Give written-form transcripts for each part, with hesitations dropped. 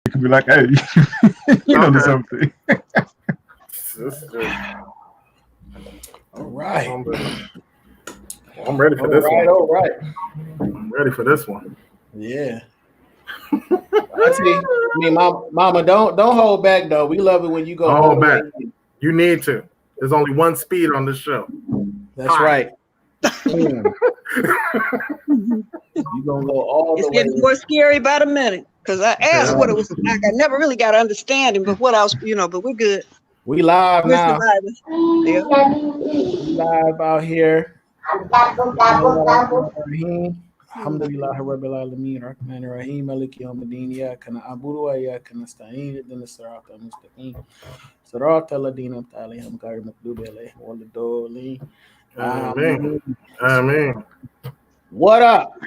You can be like, hey, you know the Okay. something. This is good. All right. I'm ready for this one. All right. I'm ready for this one. Yeah. Auntie, I mean, mama, don't hold back though. We love it when you go Don't all hold the way back. in. You need to. There's only one speed on this show. That's Hi. right. You gonna go all It's the way getting in. more scary by the minute because I asked Yeah. what it was like. I never really got understanding, but what else, but we're good. We live We're now. survivors. Yeah. We live out here. Bismillahirrahmanirrahim. Alhamdulillah Rabbil Alameen Rahmanir Rahim Maliki Yawmiddin Iyyaka na'budu wa iyyaka nasta'in ihdinas siratal mustaqim siratal ladzina an'amta 'alaihim ghayril maghdubi 'alaihim waladdallin. Amen. What up?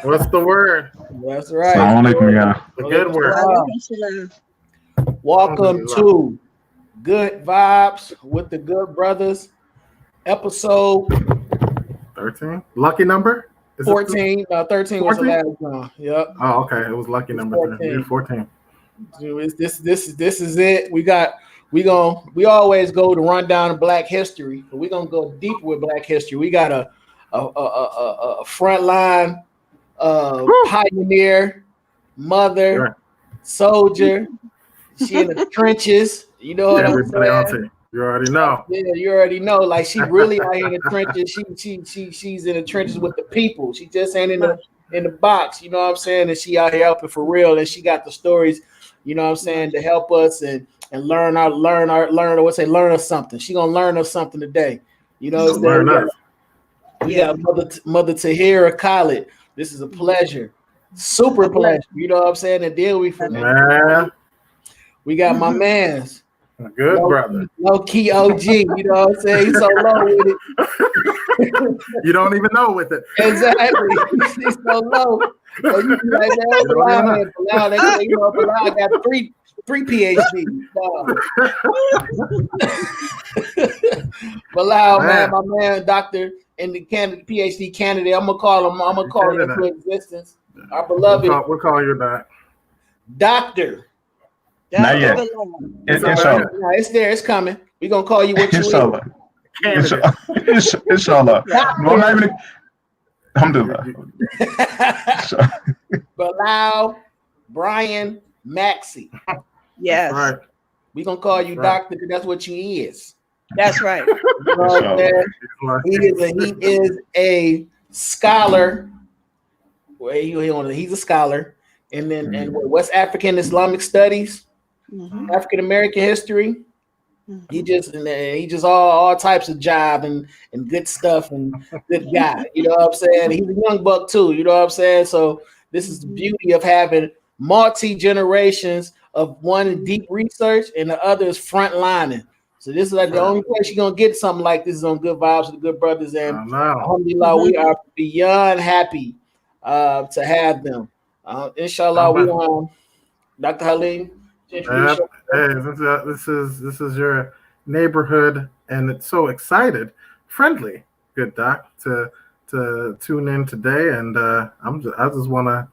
What's the word? That's right. Assalamu alaikum, yeah. The good word. Welcome to Good Vibes with the Good Brothers, episode 13? Lucky number? Is it 14. 13 was the 14? last one. Yep. Oh, okay. It was lucky number 14. 14. This is it. We always go to run down Black history, but we're gonna go deep with Black history. We got a frontline pioneer, mother, soldier. She in the trenches. You know what I'm saying? Auntie. You already know. Yeah, you already know. Like she really out here in the trenches. She's in the trenches with the people. She just ain't in the box. You know what I'm saying? And she out here helping for real. And she got the stories. You know what I'm saying, to help us and learn us something. She gonna learn us something today. You know, we got Mother Tahirah, Khalid. This is a pleasure, super pleasure. You know what I'm saying? To deal with from Man. We got my man's. Good brother. Low key OG, you know what I'm saying? He's so low with it. You don't even know with it. Exactly. He's so low. So you be like, man, Bilal got three PhDs. Bilal, man, my man, doctor in the PhD candidate. I'm gonna call him into existence. Our beloved. We'll call you that. Doctor. Not yet. Inshallah. No, it's there. It's coming. We're going to call you what you Inshallah. Inshallah. No, I'm not even. Alhamdulillah. Bilal Brian Maxey. Yes. Right. We're going to call you doctor because that's what you is. That's right. You know he is a scholar. Well, he's a scholar. And then West African Islamic Studies. African American history. He just all types of job and good stuff and good guy. You know what I'm saying? He's a young buck too. You know what I'm saying? So this is the beauty of having multi-generations of one deep research and the other is frontlining. So this is like the only place you're gonna get something like this is on Good Vibes with the Good Brothers. And alhamdulillah, we are beyond happy to have them. Inshallah, we Dr. Khalid. Hey, this is your neighborhood, and it's so excited, friendly, good doc to tune in today, and I just want to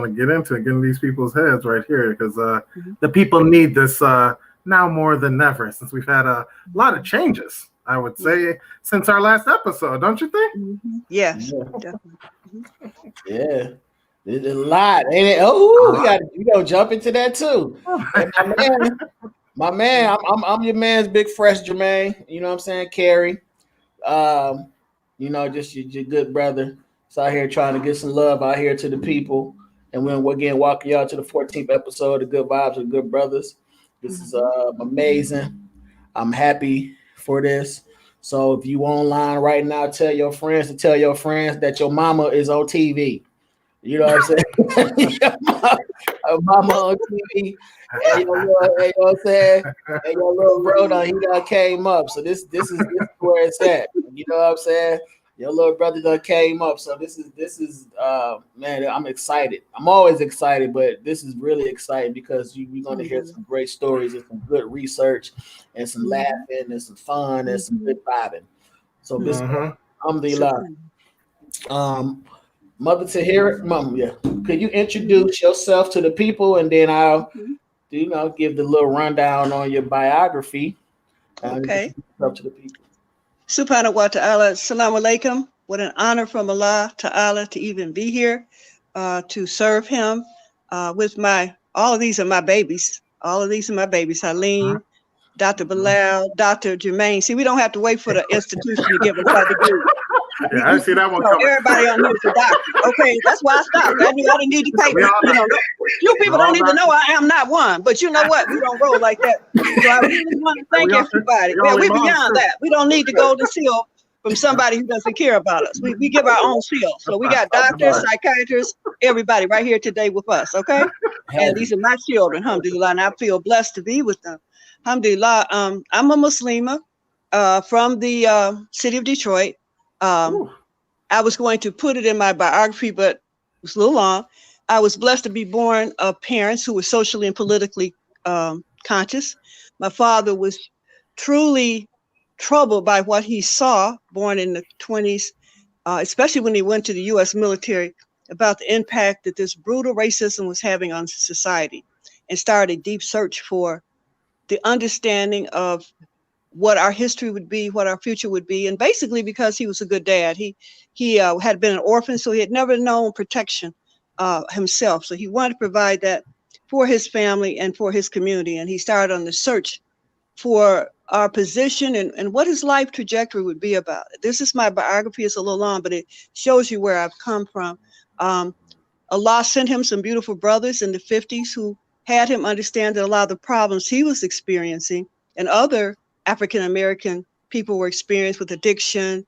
get into getting these people's heads right here because the people need this now more than ever since we've had a lot of changes. I would say since our last episode, don't you think? Yes, definitely. Yeah. There's a lot, ain't it? Oh, we got to jump into that too. And my man, I'm your man's big fresh Jermaine. You know what I'm saying, Carrie. You know, just your good brother. So out here trying to get some love out here to the people, and we're again walking y'all to the 14th episode of Good Vibes with Good Brothers. This is amazing. I'm happy for this. So if you online right now, tell your friends that your mama is on TV. You know what I'm saying? Mama on TV. And you know what I'm saying? And your little brother, he done came up. So this is where it's at. You know what I'm saying? Your little brother done came up. So this is man, I'm excited. I'm always excited, but this is really exciting because we're going to hear some great stories and some good research and some laughing and some fun and some good vibing. So this alhamdulillah. Mother Tahirah, Mom, yeah. Could you introduce yourself to the people, and then I'll, give the little rundown on your biography. Okay. Up to the people. Subhanahu wa ta'ala, assalamu alaikum. What an honor from Allah ta'ala to even be here, to serve him with all of these are my babies. All of these are my babies. Haleen, Dr. Bilal, Dr. Jermaine. See, we don't have to wait for the institution to give us our degree. Yeah, I see that one coming. Everybody on here is a doctor. Okay, that's why I stopped. I knew I didn't need the paper. You people don't even know I am not one. But you know what? We don't roll like that. So I really want to thank everybody. Yeah, we're beyond that. We don't need the golden seal from somebody who doesn't care about us. We give our own seal. So we got doctors, psychiatrists, everybody right here today with us. Okay, and these are my children, alhamdulillah, and I feel blessed to be with them. Alhamdulillah. I'm a Muslima from the city of Detroit. I was going to put it in my biography, but it was a little long. I was blessed to be born of parents who were socially and politically conscious. My father was truly troubled by what he saw, born in the 20s, especially when he went to the U.S. military, about the impact that this brutal racism was having on society, and started a deep search for the understanding of what our history would be, what our future would be. And basically because he was a good dad, he had been an orphan, so he had never known protection himself. So he wanted to provide that for his family and for his community. And he started on the search for our position and what his life trajectory would be about. This is my biography. It's a little long, but it shows you where I've come from. Allah sent him some beautiful brothers in the 50s who had him understand that a lot of the problems he was experiencing and other African-American people were experienced with addiction,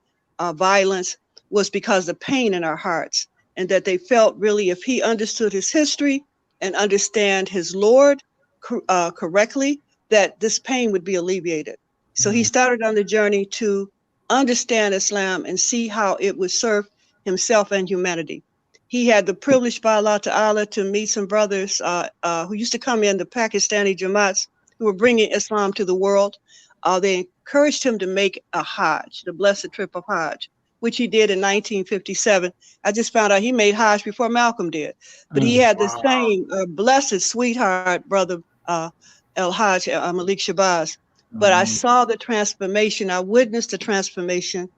violence, was because of pain in our hearts. And that they felt really if he understood his history and understand his Lord correctly, that this pain would be alleviated. So he started on the journey to understand Islam and see how it would serve himself and humanity. He had the privilege by Allah Ta'ala to meet some brothers who used to come in, the Pakistani Jamaats, who were bringing Islam to the world. They encouraged him to make a Hajj, the blessed trip of Hajj, which he did in 1957. I just found out he made Hajj before Malcolm did. But he had the same blessed sweetheart brother, El Hajj, Malik Shabazz. But I saw the transformation. I witnessed the transformation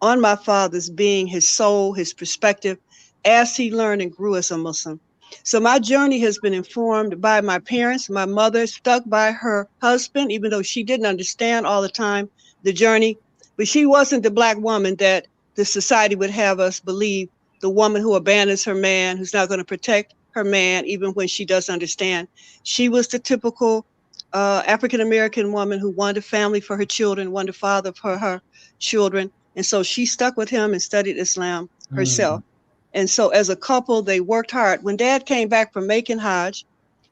on my father's being, his soul, his perspective, as he learned and grew as a Muslim. So my journey has been informed by my parents. My mother stuck by her husband, even though she didn't understand all the time the journey. But she wasn't the Black woman that the society would have us believe, the woman who abandons her man, who's not going to protect her man, even when she does understand. She was the typical African-American woman who wanted a family for her children, wanted a father for her children. And so she stuck with him and studied Islam herself. And so as a couple, they worked hard. When Dad came back from making Hajj,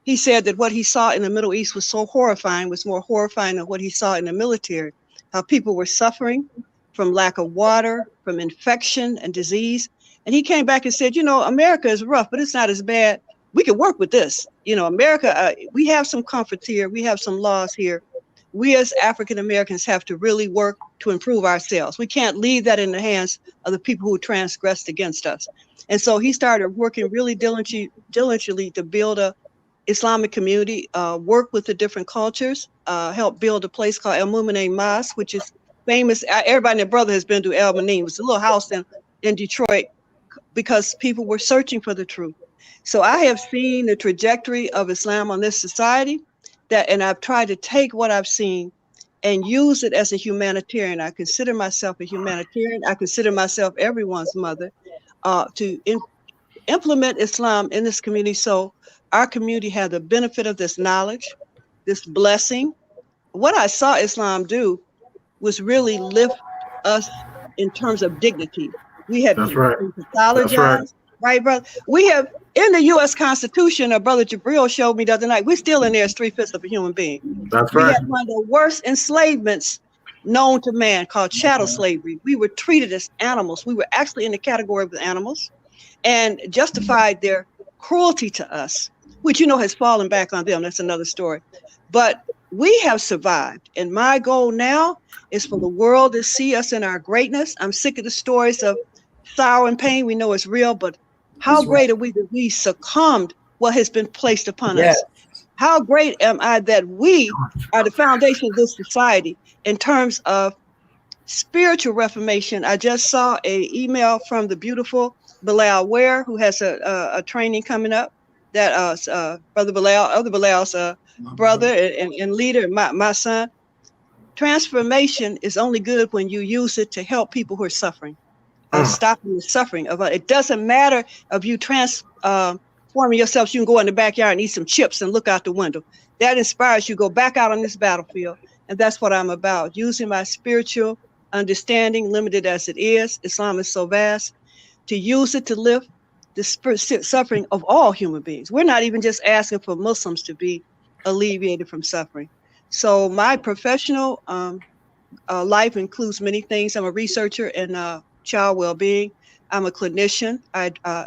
he said that what he saw in the Middle East was so horrifying, was more horrifying than what he saw in the military, how people were suffering from lack of water, from infection and disease. And he came back and said, America is rough, but it's not as bad. We can work with this. America, we have some comforts here. We have some laws here. We as African-Americans have to really work to improve ourselves. We can't leave that in the hands of the people who transgressed against us. And so he started working really diligently to build a Islamic community, work with the different cultures, help build a place called El Mumineen Mosque, which is famous. Everybody and their brother has been to El Mumineen. It's a little house in Detroit because people were searching for the truth. So I have seen the trajectory of Islam on this society, and I've tried to take what I've seen and use it as a humanitarian. I consider myself a humanitarian. I consider myself everyone's mother, to implement Islam in this community so our community had the benefit of this knowledge, this blessing. What I saw Islam do was really lift us in terms of dignity. We had pathologized, right, brother? We have, in the U.S. Constitution, Brother Jabril showed me the other night, we're still in there as 3/5 of a human being. That's we right. had one of the worst enslavements known to man, called chattel slavery. We were treated as animals. We were actually in the category of the animals and justified their cruelty to us, which, has fallen back on them. That's another story. But we have survived. And my goal now is for the world to see us in our greatness. I'm sick of the stories of sorrow and pain. We know it's real, but How great are we that we succumbed what has been placed upon us? How great am I that we are the foundation of this society in terms of spiritual reformation? I just saw an email from the beautiful Bilal Ware, who has a training coming up. That Brother Bilal, other Bilal's brother and leader, my son. Transformation is only good when you use it to help people who are suffering, stopping the suffering. It doesn't matter if you transforming yourself. You can go in the backyard and eat some chips and look out the window. That inspires you to go back out on this battlefield. And that's what I'm about, using my spiritual understanding, limited as it is. Islam is so vast, to use it to lift the suffering of all human beings. We're not even just asking for Muslims to be alleviated from suffering. So my professional life includes many things. I'm a researcher in child well-being. I'm a clinician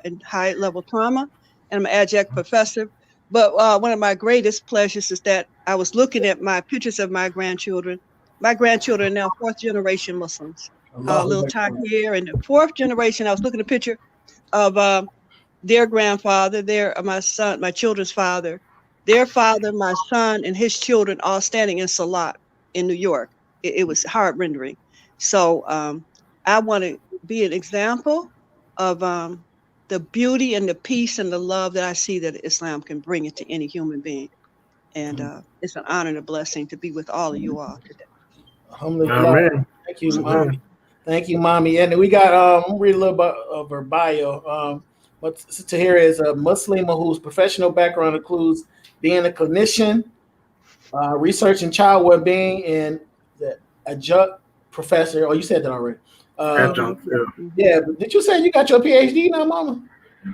in high-level trauma, and I'm an adjunct professor. But one of my greatest pleasures is that I was looking at my pictures of my grandchildren. My grandchildren are now fourth-generation Muslims. Little Tahirah, and the fourth generation, I was looking at a picture of their grandfather, my children's father, their father, my son, and his children all standing in Salat in New York. It was heart rendering. So I want to be an example of the beauty and the peace and the love that I see that Islam can bring into any human being. And it's an honor and a blessing to be with all of you all today. Amen. Thank you, Mommy. Thank you, Mommy. And we got, read a little bit of her bio. But Tahirah is a Muslim whose professional background includes being a clinician, researching child well-being, and the adjunct professor. Oh, you said that already. Adjunct, yeah. But did you say you got your PhD now, Mama?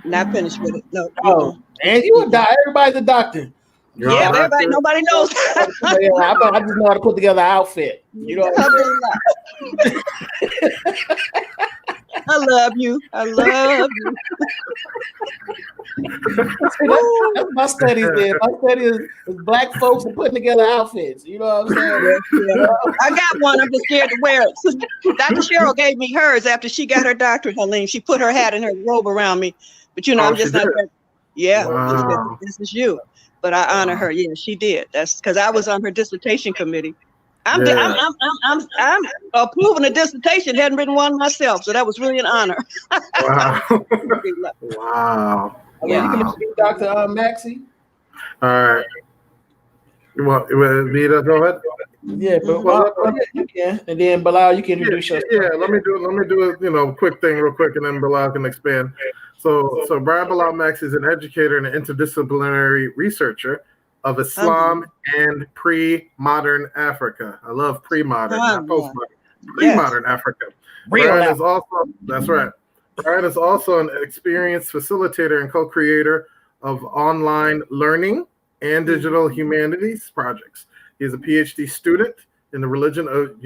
Not finished with it. No. Oh, and you a doctor. Everybody's a doctor. Yeah, everybody. Nobody knows. I just know how to put together an outfit. You know. I love you. I love you. That's my studies there. My studies is black folks and putting together outfits. You know what I'm saying? Yeah. I got one. I'm just scared to wear it. Dr. Cheryl gave me hers after she got her doctorate, Helene. She put her hat and her robe around me. But I'm just not. Yeah, wow. This is you. But I honor her. Yeah, she did. That's because I was on her dissertation committee. I'm approving a dissertation. Hadn't written one myself, so that was really an honor. Wow. Wow. Yeah, you can speak, Dr. Maxey. All right. You want me to go ahead? Yeah, but you can, and then Bilal, you can introduce yourself. Yeah, let me do a quick thing real quick, and then Bilal can expand. So Brian Bilal Maxey is an educator and an interdisciplinary researcher of Islam and pre-modern Africa. I love pre-modern, not post-modern. Pre-modern Africa. Brian is also an experienced facilitator and co-creator of online learning and digital humanities projects. He is a PhD student in the religion at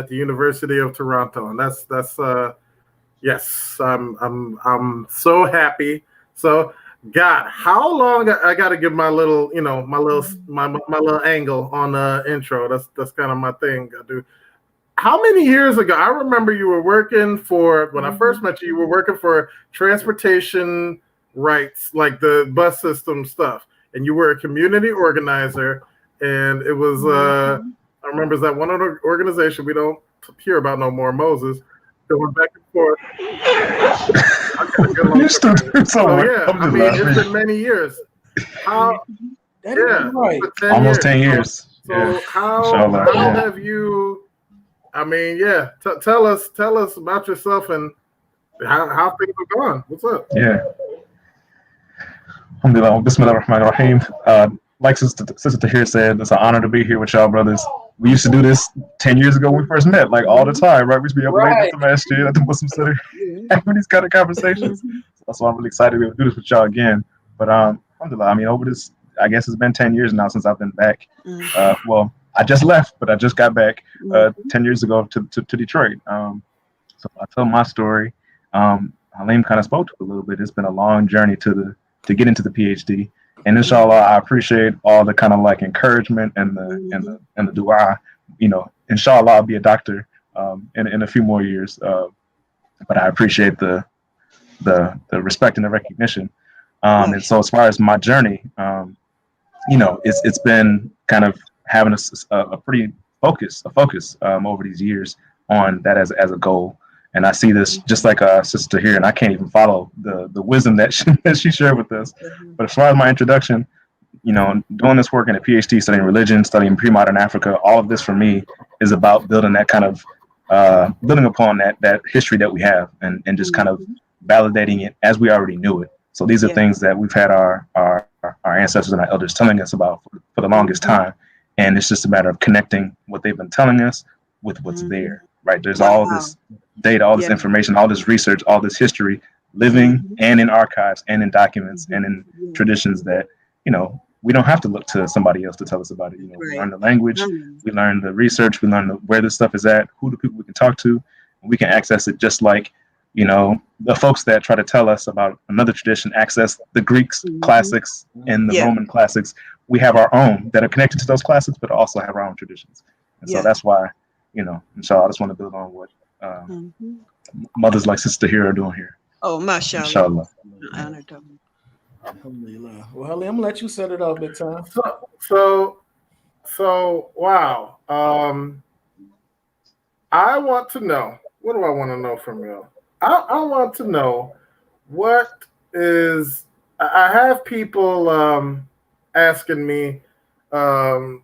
the University of Toronto, and that's yes, I'm so happy. So, God, how long I got to give my little, my little angle on the intro. That's kind of my thing. I do. How many years ago? I remember you were working for, when I first met you, you were working for transportation rights, like the bus system stuff, and you were a community organizer. And it was, I remember that one other organization we don't hear about no more, Moses, going back and forth. It's been many years. Almost 10 years. So how have you? Tell us about yourself and how things have gone. What's up? Yeah. Alhamdulillah. Bismillah ar-Rahman ar-Rahim. Like Sister Tahirah said, it's an honor to be here with y'all brothers. We used to do this 10 years ago when we first met, like all the time, right? We used to be up late at the masjid at the Muslim Center having these kind of conversations. So I'm really excited to be able to do this with y'all again. But alhamdulillah, over this, I guess it's been 10 years now since I've been back. Well, I just left, but I just got back 10 years ago to Detroit. So I'll tell my story. Halim kind of spoke to it a little bit. It's been a long journey to get into the PhD. And inshallah, I appreciate all the kind of like encouragement and the dua. Inshallah, I'll be a doctor in a few more years. but I appreciate the respect and the recognition. And so as far as my journey, it's been kind of having a pretty focus over these years on that as a goal. And I see this just like Sister here, and I can't even follow the wisdom that she shared with us. But as far as my introduction, doing this work in a PhD, studying religion, studying pre-modern Africa, all of this for me is about building that kind of building upon that history that we have, and just kind of validating it as we already knew it. So these are things that we've had our ancestors and our elders telling us about for the longest time, and it's just a matter of connecting what they've been telling us with what's there. Right? There's all this data, all this information, all this research, all this history, living and in archives and in documents and in traditions that we don't have to look to somebody else to tell us about it. We learn the language, we learn the research, we learn where this stuff is at, who the people we can talk to, and we can access it just like the folks that try to tell us about another tradition access the Greeks classics and the Roman classics. We have our own that are connected to those classics, but also have our own traditions. And so that's why, inshallah, I just want to build on what mothers like Sister Tahirah are doing here. Oh, mashallah. Inshallah. Alhamdulillah. Well, Holly, I'm gonna let you set it off big time. So wow. I want to know. What do I want to know from you? I want to know what is. I have people asking me a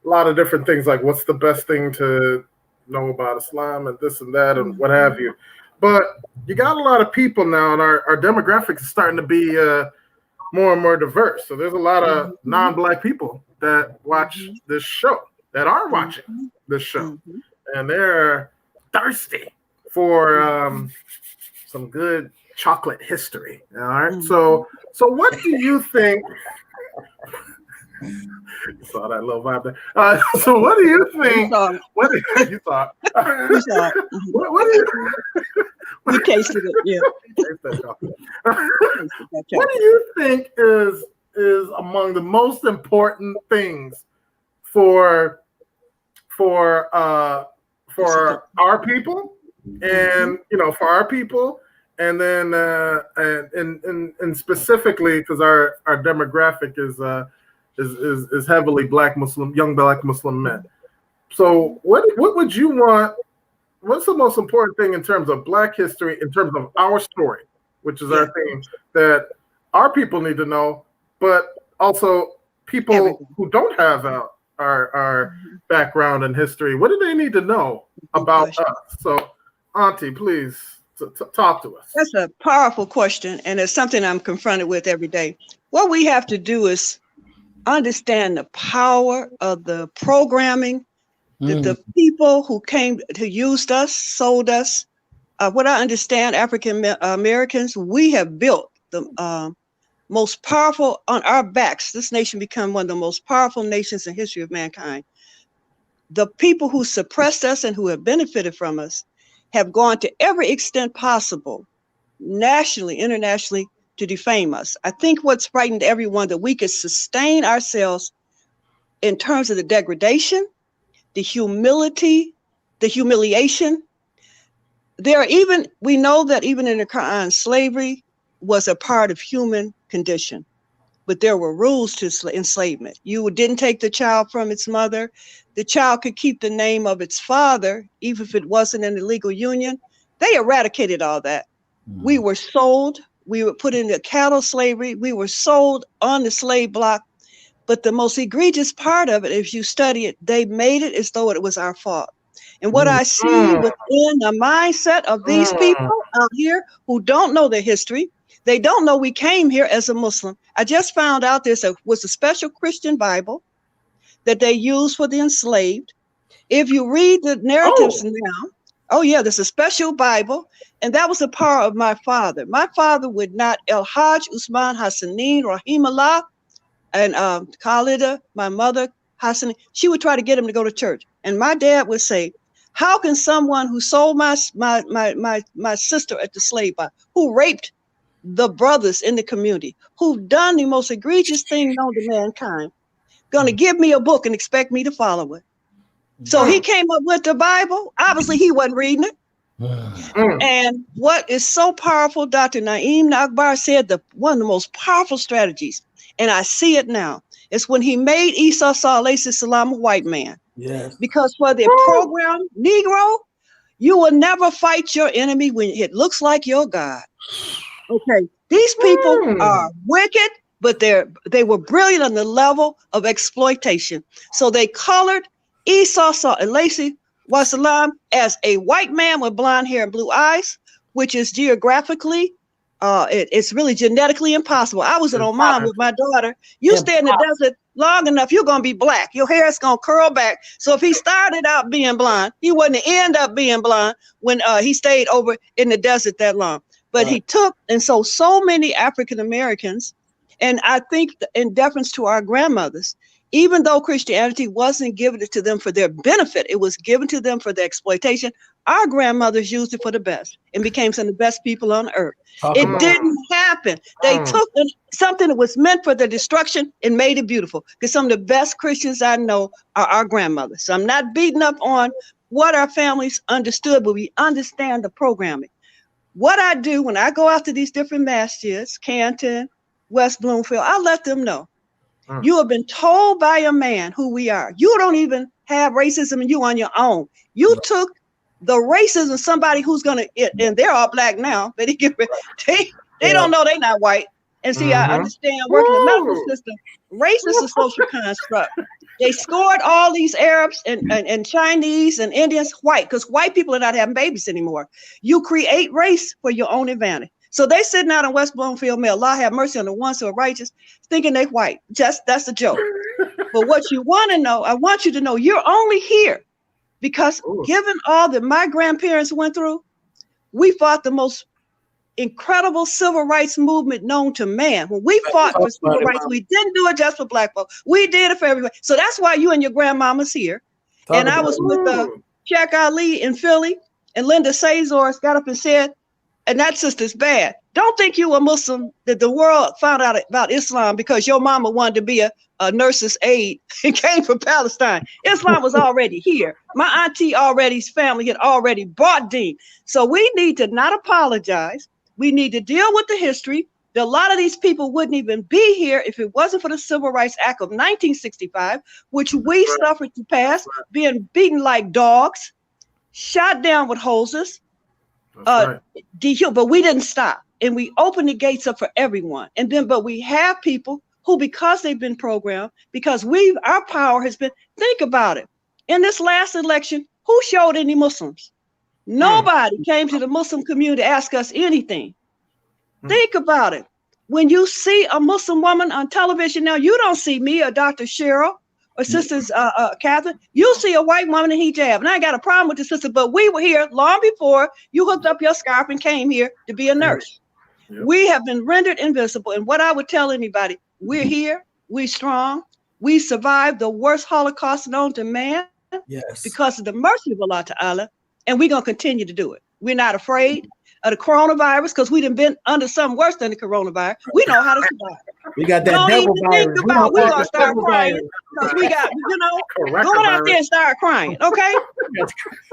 lot of different things, like what's the best thing to know about Islam and this and that and what have you. But you got a lot of people now, and our demographics is starting to be more and more diverse. So there's a lot of non-Black people that watch this show, that are watching this show, and they're thirsty for some good chocolate history. All right. So what do you think? You saw that little vibe there. So what do you think? What do you thought? What do you? We tasted it. Yeah. What do you think is among the most important things for our people, and for our people, and then and specifically because our demographic is heavily Black Muslim, young Black Muslim men. So what would you want? What's the most important thing in terms of Black history, in terms of our story, which is our thing that our people need to know, but also people who don't have our background and history, what do they need to know about us? So, Auntie, please talk to us. That's a powerful question, and it's something I'm confronted with every day. What we have to do is understand the power of the programming that the people who came, who used us, sold us. What I understand, African Americans, we have built the most powerful on our backs. This nation become one of the most powerful nations in history of mankind. The people who suppressed us and who have benefited from us have gone to every extent possible, nationally, internationally, to defame us. I think what's frightened everyone that we could sustain ourselves in terms of the degradation, the humility, the humiliation. We know that even in the Quran, slavery was a part of human condition, but there were rules to enslavement. You didn't take the child from its mother. The child could keep the name of its father, even if it wasn't an illegal union. They eradicated all that. We were sold. We were put into cattle slavery. We were sold on the slave block. But the most egregious part of it, if you study it, they made it as though it was our fault. And what I see within the mindset of these people out here who don't know their history, they don't know we came here as a Muslim. I just found out was a special Christian Bible that they used for the enslaved. If you read the narratives now, there's a special Bible. And that was the power of my father. My father would not, El Hajj, Usman, Hassanin, Rahimullah, and Khalid, my mother, Hassan, she would try to get him to go to church. And my dad would say, how can someone who sold my sister at the slave bar, who raped the brothers in the community, who've done the most egregious thing known to mankind, gonna give me a book and expect me to follow it? So he came up with the Bible. Obviously, he wasn't reading it. And what is so powerful, Dr. Naeem Akbar said one of the most powerful strategies, and I see it now, is when he made Isa alayhi salam a white man. Yes. Because for the program Negro, you will never fight your enemy when it looks like your God. Okay, these people are wicked, but they were brilliant on the level of exploitation. So they colored Isa alayhi wasalam as a white man with blonde hair and blue eyes, which is geographically, it's really genetically impossible. I was in Oman with my daughter. You stay in the desert long enough, you're going to be black. Your hair is going to curl back. So if he started out being blonde, he wouldn't end up being blonde when he stayed over in the desert that long. But he took, and so many African Americans, and I think in deference to our grandmothers, even though Christianity wasn't given to them for their benefit, it was given to them for their exploitation. Our grandmothers used it for the best and became some of the best people on earth. It didn't happen. They took something that was meant for their destruction and made it beautiful. Because some of the best Christians I know are our grandmothers. So I'm not beating up on what our families understood, but we understand the programming. What I do when I go out to these different masjids, Canton, West Bloomfield, I let them know. You have been told by a man who we are. You don't even have racism in you on your own. You took the racism of somebody who's going to, and they're all black now, but they don't know they're not white. And see, I understand working in the medical system, race is a social construct. They scored all these Arabs and Chinese and Indians white because white people are not having babies anymore. You create race for your own advantage. So they sitting out in West Bloomfield, may Allah have mercy on the ones who are righteous, thinking they white. That's a joke. But what you want to know, I want you to know, you're only here because given all that my grandparents went through, we fought the most incredible civil rights movement known to man. When we fought for civil rights, we didn't do it just for black folks. We did it for everybody. So that's why you and your grandmama's here. And I was with Cheikh Ali in Philly, and Linda Sazors got up and said, and that sister's bad. Don't think you a Muslim, that the world found out about Islam because your mama wanted to be a nurse's aide and came from Palestine. Islam was already here. My auntie already's family had already brought Deen. So we need to not apologize. We need to deal with the history. A lot of these people wouldn't even be here if it wasn't for the Civil Rights Act of 1965, which we suffered to pass, being beaten like dogs, shot down with hoses, but we didn't stop, and we opened the gates up for everyone. And then, but we have people who, because they've been programmed, because our power has been. Think about it. In this last election, who showed any Muslims? Nobody came to the Muslim community to ask us anything. Think about it. When you see a Muslim woman on television now, you don't see me or Dr. Cheryl or Sisters Catherine. You see a white woman in hijab. And I ain't got a problem with the sister, but we were here long before you hooked up your scarf and came here to be a nurse. We have been rendered invisible. And what I would tell anybody, we're here, we're strong, we survived the worst Holocaust known to man because of the mercy of Allah Ta'ala, and we're going to continue to do it. We're not afraid of the coronavirus because we done been under something worse than the coronavirus. We know how to survive. We got that devil virus. We're going to start crying because we got, going out there and start crying, okay?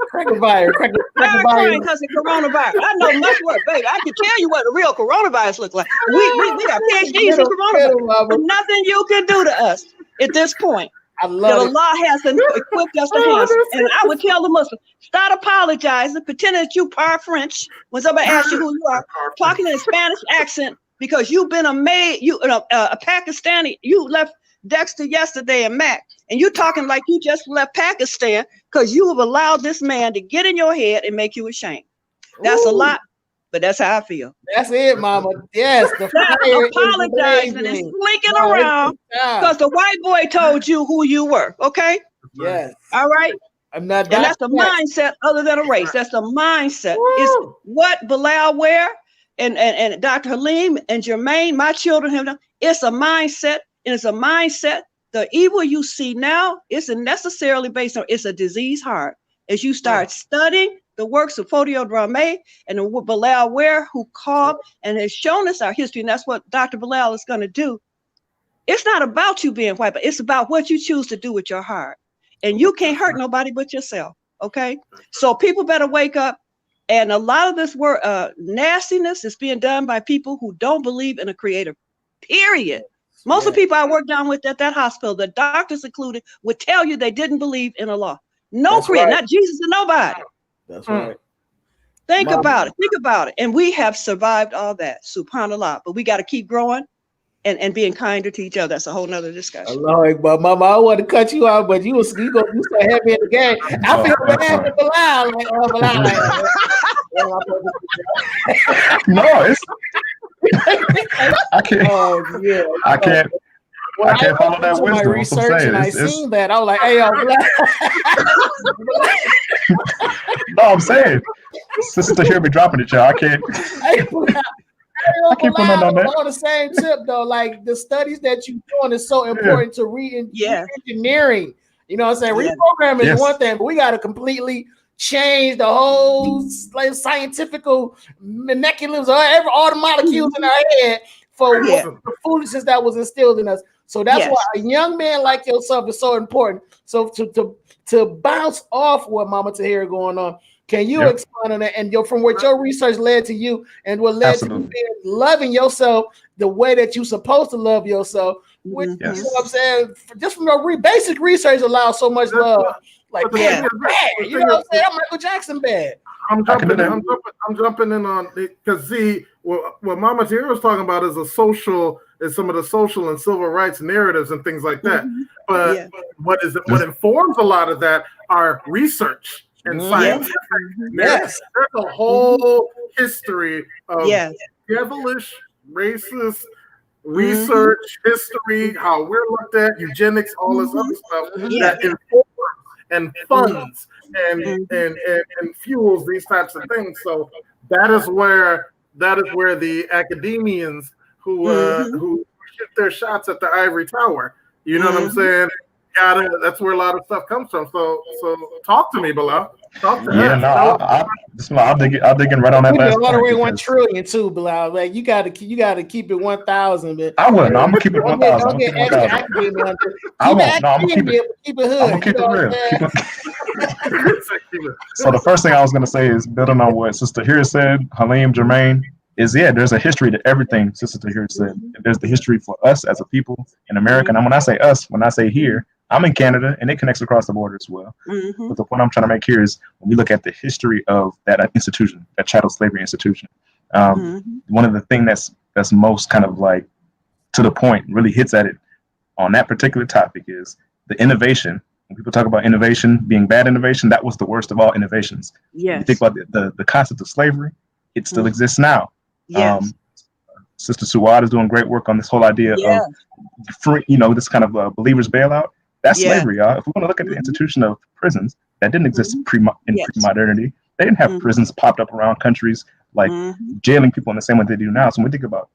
Cracker virus. Start crying because of coronavirus. I know much worse, baby. I can tell you what the real coronavirus looks like. We got PhDs in coronavirus. There's nothing you can do to us at this point. I love that Allah hasn't equipped us to handle. And I would tell the Muslims, start apologizing, pretending that you are French when somebody asks you who you are, talking in a Spanish accent because you've been a Pakistani. You left Dexter yesterday and Mac, and you're talking like you just left Pakistan because you have allowed this man to get in your head and make you ashamed. That's a lot, but that's how I feel. That's it, Mama. Yes, the fire apologizing and slinking around because the white boy told you who you were. Okay. Yes. All right. I'm not. And that's the mindset, other than a race. That's the mindset. It's what Bilal wear and Dr. Halim and Jermaine, my children have done. It's a mindset, and it's a mindset. The evil you see now isn't necessarily based on. It's a disease heart. As you start studying the works of Fodio Drame and Bilal Ware, who called and has shown us our history, and that's what Dr. Bilal is going to do. It's not about you being white, but it's about what you choose to do with your heart. And you can't hurt nobody but yourself, okay? So people better wake up. And a lot of this work, nastiness is being done by people who don't believe in a creator, period. Most of the people I worked down with at that hospital, the doctors included, would tell you they didn't believe in Allah. No creator, not Jesus or nobody. That's right. Think about it. And we have survived all that, subhanAllah. But we got to keep growing and being kinder to each other. That's a whole nother discussion. Allah, but Mama, I want to cut you out, but you so heavy in the game. I feel bad for Bilal. No, it's I can't. Oh, yeah. I can't. When I can't follow that my wisdom. research and I seen that, I was like, "Hey, yo, No, I'm saying, Sister Tahirah be dropping it, y'all. I can't. I can't put on that. On the same tip, though, like the studies that you're doing is so important to re-engineering. You know what I'm saying? Reprogramming is one thing, but we got to completely change the whole scientific molecules, all the molecules in our head for the foolishness that was instilled in us. So that's why a young man like yourself is so important. So to bounce off what Mama Tahirah going on, can you expand on that? And from what your research led to you and what led to you loving yourself the way that you're supposed to love yourself, which, you know what I'm saying? Just from your basic research allows so much love. Like, bad. You know what I'm saying? I'm Michael Jackson bad. I'm jumping in on it because see what Mama Tahirah was talking about is some of the social and civil rights narratives and things like that. But what informs a lot of that are research and science. There's a whole history of devilish, racist research, history, how we're looked at, eugenics, all this other stuff that informs and funds and fuels these types of things. So that is where the academians who shoot their shots at the ivory tower, you know what I'm saying? That's where a lot of stuff comes from. So talk to me, Bilal. Talk to I'll dig in right on that. A lot of way 1 trillion too, Bilal. Like you got to keep it 1,000. But I would. No, I'm gonna keep it 1,000. I'm gonna keep it. Keep it hood. I'm gonna keep it real. So the first thing I was gonna say is building on what Sister Tahirah said, Halim, Jermaine, is there's a history to everything Sister Tahirah said. There's the history for us as a people in America. And when I say us, when I say here, I'm in Canada and it connects across the border as well. But the point I'm trying to make here is when we look at the history of that institution, that chattel slavery institution, one of the things that's most kind of like to the point, really hits at it on that particular topic is the innovation. When people talk about innovation being bad innovation, that was the worst of all innovations. When you think about the concept of slavery, it still exists now. Sister Suad is doing great work on this whole idea of free, this kind of believers bailout. That's slavery, y'all. If we want to look at the institution of prisons, that didn't exist in pre-modernity. They didn't have prisons popped up around countries like jailing people in the same way they do now. So when we think about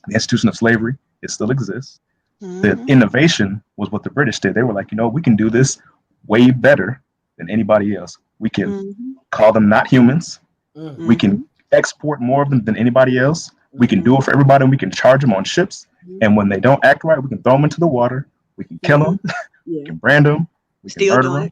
the institution of slavery, it still exists. The innovation was what the British did. They were like, we can do this way better than anybody else. We can call them not humans. We can export more of them than anybody else. We can do it for everybody, and we can charge them on ships. And when they don't act right, we can throw them into the water. We can kill them. We can brand them. We can murder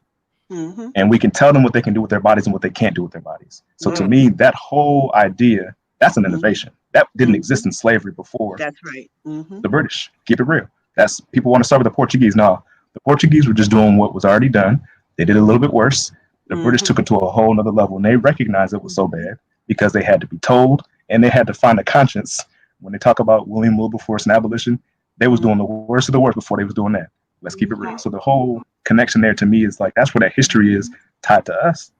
them. And we can tell them what they can do with their bodies and what they can't do with their bodies. So to me, that whole idea, that's an innovation. That didn't exist in slavery before. That's right. The British. Keep it real. That's people want to start with the Portuguese. No, the Portuguese were just doing what was already done. They did it a little bit worse. The British took it to a whole nother level, and they recognized it was so bad because they had to be told and they had to find a conscience. When they talk about William Wilberforce and abolition, they was doing the worst of the worst before they was doing that. Let's keep it real. So the whole connection there to me is like, that's where that history is tied to us.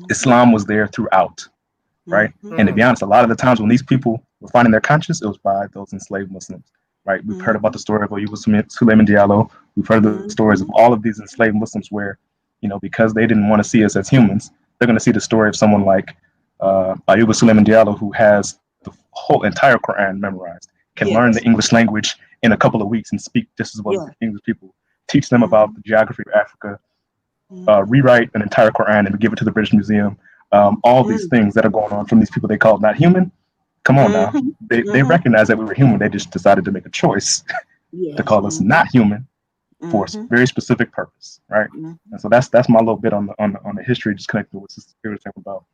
Islam was there throughout, right? And to be honest, a lot of the times when these people were finding their conscience, it was by those enslaved Muslims, right? We've heard about the story of Suleiman Diallo. We've heard the stories of all of these enslaved Muslims where, because they didn't want to see us as humans, they're going to see the story of someone like Ayuba Suleiman Diallo, who has the whole entire Quran memorized, can learn the English language in a couple of weeks and speak just as well as the English people, teach them about the geography of Africa, rewrite an entire Quran and give it to the British Museum. All these things that are going on from these people they call not human. Come on now. They recognize that we were human. They just decided to make a choice to call us not human for a very specific purpose, right? And so that's my little bit on the history, just connected with what Sister Tahirah was talking about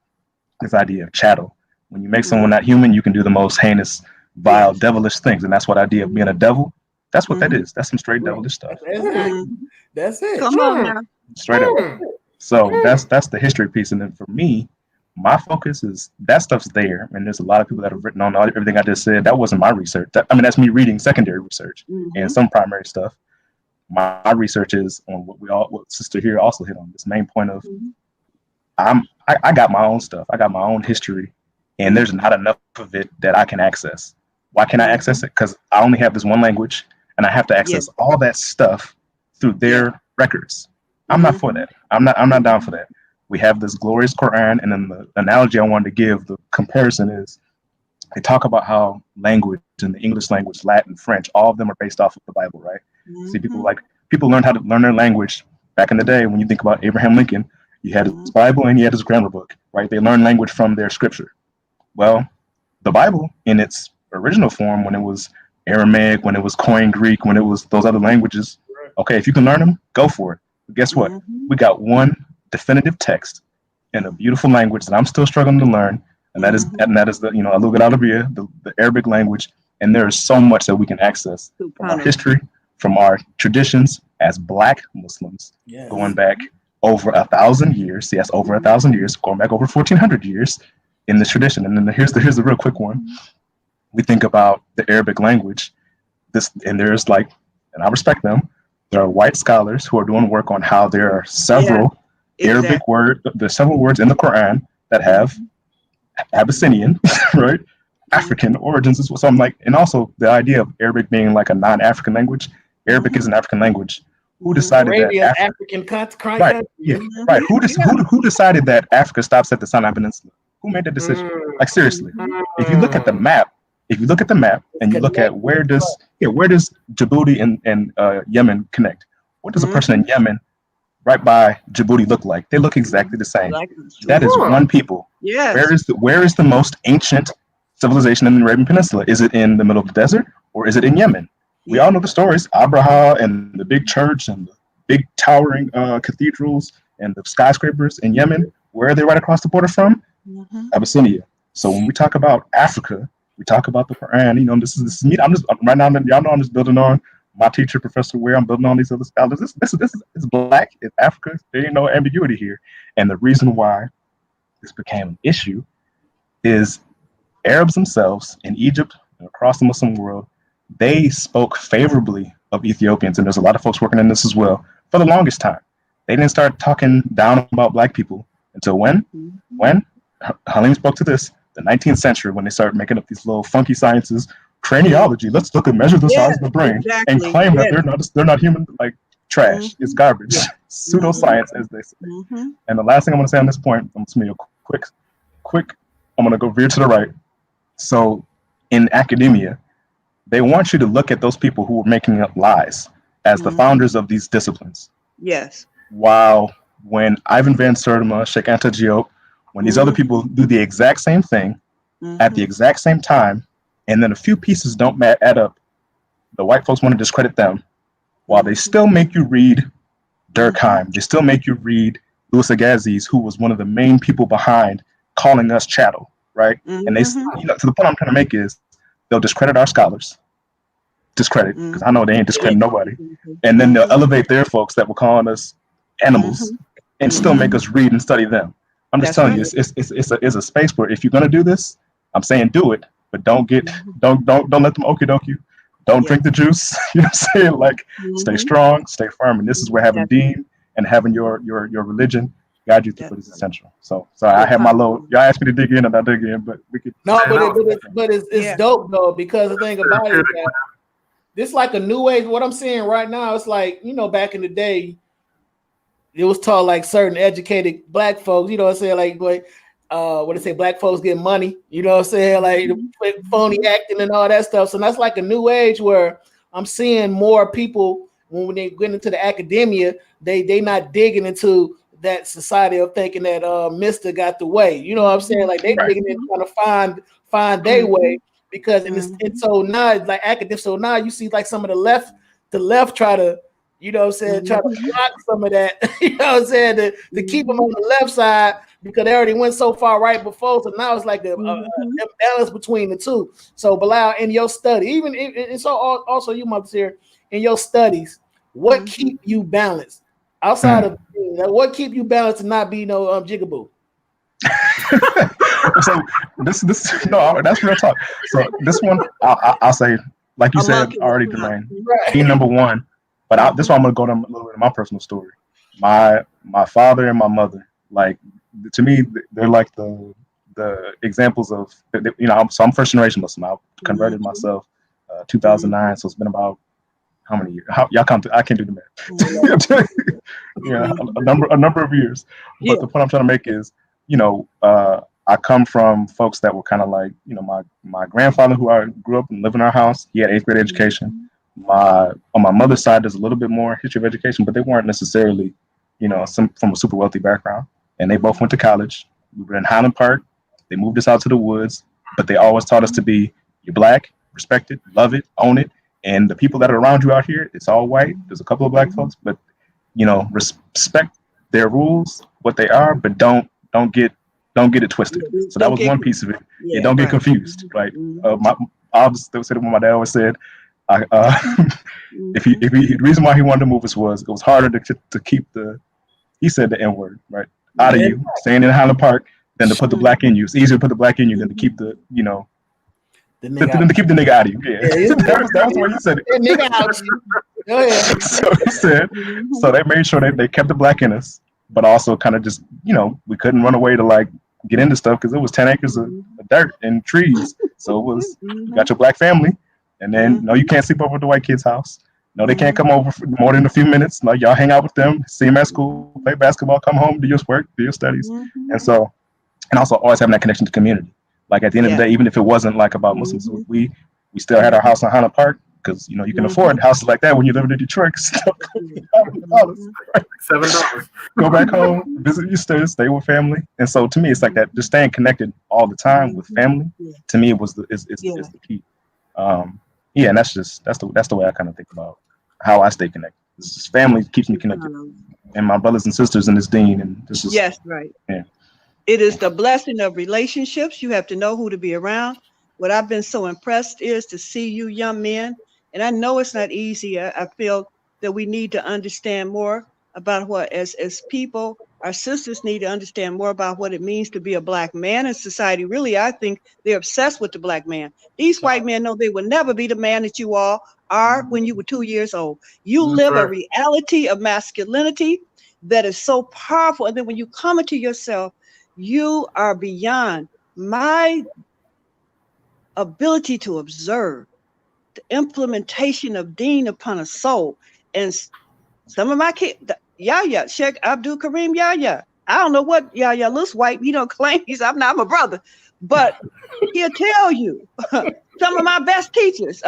this idea of chattel. When you make someone not human, you can do the most heinous, vile, devilish things, and that's what idea of being a devil. That's what that is. That's some straight devilish stuff. That's it. Come on now. Straight up. So that's the history piece, and then for me, my focus is that stuff's there, and there's a lot of people that have written on everything I just said. That wasn't my research. That's me reading secondary research and some primary stuff. My research is on what Sister here also hit on, this main point of I got my own stuff. I got my own history, and there's not enough of it that I can access. Why can't I access it? Because I only have this one language, and I have to access all that stuff through their records. I'm not for that. I'm not down for that. We have this glorious Quran, and then the analogy I wanted to give, the comparison is, they talk about how language and the English language, Latin, French, all of them are based off of the Bible, right? See, people learned how to learn their language back in the day. When you think about Abraham Lincoln, he had his Bible and he had his grammar book, right? They learned language from their scripture. Well, the Bible in its original form, when it was Aramaic, when it was Koine Greek, when it was those other languages, okay, if you can learn them, go for it. But guess what? We got one definitive text in a beautiful language that I'm still struggling to learn, and that is the Alugat Arabiya, the Arabic language. And there is so much that we can access from our history, from our traditions as Black Muslims, going back over 1,000 years. See, that's over 1,000 years, going back over 1,400 years in this tradition. And then here's the real quick one. We think about the Arabic language, and there's and I respect them. There are white scholars who are doing work on how there are several Arabic words. There's several words in the Quran that have Abyssinian, right, African origins. So I'm like, and also the idea of Arabic being like a non-African language. Arabic is an African language. Who decided that African right? Yeah, right. Who decided that Africa stops at the Sinai Peninsula? Who made that decision? Like seriously, if you look at the map, and you look at where does Djibouti and Yemen connect? What does a person in Yemen right by Djibouti look like? They look exactly the same. That is one people. Yeah. Where is the most ancient civilization in the Arabian Peninsula? Is it in the middle of the desert, or is it in Yemen? We all know the stories. Abraha and the big church and the big towering cathedrals and the skyscrapers in Yemen. Where are they right across the border from? Abyssinia. So when we talk about Africa, we talk about the Quran. This is me. I'm just right now. Y'all know I'm just building on my teacher, Professor Ware. I'm building on these other scholars. This is Black. It's Africa. There ain't no ambiguity here. And the reason why this became an issue is Arabs themselves in Egypt and across the Muslim world, they spoke favorably of Ethiopians, and there's a lot of folks working in this as well. For the longest time, they didn't start talking down about Black people until when Halim spoke to this, the 19th century, when they started making up these little funky sciences, craniology. Let's look and measure the size of the brain and claim that they're not human. Like trash, it's garbage, pseudoscience, as they say. And the last thing I'm going to say on this point, I'm just going to quick. I'm going to go veer to the right. So, in academia, they want you to look at those people who were making up lies as the founders of these disciplines. Yes. While when Ivan Van Sertima, Sheikh Anta Diop, when these other people do the exact same thing at the exact same time, and then a few pieces don't add up, the white folks want to discredit them, while they still make you read Durkheim, they still make you read Louis Agassiz, who was one of the main people behind calling us chattel, right? And they, to the point I'm trying to make is, they'll discredit our scholars, because I know they ain't discrediting nobody, and then they'll elevate their folks that were calling us animals, and still make us read and study them. I'm just telling you, it's a space where if you're gonna do this, I'm saying do it, but don't let them okie doke you. Don't drink the juice. You know what I'm saying? Like, stay strong, stay firm, and this is where having Deen and having your religion guide you through what is essential. So I have my load. Y'all asked me to dig in, and I dig in, but we could. No, but it's dope though, because the thing about it is that this like a new age. What I'm seeing right now, it's like, back in the day, it was taught like certain educated Black folks, what I'm saying, like what they say, Black folks get money, what I'm saying, like phony acting and all that stuff. So that's like a new age where I'm seeing more people when they get into the academia, they not digging into that society of thinking that Mister got the way. You know what I'm saying? Like they digging in trying to find their way, because and so now like academic. So now you see like some of the left try to, try to block some of that, to keep them on the left side, because they already went so far right before. So now it's like a balance between the two. So Bilal, in your study, and so also you, Mother here, in your studies, what keep you balanced outside of what keep you balanced and not be no jigaboo? So this no, that's real talk. So this one, I'll say, like you said already, Jermaine, he number one. But this one, I'm gonna go to a little bit of my personal story. My father and my mother, like, to me, they're like the examples of, you know. So I'm first generation Muslim. I converted myself 2009, so it's been about how many years? Y'all count? I can't do the math. Yeah, a number of years. But the point I'm trying to make is, you know, I come from folks that were kind of like, you know, my grandfather, who I grew up and lived in our house. He had 8th grade education. On my mother's side, there's a little bit more history of education, but they weren't necessarily, you know, from a super wealthy background. And they both went to college. We were in Highland Park. They moved us out to the woods, but they always taught us to be, you're black, respect it, love it, own it. And the people that are around you out here, it's all white. There's a couple of black folks, but, you know, respect their rules, what they are, but don't get it twisted. So that was one piece of it. Yeah, don't get confused, right? I always said what my dad always said. The reason why he wanted to move us was it was harder to keep he said the N word, right, out of you, staying in Highland Park, than to put the black in you. It's easier to put the black in you than to keep the, you know, to keep the nigga out of you. Yeah, that was what you said. Nigga out you. Go ahead. So he said, so they made sure they kept the black in us, but also kind of just, you know, we couldn't run away to like get into stuff because it was 10 acres of dirt and trees. So it was, you got your black family, and then no, you can't sleep over at the white kid's house. No, they can't come over for more than a few minutes. Like, y'all hang out with them, see them at school, play basketball, come home, do your work, do your studies. And so, and also always having that connection to community. Like, at the end of the day, even if it wasn't like about Muslims, we still had our house in Highland Park, because, you know, you can afford houses like that when you live in Detroit. $7. Go back home, visit your students, stay with family. And so to me, it's like that, just staying connected all the time with family. To me, is the key. Yeah, and that's the way I kind of think about how I stay connected. This family keeps me connected, and my brothers and sisters in this deen, and this is right. Yeah. It is the blessing of relationships. You have to know who to be around. What I've been so impressed is to see you young men, and I know it's not easy. I feel that we need to understand more about what, as people, our sisters need to understand more about what it means to be a black man in society. Really, I think they're obsessed with the black man. These white men know they will never be the man that you all are when you were 2 years old. You live a reality of masculinity that is so powerful. And then when you come into yourself, you are beyond my ability to observe the implementation of Deen upon a soul. And some of my kids, Yahya, Sheikh Abdul Karim Yahya, I don't know what Yahya looks white. He don't claim I'm not my brother, but he'll tell you. Some of my best teachers,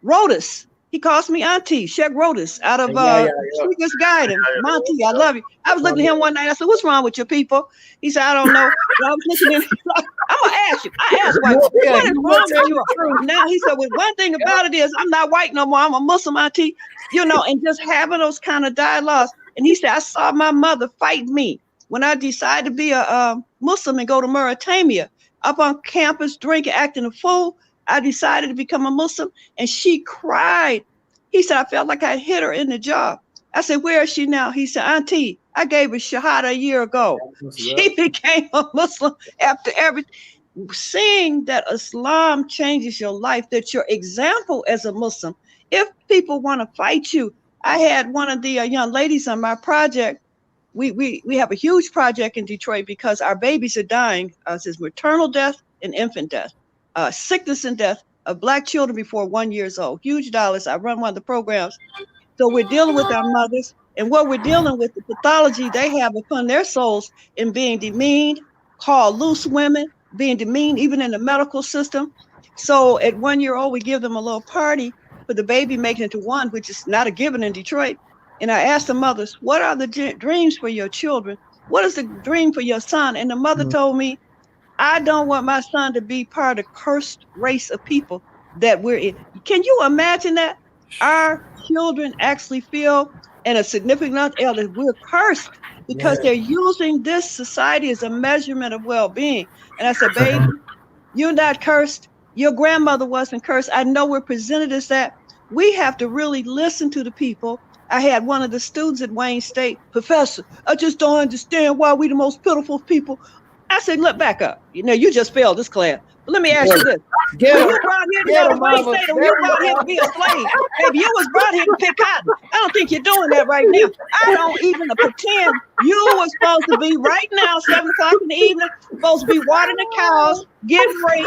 Rodas, he calls me Auntie, Sheikh Rodas, out of Speaker's Guidance. Monty, I love you. I was looking at him one night. I said, "What's wrong with your people?" He said, "I don't know." So I was listening. I'm gonna ask you. I asked what is wrong with you? Now he said, "Well, one thing about it is I'm not white no more. I'm a Muslim, Auntie." You know, and just having those kind of dialogues. And he said, "I saw my mother fight me when I decided to be a Muslim and go to Mauritania, up on campus, drinking, acting a fool. I decided to become a Muslim, and she cried." He said, "I felt like I hit her in the jaw." I said, "Where is she now?" He said, "Auntie, I gave her Shahada a year ago." She became a Muslim after everything. Seeing that Islam changes your life, that your example as a Muslim, if people want to fight you. I had one of the young ladies on my project. We have a huge project in Detroit because our babies are dying. It's maternal death and infant death, sickness and death of Black children before 1 year old. Huge dollars. I run one of the programs. So we're dealing with our mothers, and what we're dealing with, the pathology they have upon their souls in being demeaned, called loose women, being demeaned even in the medical system. So at 1 year old, we give them a little party for the baby making it to one, which is not a given in Detroit. And I asked the mothers, "What are the dreams for your children? What is the dream for your son?" And the mother told me, "I don't want my son to be part of the cursed race of people that we're in." Can you imagine that? Our children actually feel, and a significant other, we're cursed because they're using this society as a measurement of well-being. And I said, baby, you're not cursed. Your grandmother wasn't cursed. I know we're presented as that. We have to really listen to the people. I had one of the students at Wayne State, Professor, I just don't understand why we the most pitiful people. I said, look, back up. You know, you just failed this class. But let me ask you this. Were you brought here to go to Wayne State, or you brought here to be a slave? Baby, you was brought here to pick cotton. I don't think you're doing that right now. I don't even pretend you were supposed to be right now, 7 o'clock in the evening, supposed to be watering the cows, getting ready,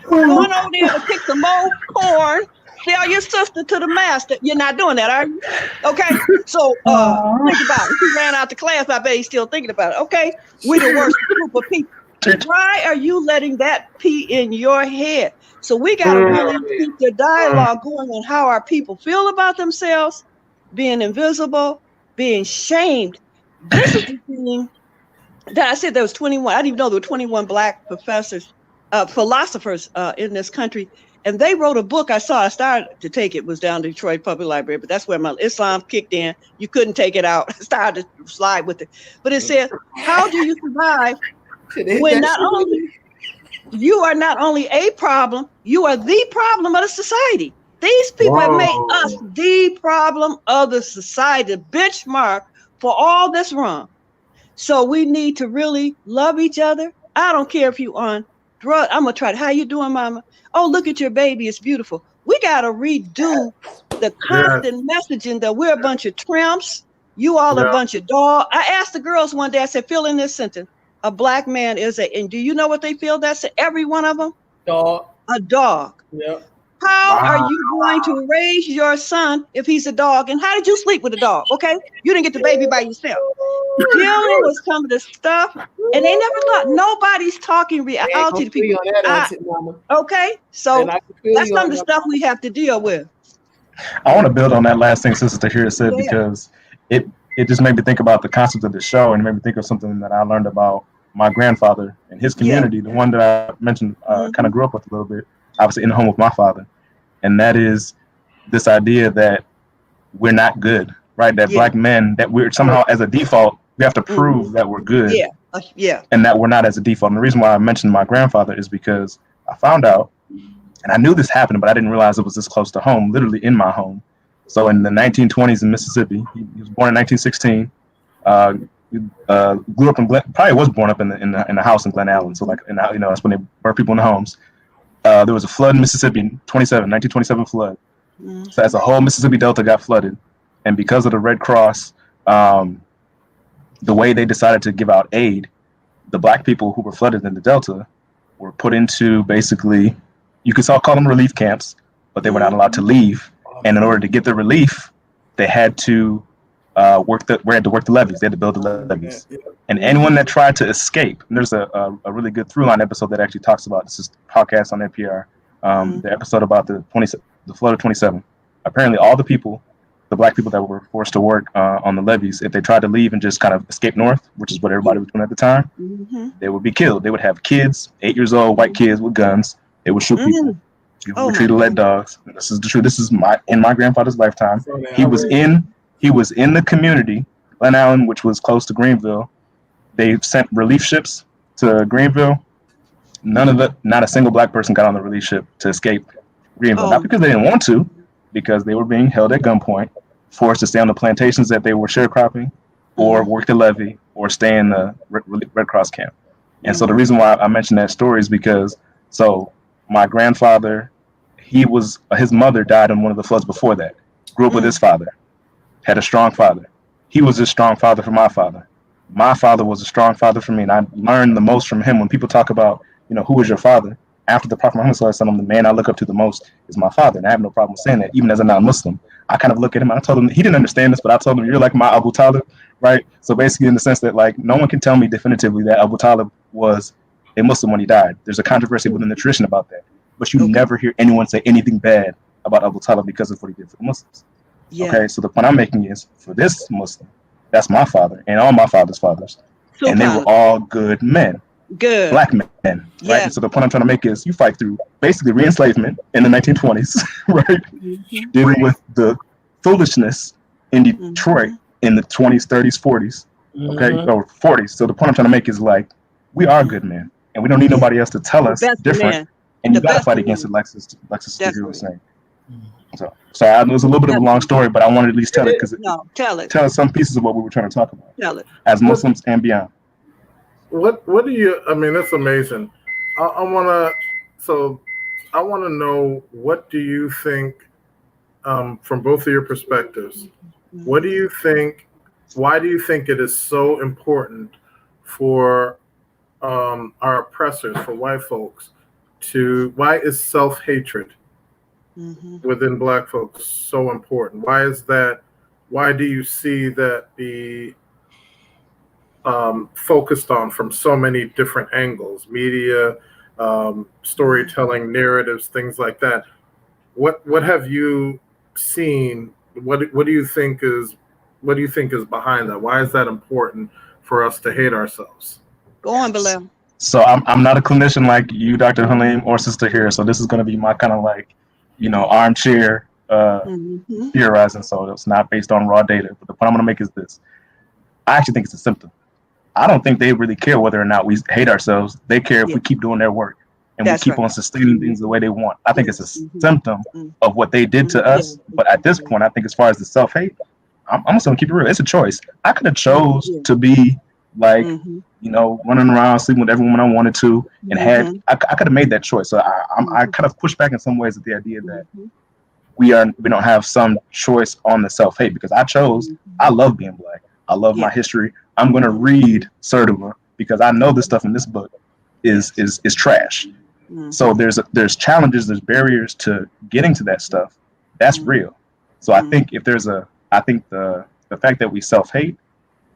going over there to pick some more corn, sell your sister to the master. You're not doing that, are you? Okay, so think about it. He ran out the class. I bet he's still thinking about it. Okay, we're the worst group of people. Why are you letting that pee in your head? So we got to really keep the dialogue going on how our people feel about themselves, being invisible, being shamed. This is the thing that I said there was 21. I didn't even know there were 21 Black professors, philosophers in this country. And they wrote a book. I started to take it, was down to Detroit Public Library, but that's where my Islam kicked in. You couldn't take it out. I started to slide with it. But it said, how do you survive when not only you are not only a problem, you are the problem of the society. These people have made us the problem of the society, the benchmark for all that's wrong. So we need to really love each other. I don't care if you on drug. I'm gonna try to. How you doing, mama? Oh, look at your baby. It's beautiful. We gotta redo the constant messaging that we're a bunch of tramps. You all a bunch of dogs. I asked the girls one day. I said, fill in this sentence. A Black man is and do you know what they feel? That's every one of them. Dog. A dog. Yeah. How are you going to raise your son if he's a dog? And how did you sleep with a dog? Okay, you didn't get the baby by yourself. Dealing with some of the stuff, and they never thought nobody's talking reality to people. Okay, so that's some of the stuff we have to deal with. I want to build on that last thing Sister Tahirah said because it just made me think about the concept of the show, and it made me think of something that I learned about my grandfather and his community, the one that I mentioned, kind of grew up with a little bit, obviously in the home with my father. And that is this idea that we're not good, right? That Black men, that we're somehow as a default, we have to prove that we're good. And that we're not as a default. And the reason why I mentioned my grandfather is because I found out, and I knew this happened, but I didn't realize it was this close to home, literally in my home. So in the 1920s in Mississippi, he was born in 1916. Grew up in probably was born up in the house in Glen Allen. So that's when they burned people in the homes. There was a flood in Mississippi in 1927 flood. So as the whole Mississippi Delta got flooded, and because of the Red Cross, the way they decided to give out aid, the Black people who were flooded in the Delta were put into basically, you could call them relief camps, but they were not allowed to leave. And in order to get the relief, they had to work the levees. They had to build the levees. And anyone that tried to escape, and there's a really good through-line episode that actually talks about, this is a podcast on NPR, the episode about the flood of 27. Apparently all the people, the Black people that were forced to work on the levees, if they tried to leave and just kind of escape north, which is what everybody was doing at the time, they would be killed. They would have kids, 8 years old, white kids with guns. They would shoot people. People were treated like dogs. And this is the truth. This is in my grandfather's lifetime. He was in the community, Glen Allen, which was close to Greenville. They sent relief ships to Greenville. Not a single Black person got on the relief ship to escape Greenville. Not because they didn't want to, because they were being held at gunpoint, forced to stay on the plantations that they were sharecropping, or work the levee, or stay in the Red Cross camp. And so the reason why I mentioned that story is because my grandfather, his mother died in one of the floods before that. Grew up with his father. Had a strong father. He was a strong father for my father. My father was a strong father for me, and I learned the most from him. When people talk about, who is your father? After the Prophet Muhammad Sallallahu Alaihi Wasallam, the man I look up to the most is my father, and I have no problem saying that, even as a non-Muslim. I kind of look at him, and I told him, he didn't understand this, but I told him, you're like my Abu Talib, right? So basically in the sense that, no one can tell me definitively that Abu Talib was a Muslim when he died. There's a controversy within the tradition about that. But you never hear anyone say anything bad about Abu Talib because of what he did for the Muslims. Okay, so the point I'm making is, for this Muslim, that's my father and all my father's fathers. And they were all good men. Good. Black men. Right? And so the point I'm trying to make is, you fight through basically re-enslavement in the 1920s, right? Dealing with the foolishness in Detroit in the 20s, 30s, 40s. Okay, or 40. So the point I'm trying to make is like we are good men, and we don't need nobody else to tell us different. Man. And you The gotta best fight of against men. it, like Sister Tahirah was saying. So it was a little bit of a long story, but I wanted to at least tell it because No, tell it. tell us some pieces of what we were trying to talk about Tell it. as Muslims and beyond. What do you? I mean, that's amazing. I want to know, what do you think, from both of your perspectives? What do you think? Why do you think it is so important for our oppressors, for white folks, why is self-hatred within Black folks so important? Why is that? Why do you see that be focused on from so many different angles, media, storytelling, narratives, things like that? What have you seen? What do you think is behind that? Why is that important for us to hate ourselves? Go on, Bilal. So I'm not a clinician like you, Dr. Halim, or Sister here. So this is going to be my kind of like, armchair theorizing. So it's not based on raw data. But the point I'm going to make is this: I actually think it's a symptom. I don't think they really care whether or not we hate ourselves. They care if we keep doing their work and we keep on sustaining things the way they want. I think it's a symptom of what they did to us. But at this point, I think as far as the self-hate, I'm just going to keep it real. It's a choice. I could have chose to be like, running around, sleeping with every woman I wanted to, and I could have made that choice. So I kind of push back in some ways at the idea that we don't have some choice on the self-hate, because I chose. I love being Black. I love my history. I'm going to read Sertiva because I know the stuff in this book is trash. So there's challenges, there's barriers to getting to that stuff. That's real. So I think I think the fact that we self-hate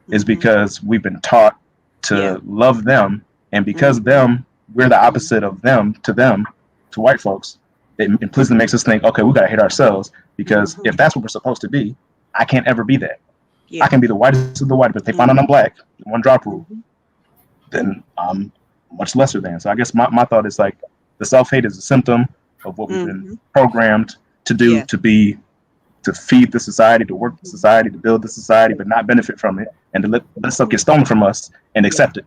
is because we've been taught to love them, and because them, we're the opposite of them, to white folks. It implicitly makes us think, okay, we gotta hate ourselves, because if that's what we're supposed to be, I can't ever be that. I can be the whitest of the white, but if they find out I'm Black, the one drop rule, then I'm much lesser than. So I guess my thought is like the self-hate is a symptom of what we've been programmed to do, to feed the society, to work the society, to build the society, but not benefit from it, and to let stuff get stolen from us and accept it.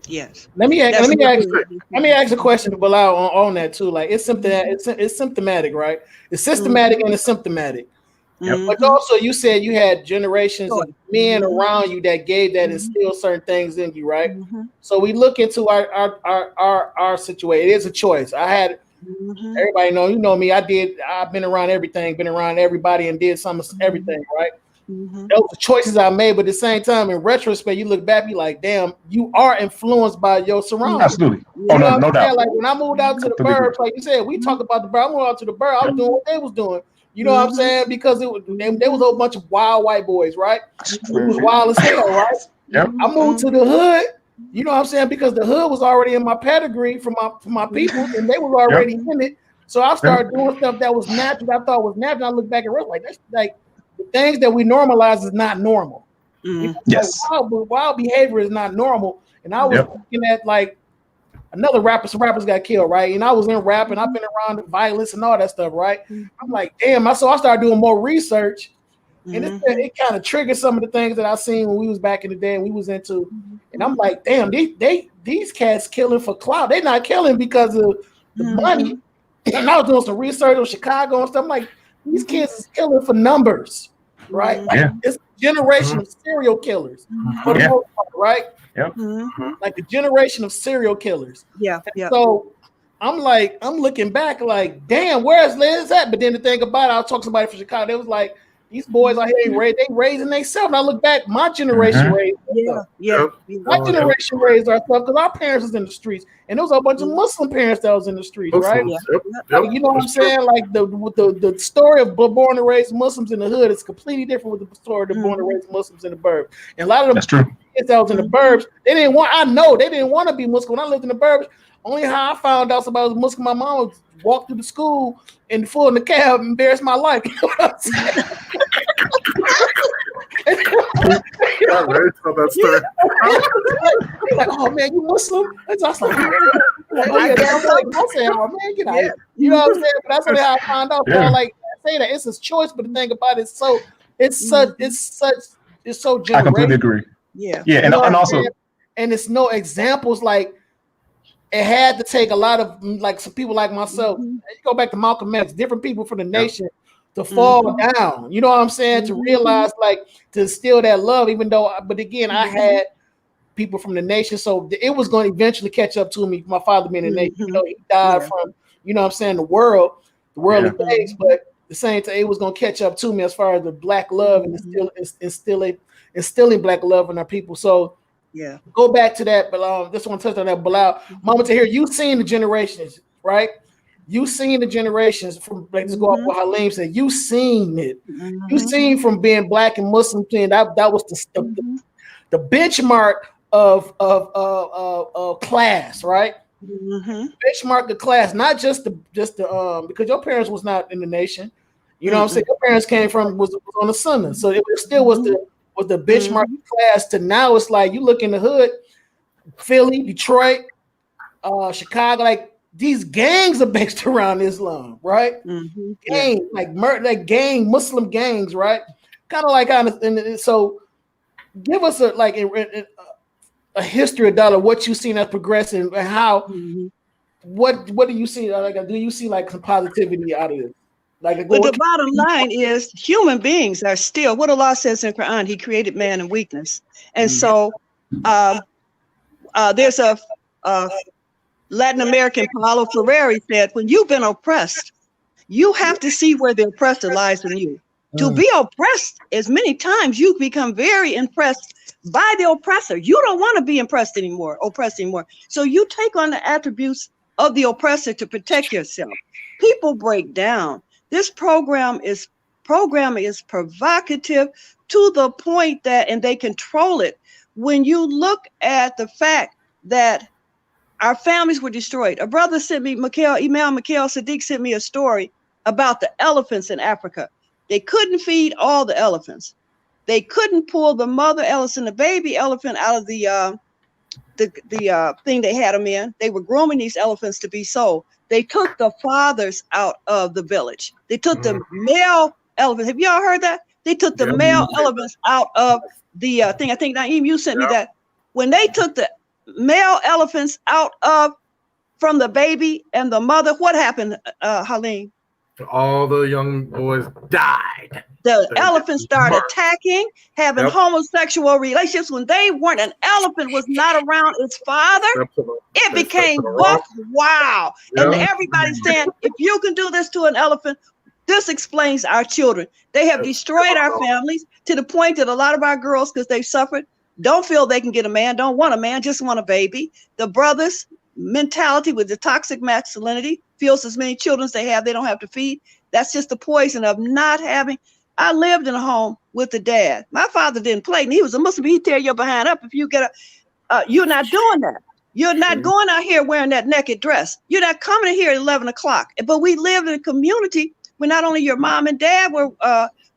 Yes. Let me ask a question to Bilal on that too. Like it's symptomatic, right? It's systematic and it's symptomatic. But also, you said you had generations of men around you that gave that instilled certain things in you, right? So we look into our situation. It is a choice. I had everybody know, you know me. I've been around everything, been around everybody, and did some everything, right? Those are choices I made, but at the same time, in retrospect, you look back, you like, damn, you are influenced by your surroundings. Absolutely. Oh, no doubt. Like when I moved out to the burbs, like you said, we talk about the burbs. I moved out to the burbs. I was doing what they was doing. You know what I'm saying? Because there was a whole bunch of wild white boys, right? It was wild as hell, right? I moved to the hood. You know what I'm saying? Because the hood was already in my pedigree from my people, and they was already in it. So I started doing stuff that was natural. I thought was natural. I look back at it like that's like the things that we normalize is not normal. Yes. Like, wild behavior is not normal. And I was looking at like another rapper. Some rappers got killed, right? And I was in rap, and I've been around the violence and all that stuff, right? I'm like, damn. So I started doing more research, and it kind of triggered some of the things that I seen when we was back in the day and we was into. And I'm like, damn, these cats killing for clout. They're not killing because of the money. And I was doing some research on Chicago and stuff. I'm like, these kids is killing for numbers, right? Like, it's a generation of serial killers, for the most part, right? Like a generation of serial killers. So I'm looking back like, damn, where's Liz at? But then the thing about it, I was talking to somebody from Chicago. They was like, these boys out here, they raising themselves. And I look back, my generation raised my generation raised ourselves because our parents was in the streets, and there was a bunch of Muslim parents that was in the streets, right? Like, you know what I'm saying? Like the story of born and raised Muslims in the hood is completely different with the story of the born and raised Muslims in the burbs. And a lot of the kids that was in the burbs, they didn't want to be Muslim. When I lived in the burbs, only how I found out somebody was Muslim, my mom would walk through the school in the cab and embarrass my life. You know what I'm saying? Like, oh man, you Muslim? And so I was like, oh man, get out here. You know what I'm saying? But that's what I found out. So like I say that it's his choice, but the thing about it, it's so generational. I completely agree. Yeah. Yeah, and also, and it's no examples. Like it had to take a lot of like some people like myself. You go back to Malcolm X, different people from the nation to fall down. You know what I'm saying? To realize, like, to instill that love. Even though, but again, I had people from the nation, so it was going to eventually catch up to me. My father being a nation, you know, he died from, you know what I'm saying, the worldly things, but at the same time, it was going to catch up to me as far as the black love and instilling black love in our people. So go back to that, but just want to touch on that, Bilal. Mama Tahirah, you seen the generations, right? You seen the generations from, like, just go off what Halim said. You seen it. You seen from being black and Muslim, and that was the benchmark of class, right? Benchmark the class, not just the because your parents was not in the nation. You know what I'm saying? Your parents came from was on the Sunnah, so it still was the benchmark class. To now, it's like you look in the hood, Philly, Detroit, Chicago, like these gangs are based around Islam, right? Gang, like gang, Muslim gangs, right? Kind of like so. Give us a history of what you've seen as progressing and how. What do you see? Do you see like some positivity out of it? But the bottom line is human beings are still what Allah says in the Quran. He created man in weakness, and so there's a Latin American, Paulo Freire, said, when you've been oppressed, you have to see where the oppressor lies in you. To be oppressed as many times, you become very impressed by the oppressor. You don't want to be oppressed anymore. So you take on the attributes of the oppressor to protect yourself. People break down. This program is provocative to the point that, and they control it. When you look at the fact that our families were destroyed. A brother sent me, Imam Mikhail Sadiq sent me a story about the elephants in Africa. They couldn't feed all the elephants. They couldn't pull the mother elephant and the baby elephant out of the thing they had them in. They were grooming these elephants to be sold. They took the fathers out of the village. They took the male elephants. Have y'all heard that? They took the male elephants out of the thing. I think Naeem, you sent me that. When they took the male elephants out from the baby and the mother, what happened, Halim? All the young boys died. The elephants started attacking, having homosexual relationships. When they weren't, an elephant was not around its father. It became buck wild. And everybody's saying, if you can do this to an elephant, this explains our children. They have destroyed our families to the point that a lot of our girls, because they've suffered, don't feel they can get a man, don't want a man, just want a baby. The brothers' mentality with the toxic masculinity feels as many children as they have, they don't have to feed. That's just the poison of not having. I lived in a home with a dad. My father didn't play, and he was a Muslim. He'd tear your behind up if you get you're not doing that. You're not going out here wearing that naked dress. You're not coming in here at 11 o'clock. But we lived in a community where not only your mom and dad were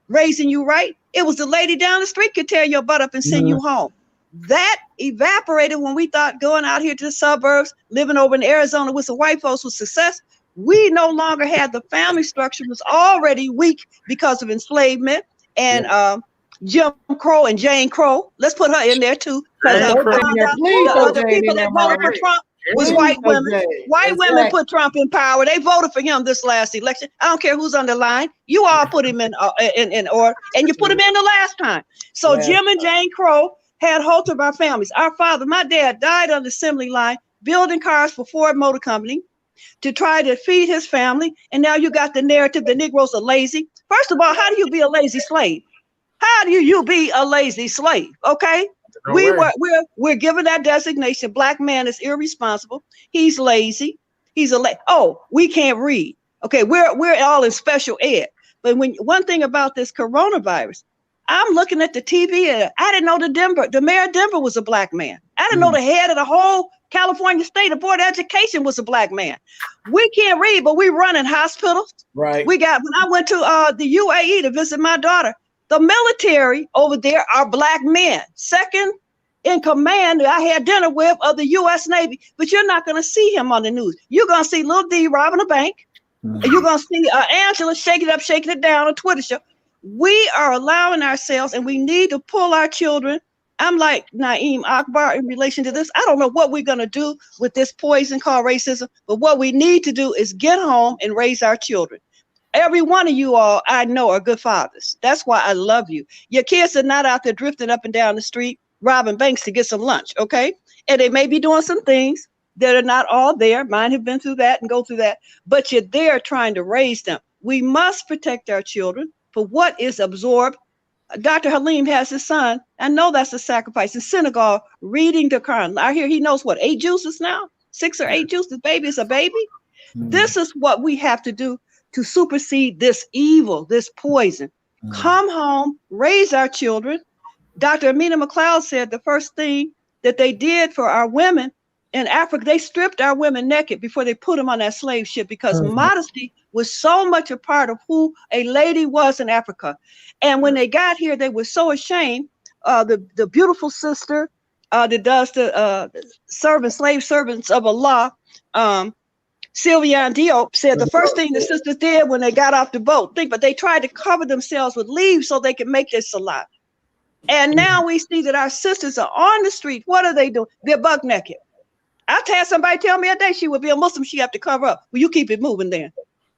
raising you right, it was the lady down the street could tear your butt up and send you home. That evaporated when we thought going out here to the suburbs, living over in Arizona with some white folks was success. We no longer had the family structure, was already weak because of enslavement and Jim Crow and Jane Crow. Let's put her in there too. The people that voted for Trump was white women. White women put Trump in power. They voted for him this last election. I don't care who's on the line. You all put him in order, and you put him in the last time. So Jim and Jane Crow had hold of our families. Our father, my dad, died on the assembly line building cars for Ford Motor Company to try to feed his family. And now you got the narrative the Negroes are lazy. First of all, how do you be a lazy slave? How do you be a lazy slave? Okay. We're given that designation. Black man is irresponsible. He's lazy. He's we can't read. Okay, we're all in special ed. But one thing about this coronavirus, I'm looking at the TV and I didn't know the mayor of Denver was a black man. I didn't know the head of the whole California State, the Board of Education was a black man. We can't read, but we run in hospitals. Right. When I went to the UAE to visit my daughter, the military over there are black men. Second in command that I had dinner with of the U.S. Navy, but you're not going to see him on the news. You're going to see Lil D robbing a bank. And you're going to see Angela shaking it up, shaking it down on Twitter show. We are allowing ourselves, and we need to pull our children I'm like Naeem Akbar in relation to this. I don't know what we're going to do with this poison called racism, but what we need to do is get home and raise our children. Every one of you all I know are good fathers. That's why I love you. Your kids are not out there drifting up and down the street, robbing banks to get some lunch, okay? And they may be doing some things that are not all there. Mine have been through that and go through that, but you're there trying to raise them. We must protect our children for what is absorbed. Dr. Halim has his son. I know that's a sacrifice in synagogue, reading the Quran. I hear he knows what, 8 juices now? 6 or 8 juices. Baby is a baby. This is what we have to do to supersede this evil, this poison. Come home, raise our children. Dr. Amina McLeod said the first thing that they did for our women in Africa, they stripped our women naked before they put them on that slave ship, because modesty was so much a part of who a lady was in Africa. And when they got here, they were so ashamed. The beautiful sister that does the slave servants of Allah, Sylvia and Diop, said the first thing the sisters did when they got off the boat, but they tried to cover themselves with leaves so they could make their salat. And now we see that our sisters are on the street. What are they doing? They're buck naked. I had somebody tell me a day she would be a Muslim, she have to cover up. Well, you keep it moving then.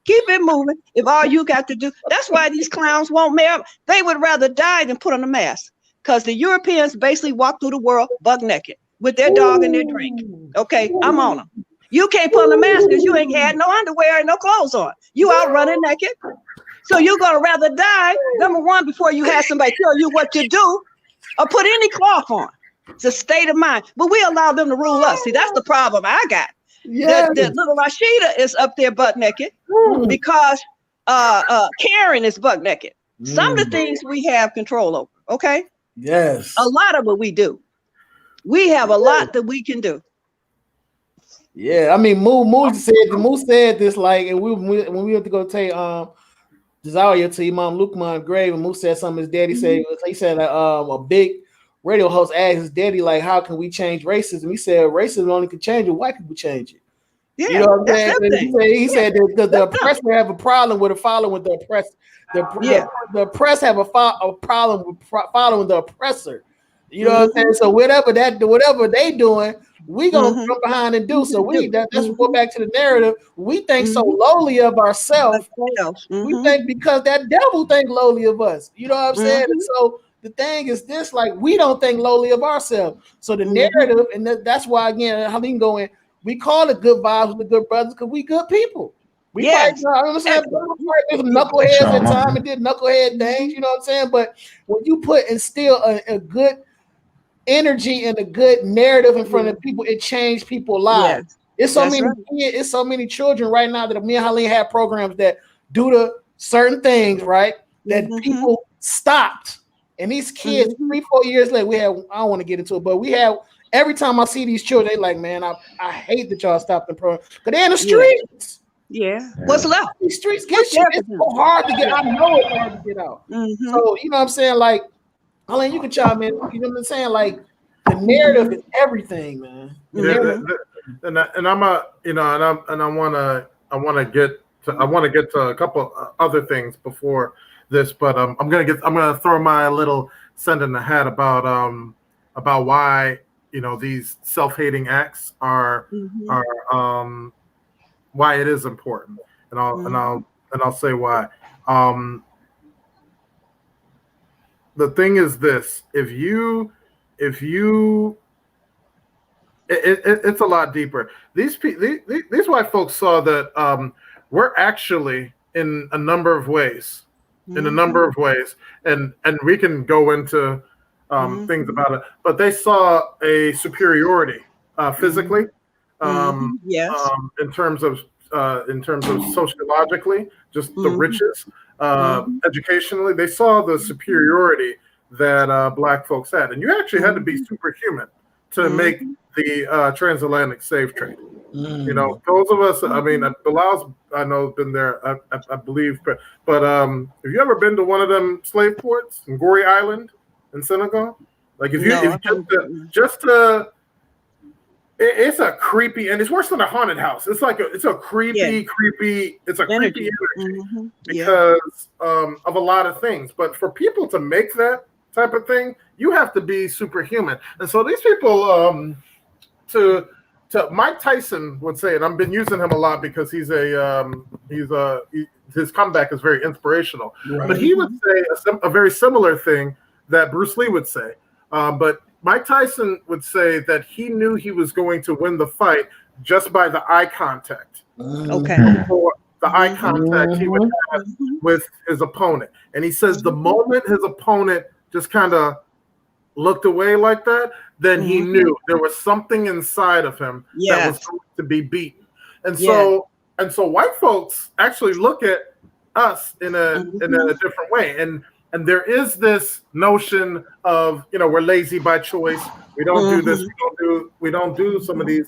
Keep it moving. If all you got to do, that's why these clowns won't marry. They would rather die than put on a mask, because the Europeans basically walk through the world buck naked with their dog and their drink. Okay, I'm on them. You can't put on a mask because you ain't had no underwear and no clothes on. You out running naked. So you're going to rather die, number one, before you have somebody tell you what to do or put any cloth on. It's a state of mind. But we allow them to rule us. See, that's the problem I got. Yeah. That little Rashida is up there butt naked because Karen is butt naked. Some of the things we have control over, okay? Yes. A lot of what we do. We have a lot that we can do. Yeah, I mean, Moose said this, like, and when we went to go take Desire to Imam Lukman grave, and Moose said something his daddy said. He said a big radio host asked his daddy, like, how can we change racism? He said racism only can change it, white people change it. Yeah, you know what I'm saying? He said that the oppressor have a problem with following the oppressed. The oppressed have a problem with following the oppressor. You know what I'm saying? So whatever they doing, we gonna come behind and do. So that's go back to the narrative. We think so lowly of ourselves. We think because that devil think lowly of us. You know what I'm saying? And so the thing is this, like, we don't think lowly of ourselves. So the narrative, and that's why, again, Halim going, we call it good vibes with the good brothers because we good people. We fight, I understand, there's knuckleheads at time and did knucklehead things, you know what I'm saying? But when you put instill a good energy and a good narrative in front of people, it changed people's lives. It's so many children right now that me and Halim have programs that due to certain things, right, that people stopped. And these kids, 3-4 years later, I don't want to get into it, but we have, every time I see these children, they like, man, I hate that y'all stopped the program. Because they're in the streets. What's left? These streets get shit. It's so hard to get. I know it's hard to get out. So, you know what I'm saying? Like, Alan, you can chime in. You know what I'm saying? Like, the narrative is everything, man. And I'm I want to get to a couple other things before this, but I'm gonna throw my little cent in the hat about why, you know, these self-hating acts are why it is important, and I'll say why. The thing is this: it's a lot deeper. These white folks saw that we're actually in a number of ways, and we can go into things about it. But they saw a superiority physically, in terms of sociologically, just the riches, educationally. They saw the superiority that Black folks had, and you actually had to be superhuman to make the transatlantic slave trade. You know, those of us, I mean, Bilal's, I know, been there, I believe, but have you ever been to one of them slave ports in Goree Island in Senegal? Like, it's a creepy, and it's worse than a haunted house. It's like it's a creepy energy because of a lot of things. But for people to make that, type of thing, you have to be superhuman. And so these people, to Mike Tyson would say, and I've been using him a lot because his comeback is very inspirational. Right. But he would say a very similar thing that Bruce Lee would say. But Mike Tyson would say that he knew he was going to win the fight just by the eye contact. Okay. Or the eye contact he would have with his opponent. And he says the moment his opponent just kind of looked away like that, then he knew there was something inside of him that was going to be beaten. And so white folks actually look at us in a different way. And there is this notion of, we're lazy by choice. We don't do this. We don't do some of these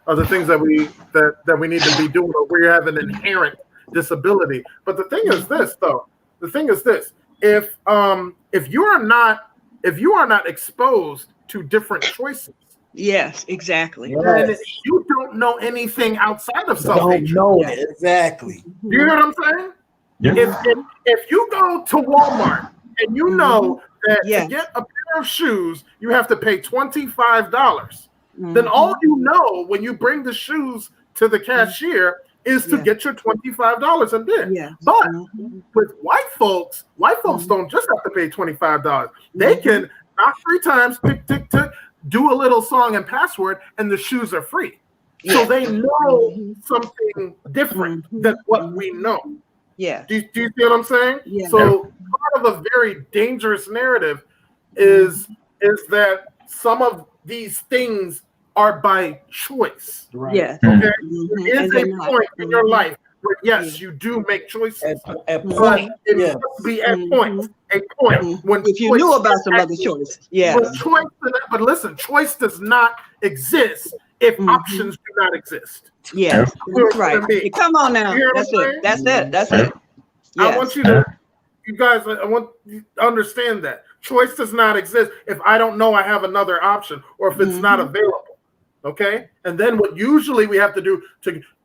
other things that we need to be doing, or we have an inherent disability. But the thing is this, though. The thing is this: if you are not exposed to different choices, yes, exactly, and you don't know anything outside of self-hatred. Don't know it exactly. You hear what I'm saying? Yeah. If you go to Walmart and you know that to get a pair of shoes you have to pay $25, then all you know when you bring the shoes to the cashier is to get your $25 and bid. Yeah. But with white folks don't just have to pay $25. They can knock 3 times, tick, tick, tick, do a little song and password, and the shoes are free. So they know something different than what we know. Yeah. Do you see what I'm saying? Yeah. So part of a very dangerous narrative is that some of these things are by choice. Right. Yeah. Okay. There is a point in your life where yes, you do make choices. At point. It must be at point. A point when if you knew about some other choices. Yeah. But listen, choice does not exist if options do not exist. Yeah, that's right. Hey, come on now. That's it. That's it. Yes. I want you guys, I want you to understand that. Choice does not exist if I don't know I have another option or if it's not available. Okay? And then what usually we have to do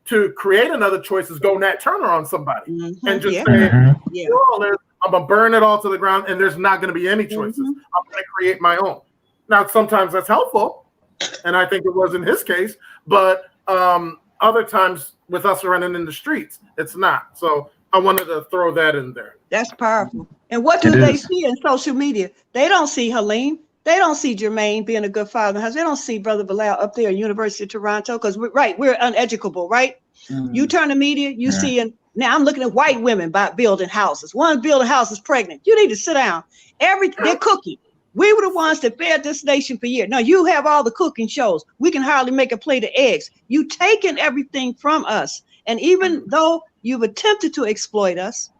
to create another choice is go Nat Turner on somebody and just say, I'm going to burn it all to the ground and there's not going to be any choices. I'm going to create my own. Now, sometimes that's helpful. And I think it was in his case, but other times with us running in the streets, it's not. So I wanted to throw that in there. That's powerful. And what do they see in social media? They don't see Halim. They don't see Jermaine being a good father. They don't see Brother Bilal up there at University of Toronto because we're uneducable, right? You turn the media, you see, and now I'm looking at white women building houses. One building houses pregnant. You need to sit down. They're cooking. We were the ones that fed this nation for years. Now you have all the cooking shows. We can hardly make a plate of eggs. You've taken everything from us. And even though you've attempted to exploit us,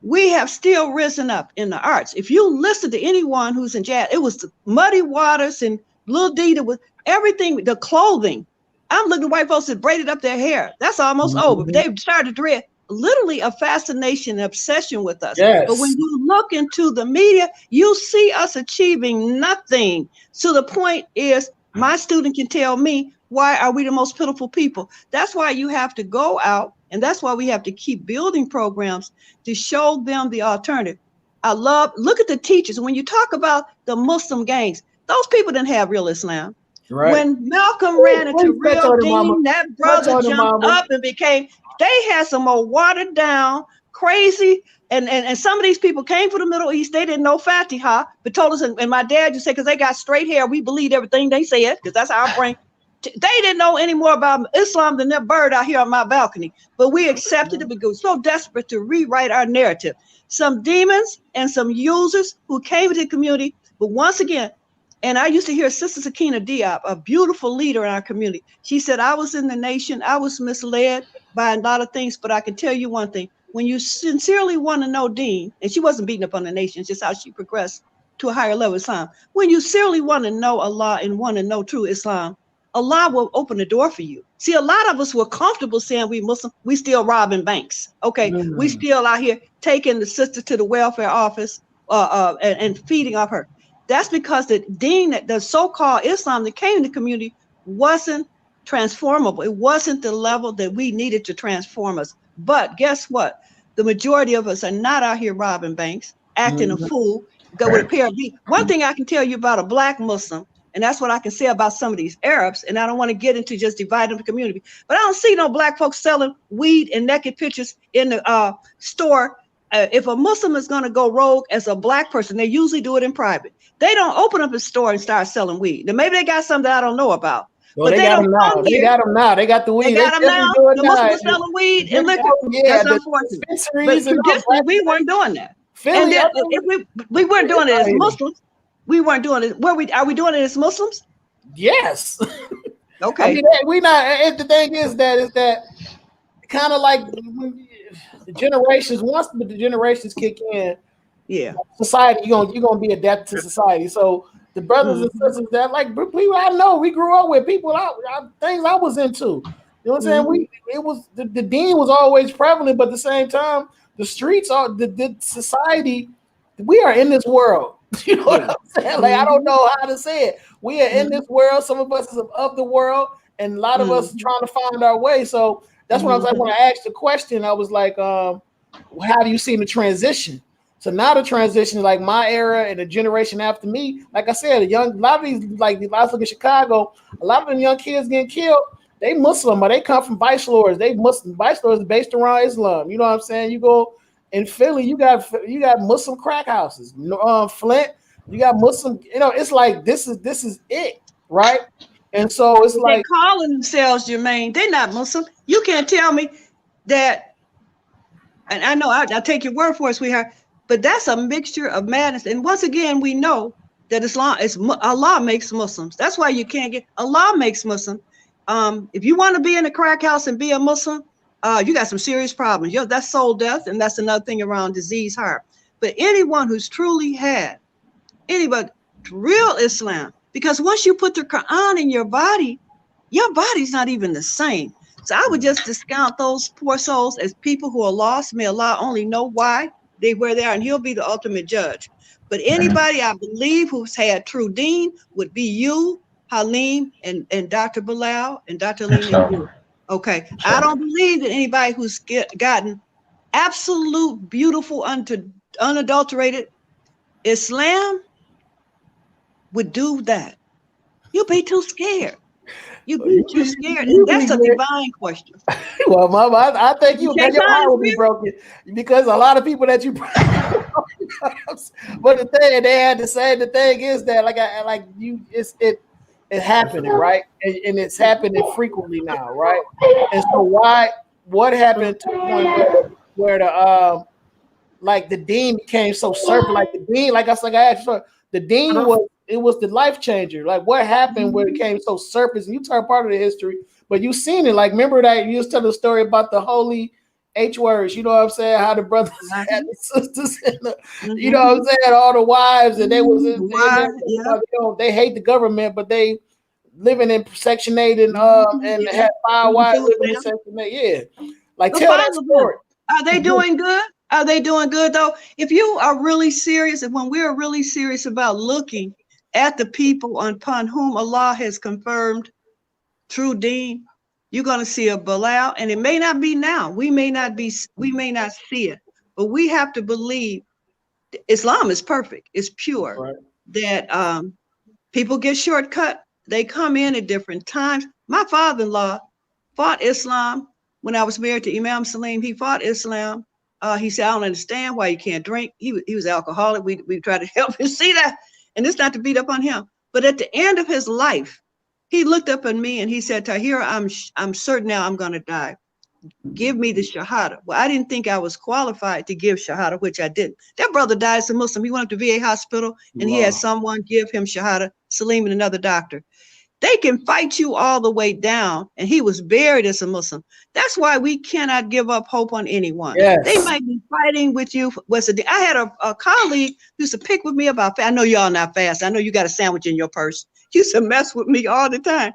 we have still risen up in the arts. If you listen to anyone who's in jazz, it was the Muddy Waters and Lil Dita with everything, the clothing. I'm looking at white folks that braided up their hair. That's almost over. But they've started to dread. Literally a fascination and obsession with us. Yes. But when you look into the media, you see us achieving nothing. So the point is, my student can tell me, why are we the most pitiful people? That's why you have to go out, and that's why we have to keep building programs to show them the alternative. Look at the teachers. When you talk about the Muslim gangs, those people didn't have real Islam. Right. When Malcolm ran into real deen, that brother jumped up and they had some more watered down, crazy, and some of these people came from the Middle East. They didn't know Fatiha, but told us, and my dad just said, because they got straight hair, we believed everything they said, because that's our brain. They didn't know any more about Islam than that bird out here on my balcony. But we accepted it because we were so desperate to rewrite our narrative. Some demons and some users who came into the community, but once again, and I used to hear Sister Sakina Diop, a beautiful leader in our community. She said, I was in the nation. I was misled by a lot of things, but I can tell you one thing. When you sincerely want to know Deen, and she wasn't beating up on the nation, it's just how she progressed to a higher level of Islam. When you sincerely want to know Allah and want to know true Islam, Allah will open the door for you. See, a lot of us were comfortable saying we Muslim, we still robbing banks. Okay, we still out here taking the sister to the welfare office and feeding off her. That's because the deen, the so-called Islam that came in the community wasn't transformable. It wasn't the level that we needed to transform us. But guess what? The majority of us are not out here robbing banks, acting a fool, go with a pair of jeans. One thing I can tell you about a black Muslim, and that's what I can say about some of these Arabs, and I don't want to get into just dividing the community, but I don't see no black folks selling weed and naked pictures in the store. If a Muslim is going to go rogue as a black person, they usually do it in private. They don't open up a store and start selling weed. Now, maybe they got something that I don't know about. Well, but they got them now. They got them now. They got the weed. They got them now. The Muslims selling weed and liquor. Yeah, that's unfortunate. But traditionally, we weren't doing that. And then, if we weren't doing it as Muslims. We weren't doing it. Are we doing it as Muslims? Yes. Okay. I mean, we not. The thing is that kind of like the generations. Once the generations kick in, yeah, society you're gonna be adapted to society. So the brothers and sisters that like people I know, we grew up with people things I was into. You know what I'm saying? It was the deen was always prevalent, but at the same time, the streets are the society. We are in this world. You know what I'm saying? Like I don't know how to say it. We are in this world. Some of us is of the world, and a lot of us trying to find our way. So that's what I was like when I asked the question. I was like, "How do you see the transition?" So now the transition is like my era and the generation after me. Like I said, a lot of these, like I look at Chicago, a lot of them young kids getting killed. They Muslim, or they come from vice lords. They Muslim vice lords based around Islam. You know what I'm saying? You go. In Philly, you got Muslim crack houses. Flint, you got Muslim. You know, it's like this is it, right? And so it's like they calling themselves Jermaine. They're not Muslim. You can't tell me that. And I know I'll take your word for it, sweetheart. But that's a mixture of madness. And once again, we know that Allah makes Muslims. That's why you can't get Allah makes Muslim. If you want to be in a crack house and be a Muslim. You got some serious problems. That's soul death, and that's another thing around disease heart. But anyone who's truly had real Islam, because once you put the Quran in your body's not even the same. So I would just discount those poor souls as people who are lost. May Allah only know why where they are, and He'll be the ultimate judge. But anybody I believe who's had true deen would be you, Halim, and Dr. Bilal, and Dr. Halim and you. Okay, sure. I don't believe that anybody who's gotten absolute, beautiful, unadulterated Islam would do that. You'll be too scared. You'd be too scared. And that's a divine question. Well, Mama, I think your heart will be broken because a lot of people that you. But the thing they had to say, the thing is that it's happening, right? And it's happening frequently now, right? And so what happened to the point where the deen became so certain, like the deen, like I asked you, the deen was the life changer. Like what happened where it became so surface, and you turned part of the history, but you seen it. Like remember that you used to tell the story about the holy H words, you know what I'm saying? How the brothers had the sisters, and you know what I'm saying? All the wives, and they was they hate the government, but they living in Section 8 and had 5 wives living in Section 8. Yeah, like tell that story. Are they doing good? Are they doing good though? If you are really serious, and when we're really serious about looking at the people upon whom Allah has confirmed true deen, you're going to see a Bilal, and it may not be now. We may not see it, but we have to believe Islam is perfect. It's pure. Right. That people get shortcut. They come in at different times. My father-in-law fought Islam when I was married to Imam Salim. He fought Islam. He said, I don't understand why you can't drink. He was alcoholic. We tried to help him see that. And it's not to beat up on him. But at the end of his life, he looked up at me and he said, Tahirah, I'm certain now I'm going to die. Give me the Shahada. Well, I didn't think I was qualified to give Shahada, which I didn't. That brother died as a Muslim. He went up to VA hospital and he had someone give him Shahada, Salim and another doctor. They can fight you all the way down, and he was buried as a Muslim. That's why we cannot give up hope on anyone. Yes. They might be fighting with you. I had a colleague who used to pick with me about fast. I know y'all not fast. I know you got a sandwich in your purse. He used to mess with me all the time.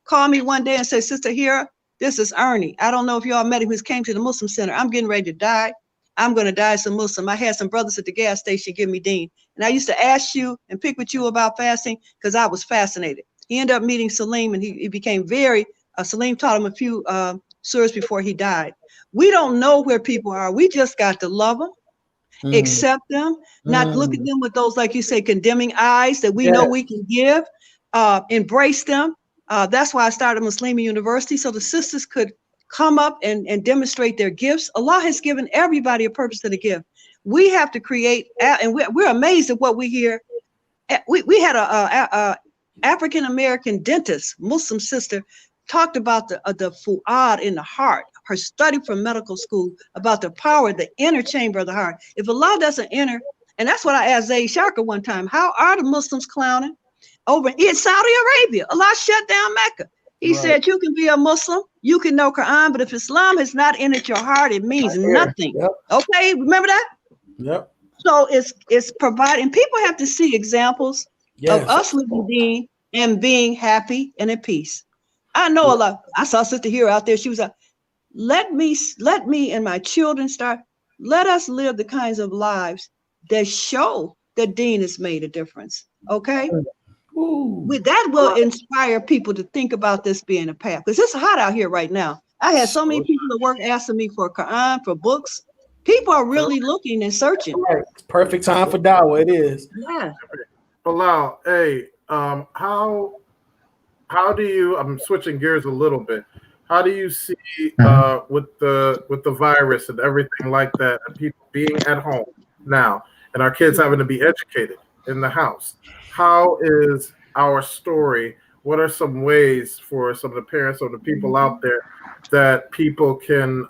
Call me one day and say, Sister Tahirah, this is Ernie. I don't know if y'all met him. He came to the Muslim Center. I'm getting ready to die. I'm going to die as a Muslim. I had some brothers at the gas station give me deen. And I used to ask you and pick with you about fasting because I was fascinated. He ended up meeting Salim, and he became Salim taught him a few surahs before he died. We don't know where people are. We just got to love them. accept them, not look at them with those, like you say, condemning eyes that we know we can give, embrace them. That's why I started Muslima University, so the sisters could come up and demonstrate their gifts. Allah has given everybody a purpose to the gift. We have to create, and we're amazed at what we hear. We had a African-American dentist, Muslim sister, talked about the fu'ad in the heart, her study from medical school about the power, the inner chamber of the heart. If Allah doesn't enter, and that's what I asked Zayd Sharka one time, how are the Muslims clowning over in Saudi Arabia? Allah shut down Mecca. He said, you can be a Muslim, you can know Quran, but if Islam has not entered your heart, it means nothing. Okay, remember that? Yep. So it's providing, people have to see examples of us living being and being happy and at peace. I know a lot. I saw Sister Tahirah out there. She was like, let me and my children let us live the kinds of lives that show that Deen has made a difference. Okay? That will inspire people to think about this being a path, because it's hot out here right now. I had so many people at work asking me for Quran, for books. People are really looking and searching. Right. Perfect time for dawah. It is. Yeah. Bilal, hey, how do you? I'm switching gears a little bit. How do you see with the virus and everything like that, and people being at home now, and our kids having to be educated in the house? How is our story? What are some ways for some of the parents or the people out there that people can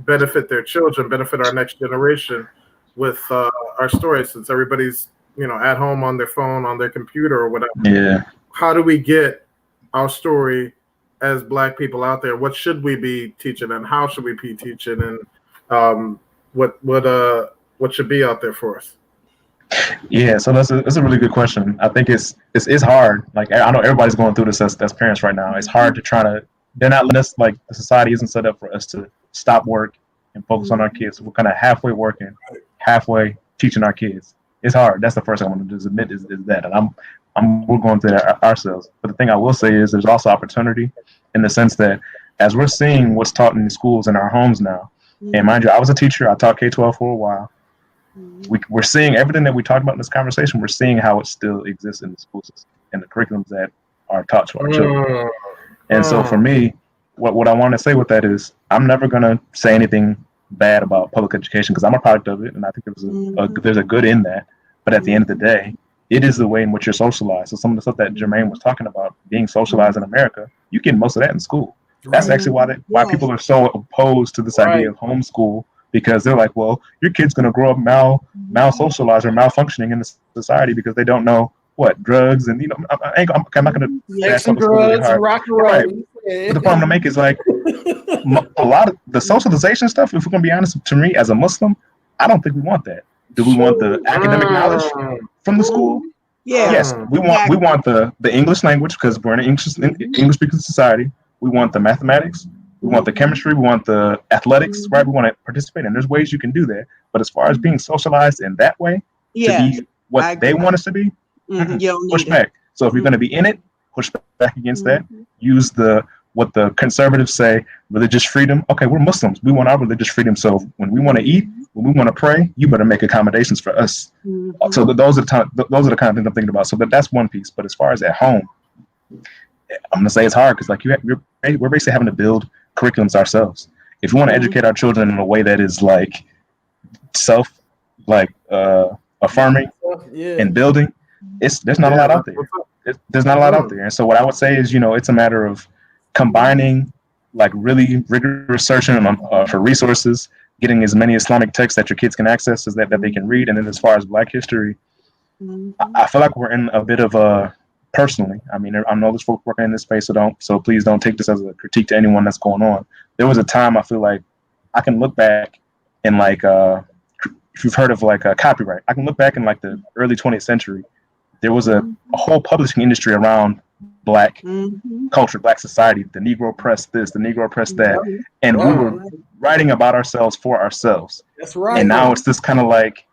benefit their children, benefit our next generation with our story, since everybody's at home on their phone, on their computer or whatever? Yeah. How do we get our story as Black people out there? What should we be teaching, and how should we be teaching, and what should be out there for us? Yeah, so that's a really good question. I think it's hard. Like, I know everybody's going through this as parents right now. It's hard to they're not letting us, like, the society isn't set up for us to stop work and focus on our kids. We're kind of halfway working, halfway teaching our kids. It's hard. That's the first thing I want to just admit is that. And we're going through that ourselves. But the thing I will say is there's also opportunity in the sense that as we're seeing what's taught in the schools in our homes now, and mind you, I was a teacher. I taught K-12 for a while. We're seeing everything that we talked about in this conversation. We're seeing how it still exists in the school system and the curriculums that are taught to our children. And so for me, what I want to say with that is I'm never going to say anything bad about public education because I'm a product of it, and I think there's a good in that. But at the end of the day, it is the way in which you're socialized. So some of the stuff that Jermaine was talking about, being socialized in America, you get most of that in school. That's actually why people are so opposed to this idea of homeschool, because they're like, well, your kid's going to grow up mal-socialized or malfunctioning in the society because they don't know what drugs and I'm not going to drugs and rock and roll. Right. But the point I'm to make is like a lot of the socialization stuff. If we're going to be honest, to me as a Muslim, I don't think we want that. Do we want the academic knowledge from the school? Yeah. Yes, we want the English language because we're in an English speaking society. We want the mathematics. We want the chemistry. We want the athletics. Right? We want to participate, and there's ways you can do that. But as far as being socialized in that way to be what they want us to be, push back. So if you're going to be in it, push back against that. Use what the conservatives say, religious freedom. Okay, we're Muslims. We want our religious freedom. So when we want to eat, when we want to pray, you better make accommodations for us. So those are the kind of things I'm thinking about. So that's one piece. But as far as at home, I'm gonna say it's hard because like we're basically having to build curriculums ourselves. If we want to educate our children in a way that is like affirming and building, there's not a lot out there. There's not a lot out there. And so what I would say is, it's a matter of combining like really rigorous searching for resources, getting as many Islamic texts that your kids can access as that they can read. And then as far as Black history, I feel like we're in a bit of a, personally, I mean, I know there's folks working in this space, so please don't take this as a critique to anyone that's going on. There was a time I feel like I can look back and like, if you've heard of like copyright, I can look back in like the early 20th century. There was a whole publishing industry around Black culture, Black society, the Negro press this, the Negro press that. And we were writing about ourselves for ourselves. That's right. And now it's this kind of like,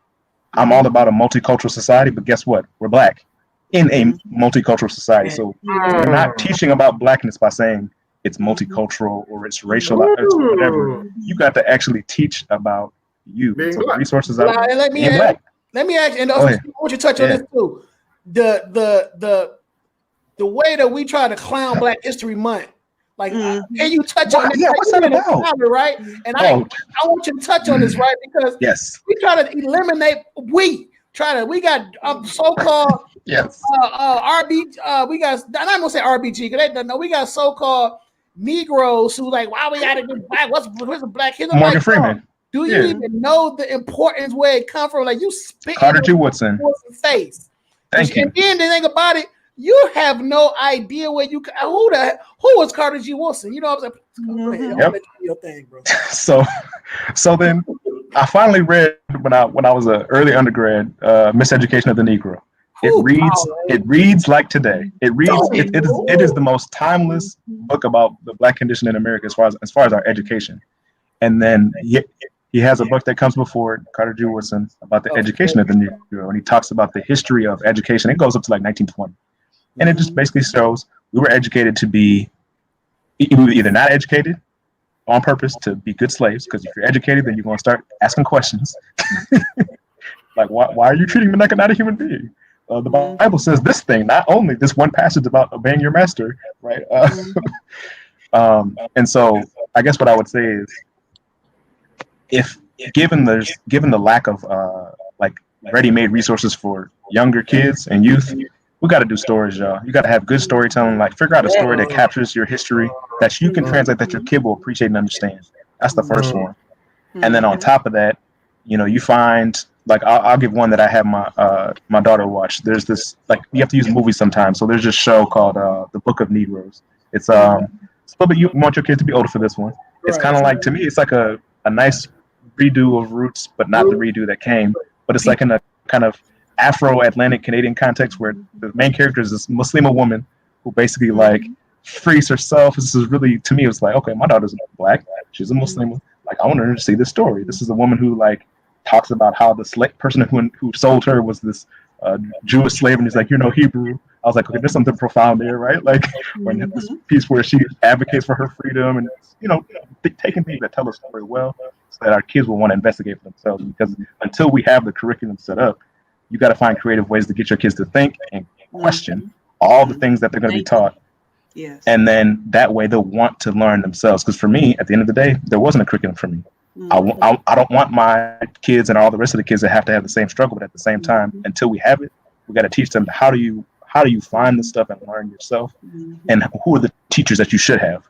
I'm all about a multicultural society, but guess what? We're Black in a multicultural society. So we're not teaching about Blackness by saying it's multicultural or it's racial or whatever. You got to actually teach about you. Being So the black. resources Now, out and let me being ask, black. let me ask, and Go also, ahead. I want you to touch on Yeah. this too. The way that we try to clown Black History Month, like, can you touch on that? Yeah, what's that about? Scholar, right? And I want you to touch on this, right? Because Yes. we try to eliminate. We got so-called Yes. RB. We got, I'm not gonna say RBG because they don't know. We got so-called Negroes who like, why we gotta get black? What's the Black History? Morgan Freeman. Do you even know the importance where it come from? Like you spit Carter G. Woodson. face. Thank you. And then the thing about it, you have no idea where you who was Carter G. Woodson. You know what I'm saying? I'm gonna let you do your thing, bro. So then I finally read when I was an early undergrad, Miseducation of the Negro. It reads like today. It is the most timeless book about the Black condition in America as far as our education. And then he has a book that comes before it, Carter G. Woodson, about the education of the Negro, and he talks about the history of education. It goes up to like 1920, and it just basically shows we were educated to be either not educated on purpose to be good slaves, because if you're educated, then you're going to start asking questions like, why are you treating me like not a human being? The Bible says this thing, not only this one passage about obeying your master, right? And so I guess what I would say is, if given the lack of like ready-made resources for younger kids and youth, we got to do stories, y'all. You got to have good storytelling. Like, figure out a story that captures your history that you can translate, that your kid will appreciate and understand. That's the first one. And then on top of that, you find, like, I'll give one that I have my daughter watch. There's this, like, you have to use movies sometimes. So there's this show called The Book of Negroes. It's but you want your kids to be older for this one. It's kind of like, to me, it's like a nice redo of Roots, but not the redo that came. But it's like in a kind of Afro-Atlantic Canadian context where the main character is this Muslima woman who basically like frees herself. This is really, to me, it was like, okay, my daughter's black, she's a Muslim. Like, I want her to see this story. This is a woman who like talks about how the person who sold her was this Jewish slave, and he's like, Hebrew. I was like, okay, there's something profound there, right? Like, when this piece where she advocates for her freedom, and taking things that tell a story well, so that our kids will want to investigate for themselves. Because until we have the curriculum set up, you got to find creative ways to get your kids to think and question all the things that they're going to be taught. Yes. And then that way they'll want to learn themselves. Because for me, at the end of the day, there wasn't a curriculum for me. I don't want my kids and all the rest of the kids to have the same struggle, but at the same time, until we have it, we got to teach them how do you find this stuff and learn yourself, and who are the teachers that you should have,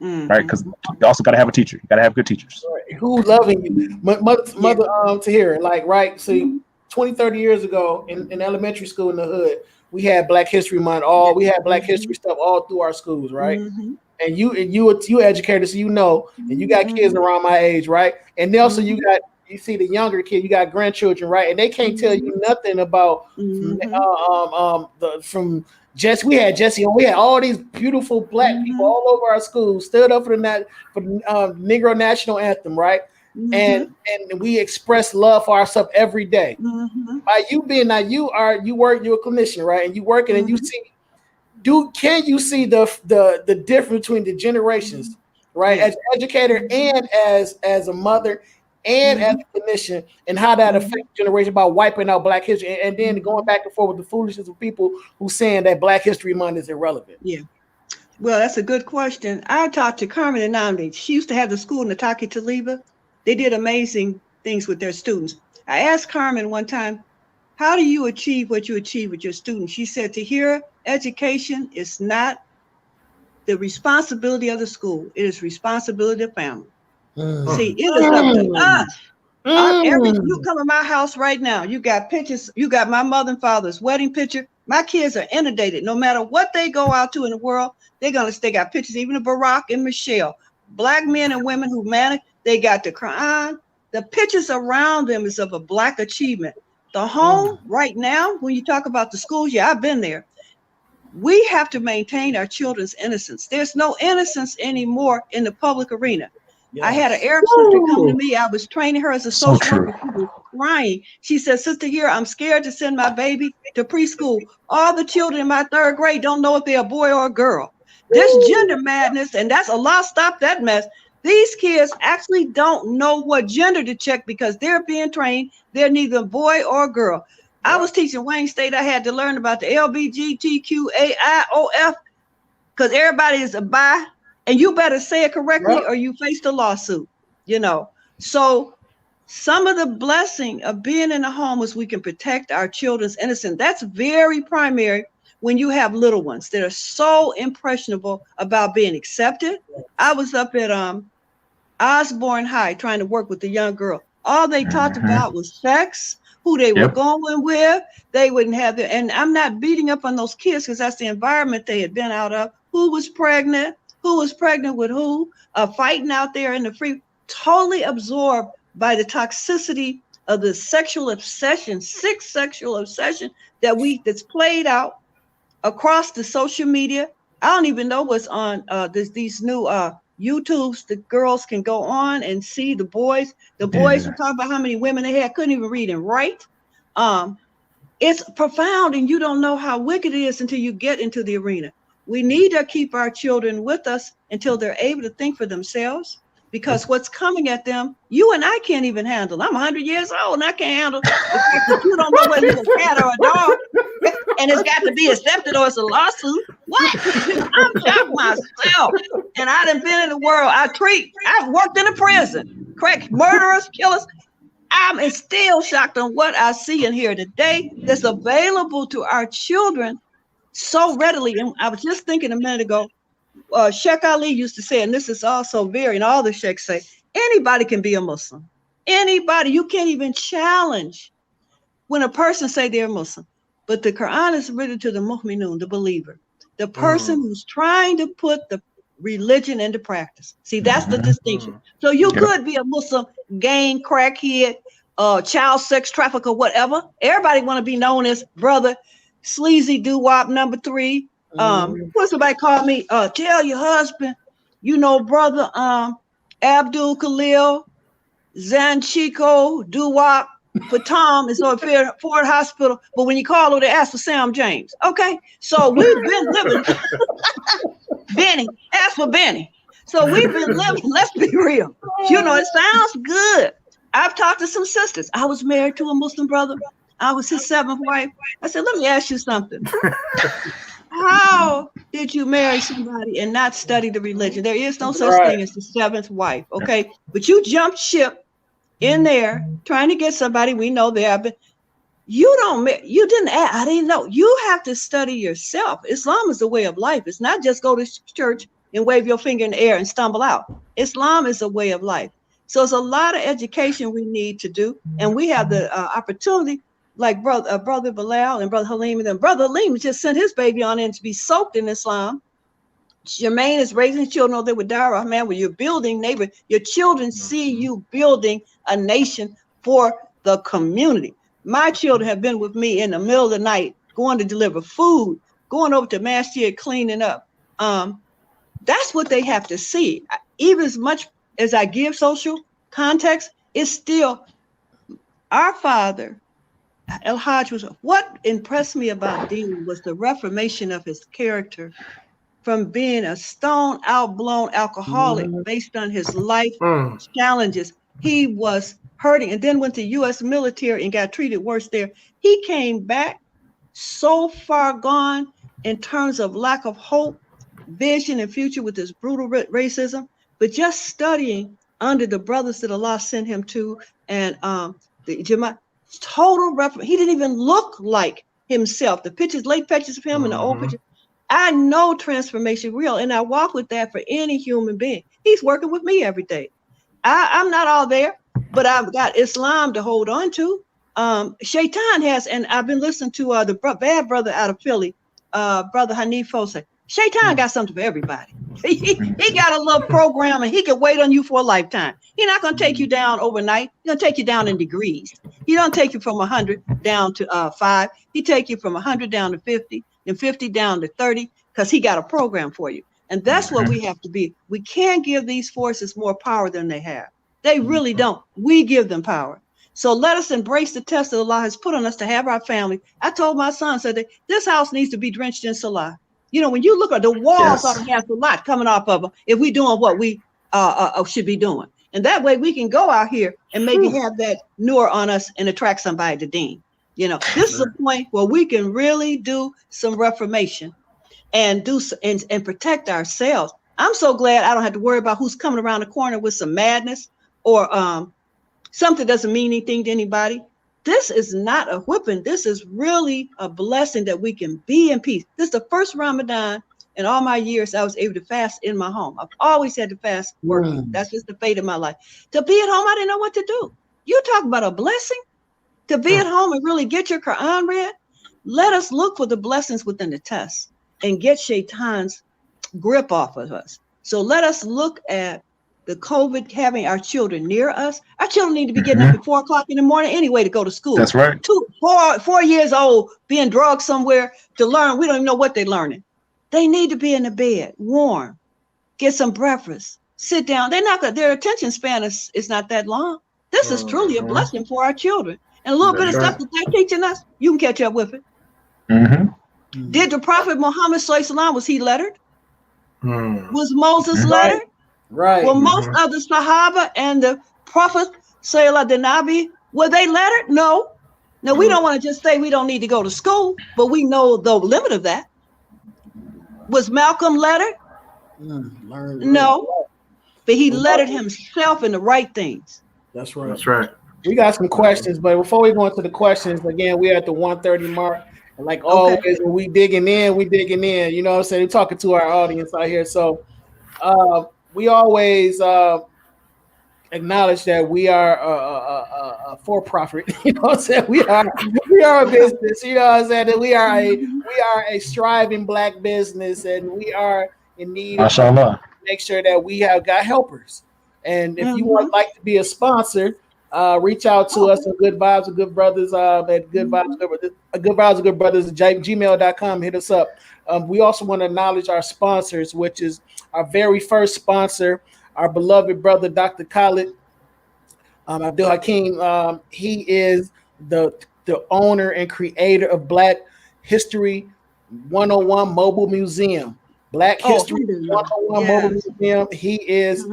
right? Because you also got to have a teacher. You got to have good teachers. Right. Who loving you, mother Tahirah, like, right? So 20, 30 years ago in elementary school in the hood, we had Black History Month. We had Black History stuff all through our schools, right? And you educated, so and you got kids around my age, right? And also you see the younger kid, you got grandchildren, right? And they can't tell you nothing about from Jesse. We had Jesse, and we had all these beautiful Black people all over our schools stood up for the Negro National Anthem, right? And we express love for ourselves every day. By you being you're a clinician, right? And you working, and you see. Can you see the difference between the generations, right? As an educator and as a mother and as a clinician, and how that affects generation by wiping out Black history, and then going back and forth with the foolishness of people who saying that Black History Month is irrelevant. Yeah. Well, that's a good question. I talked to Carmen and Namdi. She used to have the school in Nataki Taliba. They did amazing things with their students. I asked Carmen one time, how do you achieve what you achieve with your students? She said, Tahirah, education is not the responsibility of the school. It is responsibility of family. See, it is up to us. You come to my house right now, you got pictures, you got my mother and father's wedding picture. My kids are inundated. No matter what they go out to in the world, they got pictures, even of Barack and Michelle. Black men and women who manage, they got the Quran. The pictures around them is of a Black achievement. The home right now, when you talk about the schools, I've been there. We have to maintain our children's innocence. There's no innocence anymore in the public arena. Yes. I had an Arab sister come to me. I was training her as a social worker. She was crying. She said, Sister here, I'm scared to send my baby to preschool. All the children in my 3rd grade don't know if they're a boy or a girl. This gender madness, and that's Allah, stop that mess. These kids actually don't know what gender to check because they're being trained. They're neither a boy or a girl. I was teaching Wayne State. I had to learn about the LBGTQAIOF because everybody is a bi, and you better say it correctly or you face the lawsuit, you know. So some of the blessing of being in a home is we can protect our children's innocence. That's very primary when you have little ones that are so impressionable about being accepted. I was up at Osborne High trying to work with the young girl. All they talked about was sex, who they were going with. They wouldn't have the, and I'm not beating up on those kids because that's the environment they had been out of. Who was pregnant with who, fighting out there in the free, totally absorbed by the toxicity of the sexual obsession, sick sexual obsession that's played out across the social media. I don't even know what's on these new YouTubes. The girls can go on and see the boys. The boys were talking about how many women they had, couldn't even read and write. It's profound, and you don't know how wicked it is until you get into the arena. We need to keep our children with us until they're able to think for themselves, because what's coming at them, you and I can't even handle. I'm 100 years old and I can't handle the fact that you don't know whether you're a cat or a dog, and it's got to be accepted or it's a lawsuit. What? I'm shocked myself, and I done been in the world. I've worked in a prison, crack murderers, killers. I'm still shocked on what I see in here today that's available to our children so readily. And I was just thinking a minute ago, Sheikh Ali used to say, and this is also very, and all the sheikhs say, anybody can be a Muslim. Anybody. You can't even challenge when a person say they're Muslim. But the Quran is written to the mu'minun, the believer, the person who's trying to put the religion into practice. See, that's the distinction. So you could be a Muslim, gang, crackhead, child sex trafficker, whatever. Everybody want to be known as brother sleazy doo-wop number 3. What somebody called me? Tell your husband, you know, brother Abdul Khalil, Zanchico, doo-wop, Patam is on Ford Hospital, but when you call her, they ask for Sam James. Okay, so we've been living. Benny, ask for Benny. So we've been living, let's be real. You know, it sounds good. I've talked to some sisters. I was married to a Muslim brother. I was his 7th wife. I said, let me ask you something. How did you marry somebody and not study the religion? There is no such thing as the 7th wife, okay? But you jumped ship in there trying to get somebody. We know there have been. You didn't ask. I didn't know. You have to study yourself. Islam is a way of life. It's not just go to church and wave your finger in the air and stumble out. Islam is a way of life. So it's a lot of education we need to do, and we have the opportunity. Like brother Bilal and brother Halim, and then brother Halim just sent his baby on in to be soaked in Islam. Jermaine is raising children there with Dara, man, where you're building neighbor. Your children see you building a nation for the community. My children have been with me in the middle of the night, going to deliver food, going over to masjid, cleaning up. That's what they have to see. Even as much as I give social context, it's still our father. El Hajj was, what impressed me about Dean was the reformation of his character from being a stone out blown alcoholic based on his life challenges. He was hurting and then went to U.S. military and got treated worse there. He came back so far gone in terms of lack of hope, vision, and future with this brutal racism, but just studying under the brothers that Allah sent him to and the Jamaat. Total reference. He didn't even look like himself. The pictures, late pictures of him and the old pictures. I know transformation real, and I walk with that for any human being. He's working with me every day. I'm not all there, but I've got Islam to hold on to. Shaitan has, and I've been listening to the bad brother out of Philly, brother Hanif Fose. Shaitan got something for everybody. He got a little program, and he can wait on you for a lifetime. He's not going to take you down overnight. He's going to take you down in degrees. He don't take you from 100 down to 5. He take you from 100 down to 50, and 50 down to 30, because he got a program for you. And that's what we have to be. We can't give these forces more power than they have. They really don't. We give them power. So let us embrace the test that Allah has put on us to have our family. I told my son, said that this house needs to be drenched in salah. You know, when you look at the walls, ought to have a lot coming off of them. If we doing what we should be doing. And that way we can go out here and maybe have that newer on us and attract somebody to Dean. You know, this is a point where we can really do some reformation and and protect ourselves. I'm so glad I don't have to worry about who's coming around the corner with some madness or something that doesn't mean anything to anybody. This is not a whipping. This is really a blessing that we can be in peace. This is the first Ramadan in all my years I was able to fast in my home. I've always had to fast working. That's just the fate of my life. To be at home, I didn't know what to do. You talk about a blessing. To be at home and really get your Quran read. Let us look for the blessings within the test and get Shaitan's grip off of us. So let us look at the COVID having our children near us. Our children need to be getting up at 4 o'clock in the morning anyway to go to school. That's right. 4 years old, being drugged somewhere to learn. We don't even know what they're learning. They need to be in the bed, warm, get some breakfast, sit down. Their attention span is not that long. This is truly a blessing for our children. And a little bit of stuff that they're teaching us, you can catch up with it. Did the Prophet Muhammad Sallallahu was he lettered? Was Moses lettered? Right. Well, most of the Sahaba and the Prophet Sallallahu the Nabi, were they lettered? No. Now, we don't want to just say we don't need to go to school, but we know the limit of that. Was Malcolm lettered? No. But he lettered himself in the right things. That's right. That's right. We got some questions, but before we go into the questions, again, we're at the 1:30 mark. And like always, when we digging in. You know what I'm saying? We're talking to our audience out here. So we always acknowledge that we are a for-profit. You know what I'm saying? We are a business. You know what I'm saying? That we are a striving Black business, and we are in need of make sure that we have got helpers. And if you would like to be a sponsor, reach out to us at Good Vibes of Good Brothers at Good Vibes of Good Brothers at gmail.com. Hit us up. We also want to acknowledge our sponsors, which is our very first sponsor, our beloved brother, Dr. Khalid Abdul Hakim. He is the owner and creator of Black History 101 Mobile Museum. Black History 101 Mobile Museum. He is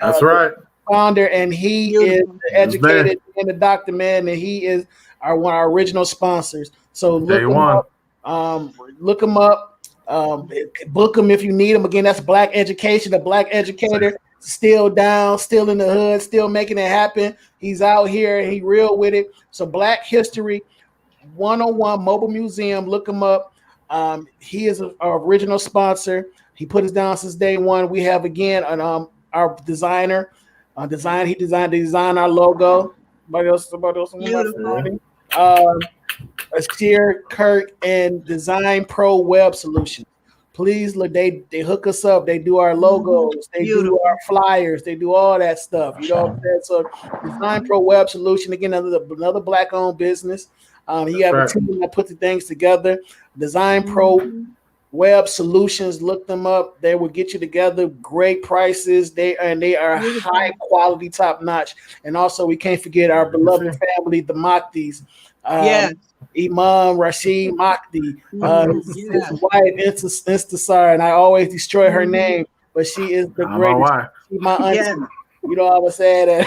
that's right. Founder, and he is educated and the doctor, man, and he is one of our original sponsors. So look him up. Book him if you need him. Again, that's Black Education, a Black educator, still down, still in the hood, still making it happen. He's out here and he real with it. So Black History 101 Mobile Museum, look him up. He is our original sponsor. He put us down since day one. We have again our designer. He designed our logo. Steer Kirk and Design Pro Web Solutions. Please look, they hook us up. They do our logos, they do our flyers, they do all that stuff. You know what I'm saying? So Design Pro Web Solution, again, another Black-owned business. You have a team that puts the things together. Design Pro Web Solutions, look them up. They will get you together. Great prices. They are high quality, top notch. And also, we can't forget our beloved family, the Makdis. Imam Rashid Makdi, his wife Instasar, and I always destroy her name, but she is the greatest. She's my auntie. You know what I was saying?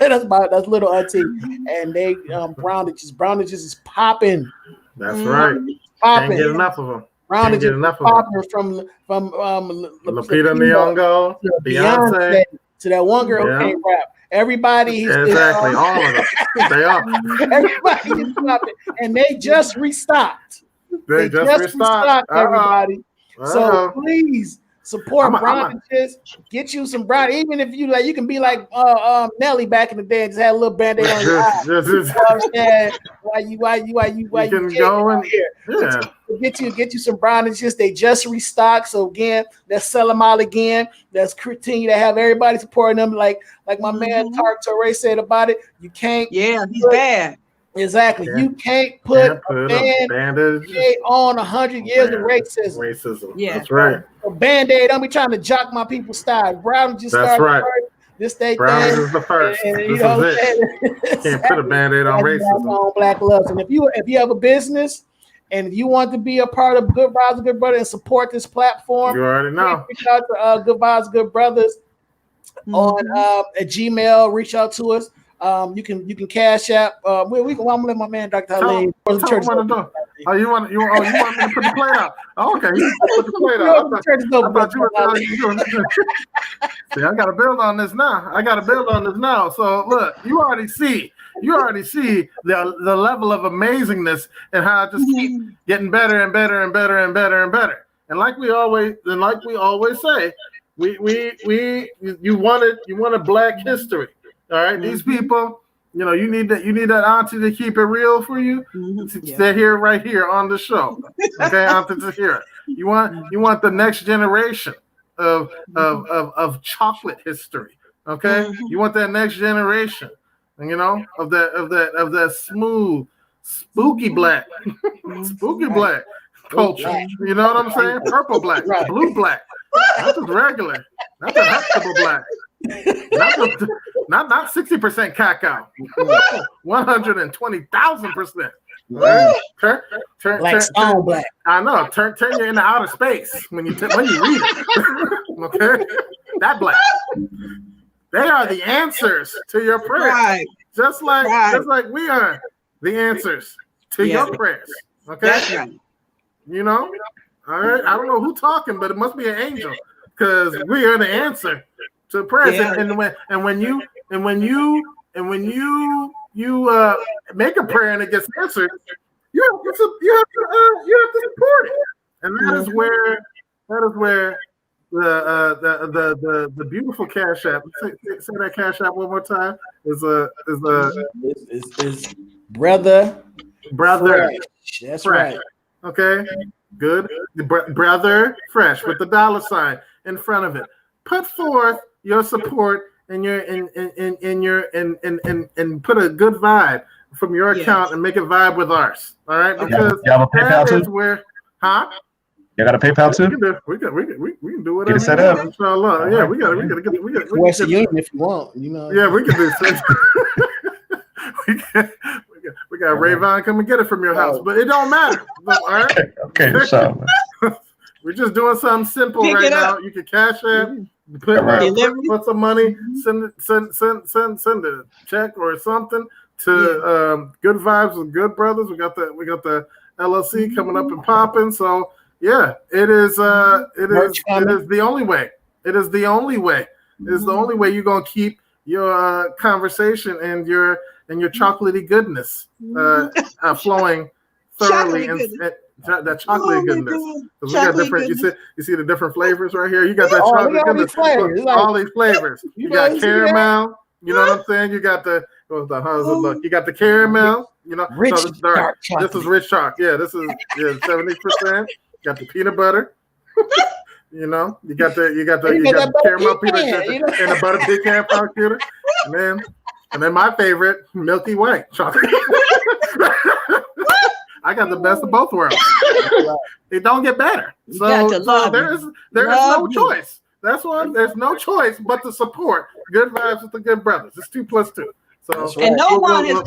that's little auntie. And they Brownages is popping. That's right. Popping. Can't get enough of them. Rounded from Lupita Nyong'o, Beyonce, to that one girl who can't rap. Everybody exactly all of them. They are. Everybody is popping, and they just restocked. They just restocked everybody. So please support Brownages. Get you some brown. Even if you like, you can be like Nelly back in the day and just have a little band-aid on your eye. You why you go in here? Get you some Brownages. They just restocked. So again, let's sell them all again. Let's continue to have everybody supporting them. Like my man Tark Torre said about it. You can't. Yeah, he's bad. Exactly. Yeah. You can't put a Band-Aid on 100 years of racism. Yeah, that's right. A Band-Aid, don't be trying to jock my people's style. Brown just started first. This they Brown is the first. And, this is it. Can't put a Band-Aid on racism. On Black love. And if you have a business and if you want to be a part of Good Vibes, Good Brothers and support this platform, you already know. Reach out to Good Vibes, Good Brothers on at Gmail. Reach out to us. You can cash app. I'm gonna let my man Dr. Khalid. Oh, you want me to put the plate out? Oh, okay, you put the plate out. I thought you were. See, I got to build on this now. So look, you already see the level of amazingness and how it just keeps getting better and better and better and better and better. And like we always say, you wanted Black history. All right, these people, you need that auntie to keep it real for you. Stay here, right here on the show. Okay, Auntie Tahirah. You want the next generation of chocolate history. Okay, you want that next generation, of that smooth, spooky black, black culture. You know what I'm saying? Purple black, blue black. Not just regular. Not the vegetable black. Not 60% cacao. 120,000%. Turn stone black. I know. Turn you into outer space when you read it. Okay, that black. They are the answers to your prayers. Right. Just like we are the answers to your prayers. Okay. That's right. All right. I don't know who's talking, but it must be an angel because we are the answer to prayers. Yeah. And when you make a prayer and it gets answered, you have to support it. And that is where the beautiful Cash App. Say that Cash App one more time. Is brother. Fresh. That's fresh. Right. Okay. Good. Brother Fresh with the $sign in front of it. Put forth your support and and put a good vibe from your account and make it vibe with ours. All right. Because you have a PayPal that is too? where, You got a PayPal too? We can do whatever. Get it set up. Inshallah. Yeah, we got Western Union if you want. Yeah, we can do we got Rayvon come and get it from your house, but it don't matter. All right. Okay, inshallah. We're just doing something simple right now. You can cash it, put some money, send a check or something to Good Vibes with Good Brothers. We got the LLC coming up and popping. So yeah, it is the only way. It is the only way. It is the only way you're gonna keep your conversation and your chocolatey goodness flowing thoroughly. That chocolate goodness. We got different. You see the different flavors right here. You got that chocolate goodness. All these flavors. You got caramel. You know what I'm saying? You got how does it look? You got the caramel. Rich dark chocolate. This is rich chocolate. Yeah, this is 70%. You got the peanut butter. You got the caramel peanut butter and the butter pecan powder, man. And then my favorite, milky white chocolate. I got the best of both worlds. It don't get better. So there is no choice. That's why there's no choice but to support Good Vibes with the Good Brothers. It's 2 + 2. So and nobody's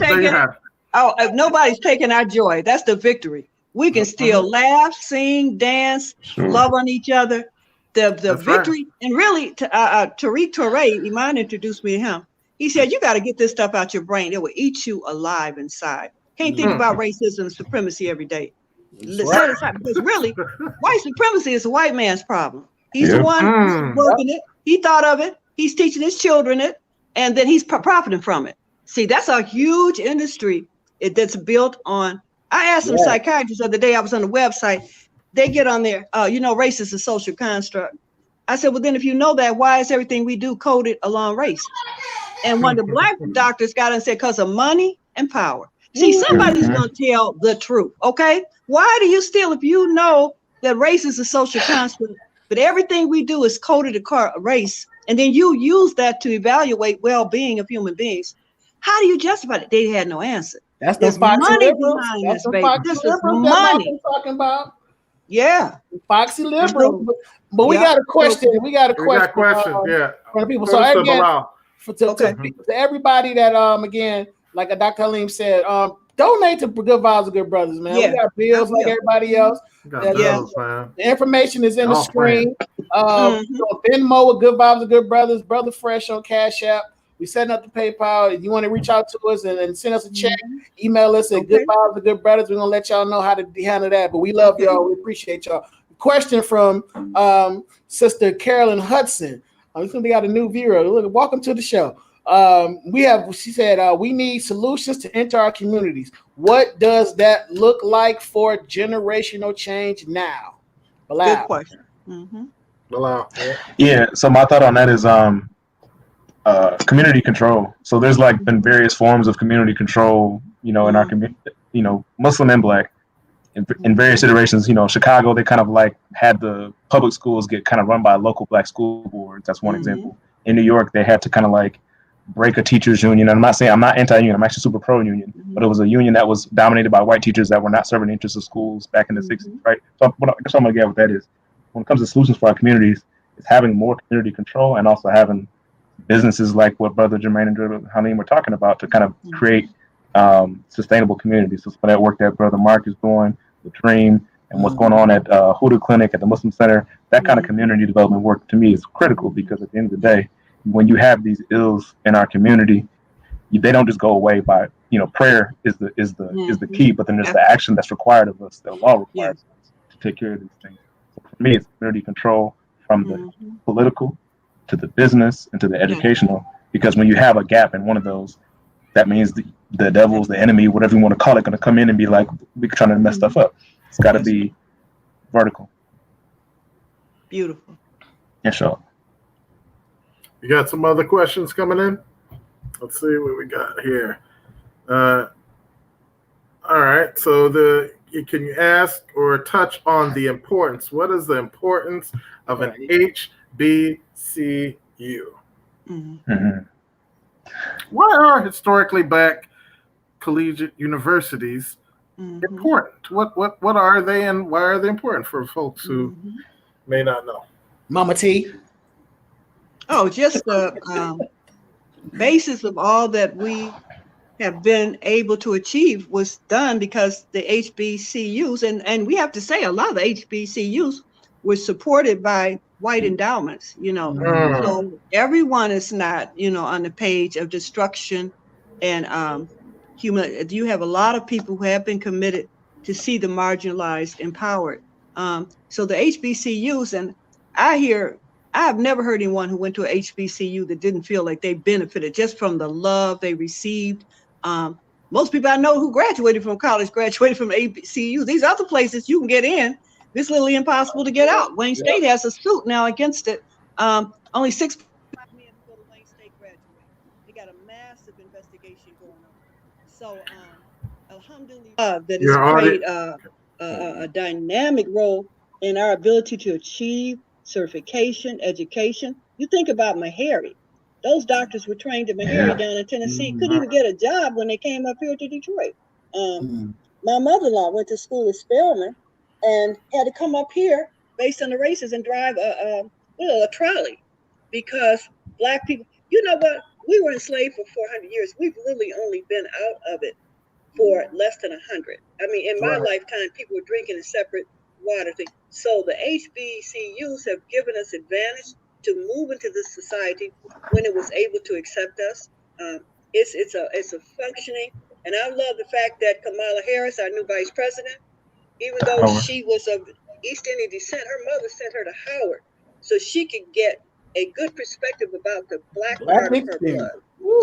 taking our joy. That's the victory. We can still laugh, sing, dance, love on each other. The victory, and really, Tariq Touré, Iman introduced me to him. He said, you got to get this stuff out your brain. It will eat you alive inside. Can't think about racism and supremacy every day. Because really, white supremacy is a white man's problem. He's the one who's working it. He thought of it. He's teaching his children it. And then he's profiting from it. See, that's a huge industry that's built on. I asked some psychiatrists the other day. I was on the website. They get on there, race is a social construct. I said, well, then if you know that, why is everything we do coded along race? And when the Black doctors got in and said, because of money and power. See, somebody's going to tell the truth, okay? Why do you still, if you know that race is a social construct, but everything we do is coded to race, and then you use that to evaluate well-being of human beings, how do you justify it? They had no answer. That's the money behind this, baby. This is money. Talking about. Yeah. Foxy liberal. But we got a question. We got a question. For the people. So again, to everybody that again, like Dr. Halim said, donate to Good Vibes of Good Brothers, man. We got bills like everybody else. The information is in the screen. So Venmo with Good Vibes of Good Brothers, Brother Fresh on Cash App. We setting up the PayPal. If you want to reach out to us and send us a check, email us at Good Vibes of Good Brothers. We're gonna let y'all know how to handle that. But we love y'all. We appreciate y'all. Question from Sister Carolyn Hudson. I'm just gonna got a new viewer. Look, welcome to the show. She said, we need solutions to enter our communities. What does that look like for generational change now? Bilal. Good question. Bilal. Yeah. So my thought on that is community control. So there's like been various forms of community control, in our community, Muslim and Black. In various iterations, Chicago, they kind of like had the public schools get kind of run by local Black school boards. That's one example. In New York, they had to kind of like break a teachers union. And I'm not anti-union. I'm actually super pro-union. But it was a union that was dominated by white teachers that were not serving the interests of schools back in the 60s, right? So what I'm going to get with that is, when it comes to solutions for our communities, it's having more community control and also having businesses like what Brother Jermaine and Halim were talking about to kind of create sustainable communities. So some of that work that Brother Mark is doing, the Dream, and what's going on at Huda Clinic, at the Muslim Center, that kind of community development work to me is critical, because at the end of the day, when you have these ills in our community, they don't just go away by, prayer is the key, but then there's the action that's required of us, that law requires us to take care of these things. So for me, it's community control from the political to the business and to the educational, because when you have a gap in one of those, that means the devil's, the enemy, whatever you want to call it, going to come in and be like, we're trying to mess stuff up. It's got to be vertical. Beautiful. Inshallah. You got some other questions coming in? Let's see what we got here. All right. So can you ask or touch on the importance? What is the importance of an HBCU? Why are historically Black collegiate universities important? What are they, and why are they important for folks who may not know? Mama T. Oh, just the basis of all that we have been able to achieve was done because the HBCUs, and we have to say a lot of the HBCUs were supported by white endowments, so everyone is not, on the page of destruction and you have a lot of people who have been committed to see the marginalized empowered. So the HBCUs, and I've never heard anyone who went to a HBCU that didn't feel like they benefited just from the love they received. Most people I know who graduated from college graduated from HBCU. These other places you can get in, it's literally impossible to get out. Wayne State has a suit now against it. Only 6 men who go to Wayne State graduate. They got a massive investigation going on. So, alhamdulillah, that has played a dynamic role in our ability to achieve certification, education. You think about Meharry. Those doctors were trained at Meharry down in Tennessee, couldn't even get a job when they came up here to Detroit. My mother-in-law went to school at Spelman and had to come up here based on the races and drive a trolley, because Black people, you know what? We were enslaved for 400 years. We've really only been out of it for less than 100. I mean, in my lifetime, people were drinking a separate water thing. So the HBCUs have given us advantage to move into this society when it was able to accept us. It's a functioning, and I love the fact that Kamala Harris, our new vice president, even though she was of East Indian descent, her mother sent her to Howard so she could get a good perspective about the Black part of her blood.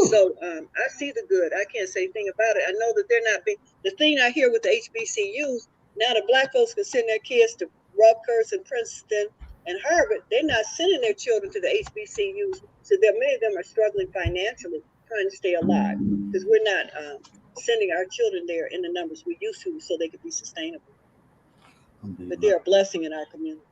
So I see the good. I can't say a thing about it. I know that they're not being, the thing I hear with the HBCUs, now the Black folks can send their kids to Rutgers and Princeton and Harvard. They're not sending their children to the HBCUs. So that many of them are struggling financially, trying to stay alive, because we're not sending our children there in the numbers we used to so they could be sustainable. But they're a blessing in our community.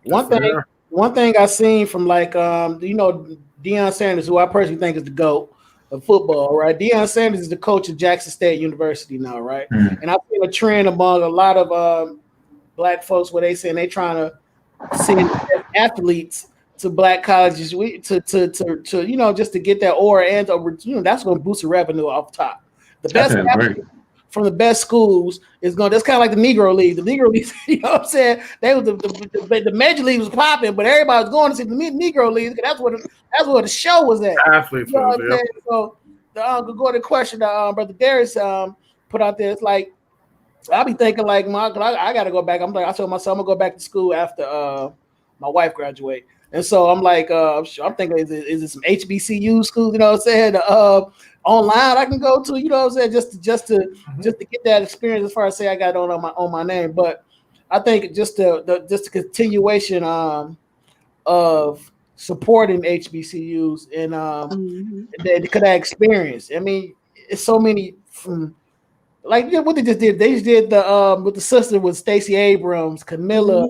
One thing I seen from Deion Sanders, who I personally think is the GOAT of football, right? Deion Sanders is the coach of Jackson State University now, right? And I've seen a trend among a lot of Black folks where they saying they trying to send athletes to Black colleges to just to get that aura, and that's going to boost the revenue off top. The from the best schools is going. That's kind of like the Negro League. The Negro League, you know what I'm saying? They was the Major League was popping, but everybody was going to see the Negro League. That's where the show was at. Athletes, you know what I'm saying? So go to the question that Brother Darius put out there. It's like I'll be thinking like, I got to go back. I told myself I'm gonna go back to school after my wife graduate. And so I'm like, I'm thinking, is it some HBCU schools? You know what I'm saying? Online I can go to, you know what I'm saying, just to get that experience as far as say I got on my name. But I think just the continuation of supporting HBCUs and that experience. I mean, it's so many from like what they just did. They just did the with the sister with Stacey Abrams, Camilla.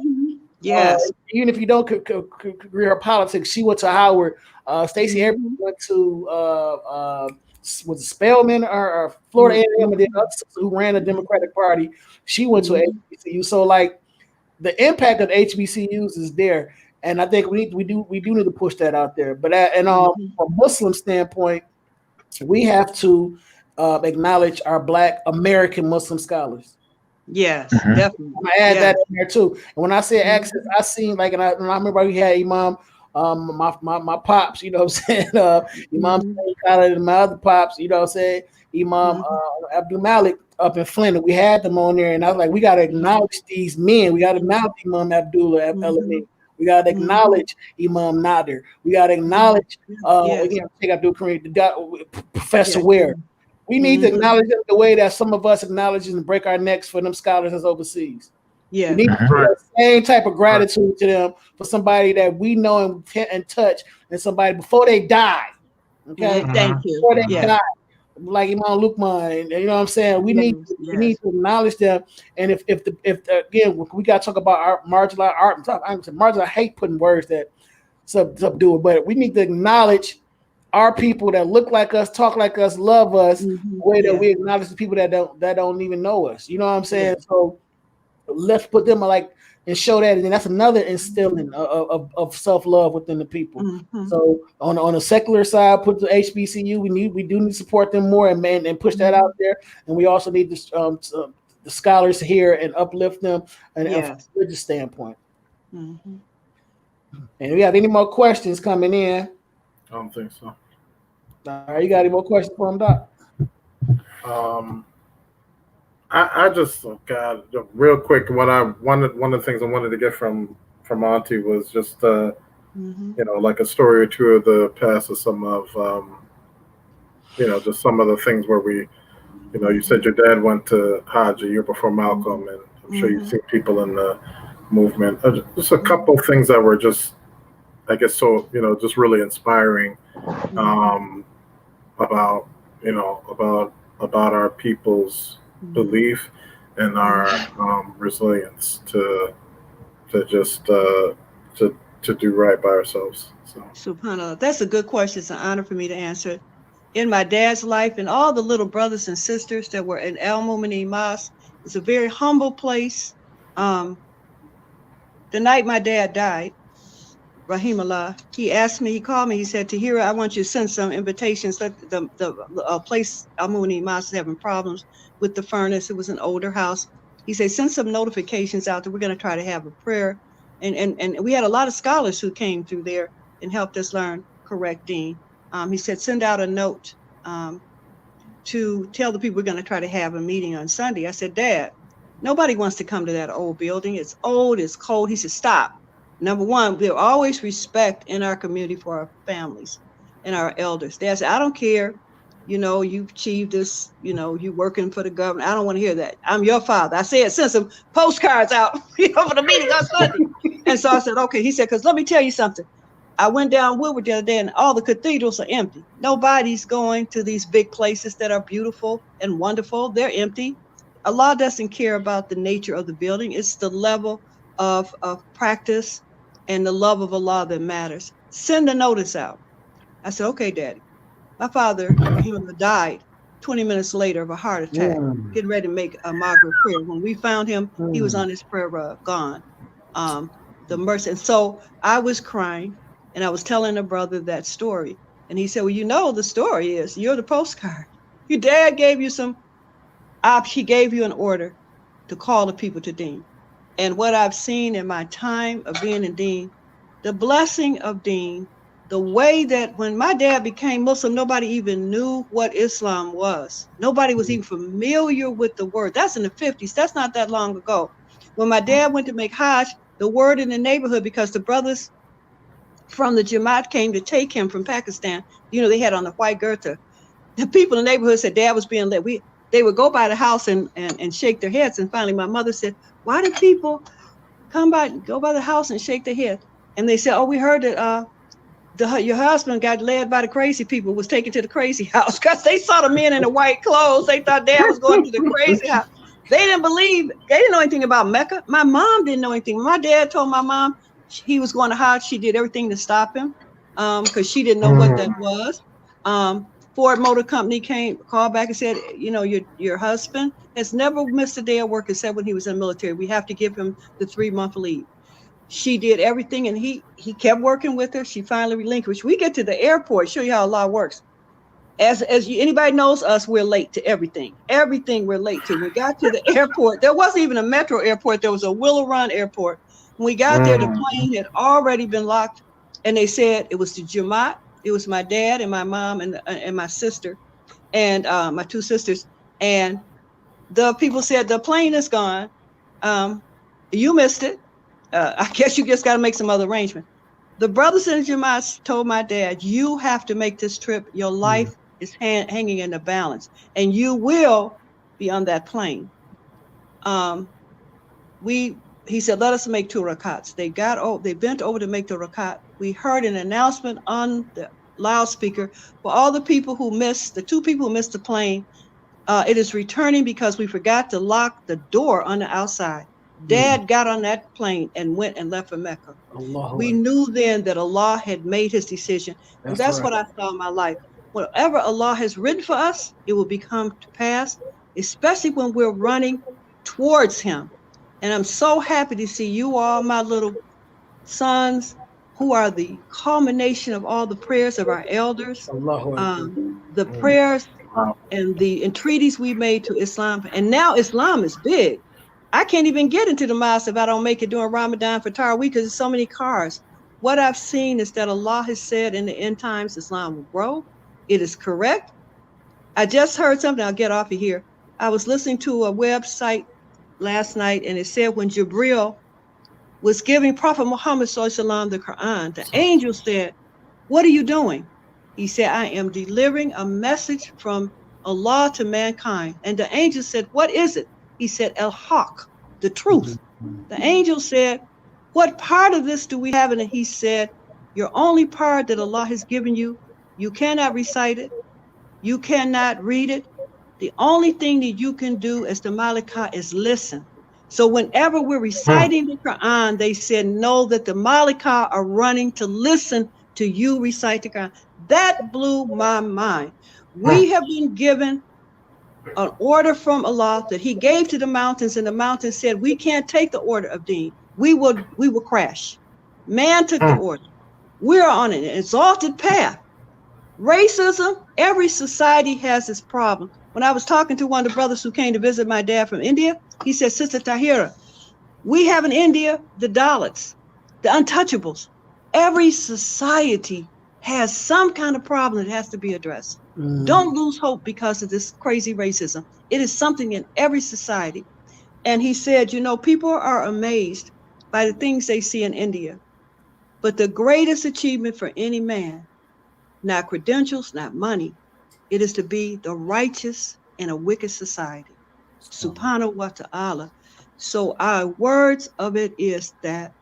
Yes. Even if you don't agree her politics, she went to Howard. Stacey Abrams went to was it Spelman or Florida A&M, and then who ran the Democratic Party. She went to HBCU. So like the impact of HBCUs is there, and I think we do need to push that out there. But from a Muslim standpoint, we have to acknowledge our Black American Muslim scholars. Yes, definitely. I'm gonna add that in there too. And when I say access, I seen like, and I remember we had Imam, my pops, you know what I'm saying, Imam Khalid and my other pops, you know what I'm saying, Imam Abdul Malik up in Flint. And we had them on there, and I was like, we got to acknowledge these men. We got to acknowledge Imam Abdullah Elamine. We got to acknowledge Imam Nader. We got to acknowledge Professor Ware. We need to acknowledge them the way that some of us acknowledge and break our necks for them scholars that's overseas. Yeah, we need to the same type of gratitude to them for somebody that we know and touch, and somebody before they die. Okay, thank you. Before they die, like Imam Lukman, and you know what I'm saying. We need to acknowledge them. And if again, we got to talk about our marginalized art. I hate putting words that subdue it, but we need to acknowledge our people that look like us, talk like us, love us, the way that we acknowledge the people that don't even know us. You know what I'm saying? So let's put them and show that, and then that's another instilling of self-love within the people. So on a secular side, put the HBCU. We do need to support them more and push that out there. And we also need the scholars here and uplift them and from a religious standpoint. And we have any more questions coming in? I don't think so. All right, you got any more questions for him, Doc? I just got real quick. One of the things I wanted to get from Auntie was just like a story or two of the past of some of just some of the things where we, you said your dad went to Hajj a year before Malcolm, and I'm sure you've seen people in the movement. Just a couple of things that were just, I guess, so just really inspiring about our people's belief and our resilience to do right by ourselves. So, SubhanAllah, that's a good question. It's an honor for me to answer. In my dad's life and all the little brothers and sisters that were in Al Mu'mineen Mosque, it's a very humble place. The night my dad died, Rahimullah, he called me, he said, Tahirah, I want you to send some invitations. The place, Al Mu'mineen Mosque, is having problems with the furnace. It was an older house. He said, send some notifications out that we're going to try to have a prayer. And we had a lot of scholars who came through there and helped us learn correct deen. He said, send out a note to tell the people we're going to try to have a meeting on Sunday. I said, Dad, nobody wants to come to that old building. It's old, it's cold. He said, stop. Number one, there's always respect in our community for our families and our elders. Dad said, I don't care. You've achieved this, you working for the government. I don't want to hear that. I'm your father. I said, send some postcards out for the meeting on Sunday. And so I said, okay. He said, because let me tell you something. I went down Woodward the other day and all the cathedrals are empty. Nobody's going to these big places that are beautiful and wonderful. They're empty. Allah doesn't care about the nature of the building. It's the level of practice and the love of Allah that matters. Send a notice out. I said, okay, Daddy. My father, he died 20 minutes later of a heart attack, getting ready to make a Maghrib prayer. When we found him, he was on his prayer rug, gone. The mercy. And so I was crying, and I was telling a brother that story. And he said, well, the story is you're the postcard. Your dad gave you some He gave you an order to call the people to Deen. And what I've seen in my time of being in Deen, the blessing of Deen, the way that when my dad became Muslim, nobody even knew what Islam was. Nobody was even familiar with the word. That's in the 50s. That's not that long ago. When my dad went to make Hajj, the word in the neighborhood, because the brothers from the Jamaat came to take him from Pakistan, they had on the white girta. The people in the neighborhood said Dad was being led. They would go by the house and shake their heads. And finally, my mother said, why do people go by the house and shake their head? And they said, oh, we heard that your husband got led by the crazy people, was taken to the crazy house, because they saw the men in the white clothes. They thought Dad was going to the crazy house. They didn't know anything about Mecca. My mom didn't know anything. My dad told my mom he was going to Hajj. She did everything to stop him because she didn't know what that was. Ford Motor Company called back and said, your husband has never missed a day of work except when he was in the military. We have to give him the 3-month leave. She did everything, and he kept working with her. She finally relinquished. We get to the airport, show you how Allah works. Anybody knows us, we're late to everything. Everything we're late to. We got to the airport. There wasn't even a metro airport. There was a Willow Run airport. When we got there, the plane had already been locked, and they said it was the Jamaat. It was my dad and my mom and my sister and my 2 sisters. And the people said, the plane is gone. You missed it. I guess you just got to make some other arrangement. The brothers in the Jamaat told my dad, you have to make this trip. Your life is hanging in the balance, and you will be on that plane. He said, let us make 2 rakats. They bent over to make the rakat. We heard an announcement on the loudspeaker for all the people who missed, the 2 people who missed the plane. It is returning because we forgot to lock the door on the outside. Dad got on that plane and went and left for Mecca. We knew then that Allah had made his decision. And that's right. What I saw in my life. Whatever Allah has written for us, it will become to pass, especially when we're running towards him. And I'm so happy to see you all, my little sons, who are the culmination of all the prayers of our elders, the prayers and the entreaties we made to Islam. And now Islam is big. I can't even get into the mosque if I don't make it during Ramadan for Tahirah week because there's so many cars. What I've seen is that Allah has said in the end times, Islam will grow. It is correct. I just heard something. I'll get off of here. I was listening to a website last night, and it said when Jibril was giving Prophet Muhammad sallallahu the Quran, the angel said, what are you doing? He said, I am delivering a message from Allah to mankind. And the angel said, what is it? He said, al-haq, the truth. The angel said, what part of this do we have? And he said, your only part that Allah has given you, you cannot recite it. You cannot read it. The only thing that you can do as the Malika is listen. So whenever we're reciting the Quran, they said, know that the Malika are running to listen to you recite the Quran. That blew my mind. We have been given an order from Allah that he gave to the mountains, and the mountains said, we can't take the order of Deen. We will crash. Man took the order. We're on an exalted path. Racism, every society has its problem. When I was talking to one of the brothers who came to visit my dad from India, he said, Sister Tahirah, we have in India the Dalits, the untouchables. Every society has some kind of problem that has to be addressed. Don't lose hope because of this crazy racism. It is something in every society. And he said, people are amazed by the things they see in India. But the greatest achievement for any man, not credentials, not money, it is to be the righteous in a wicked society. Subhanahu wa ta'ala. So our words of it is that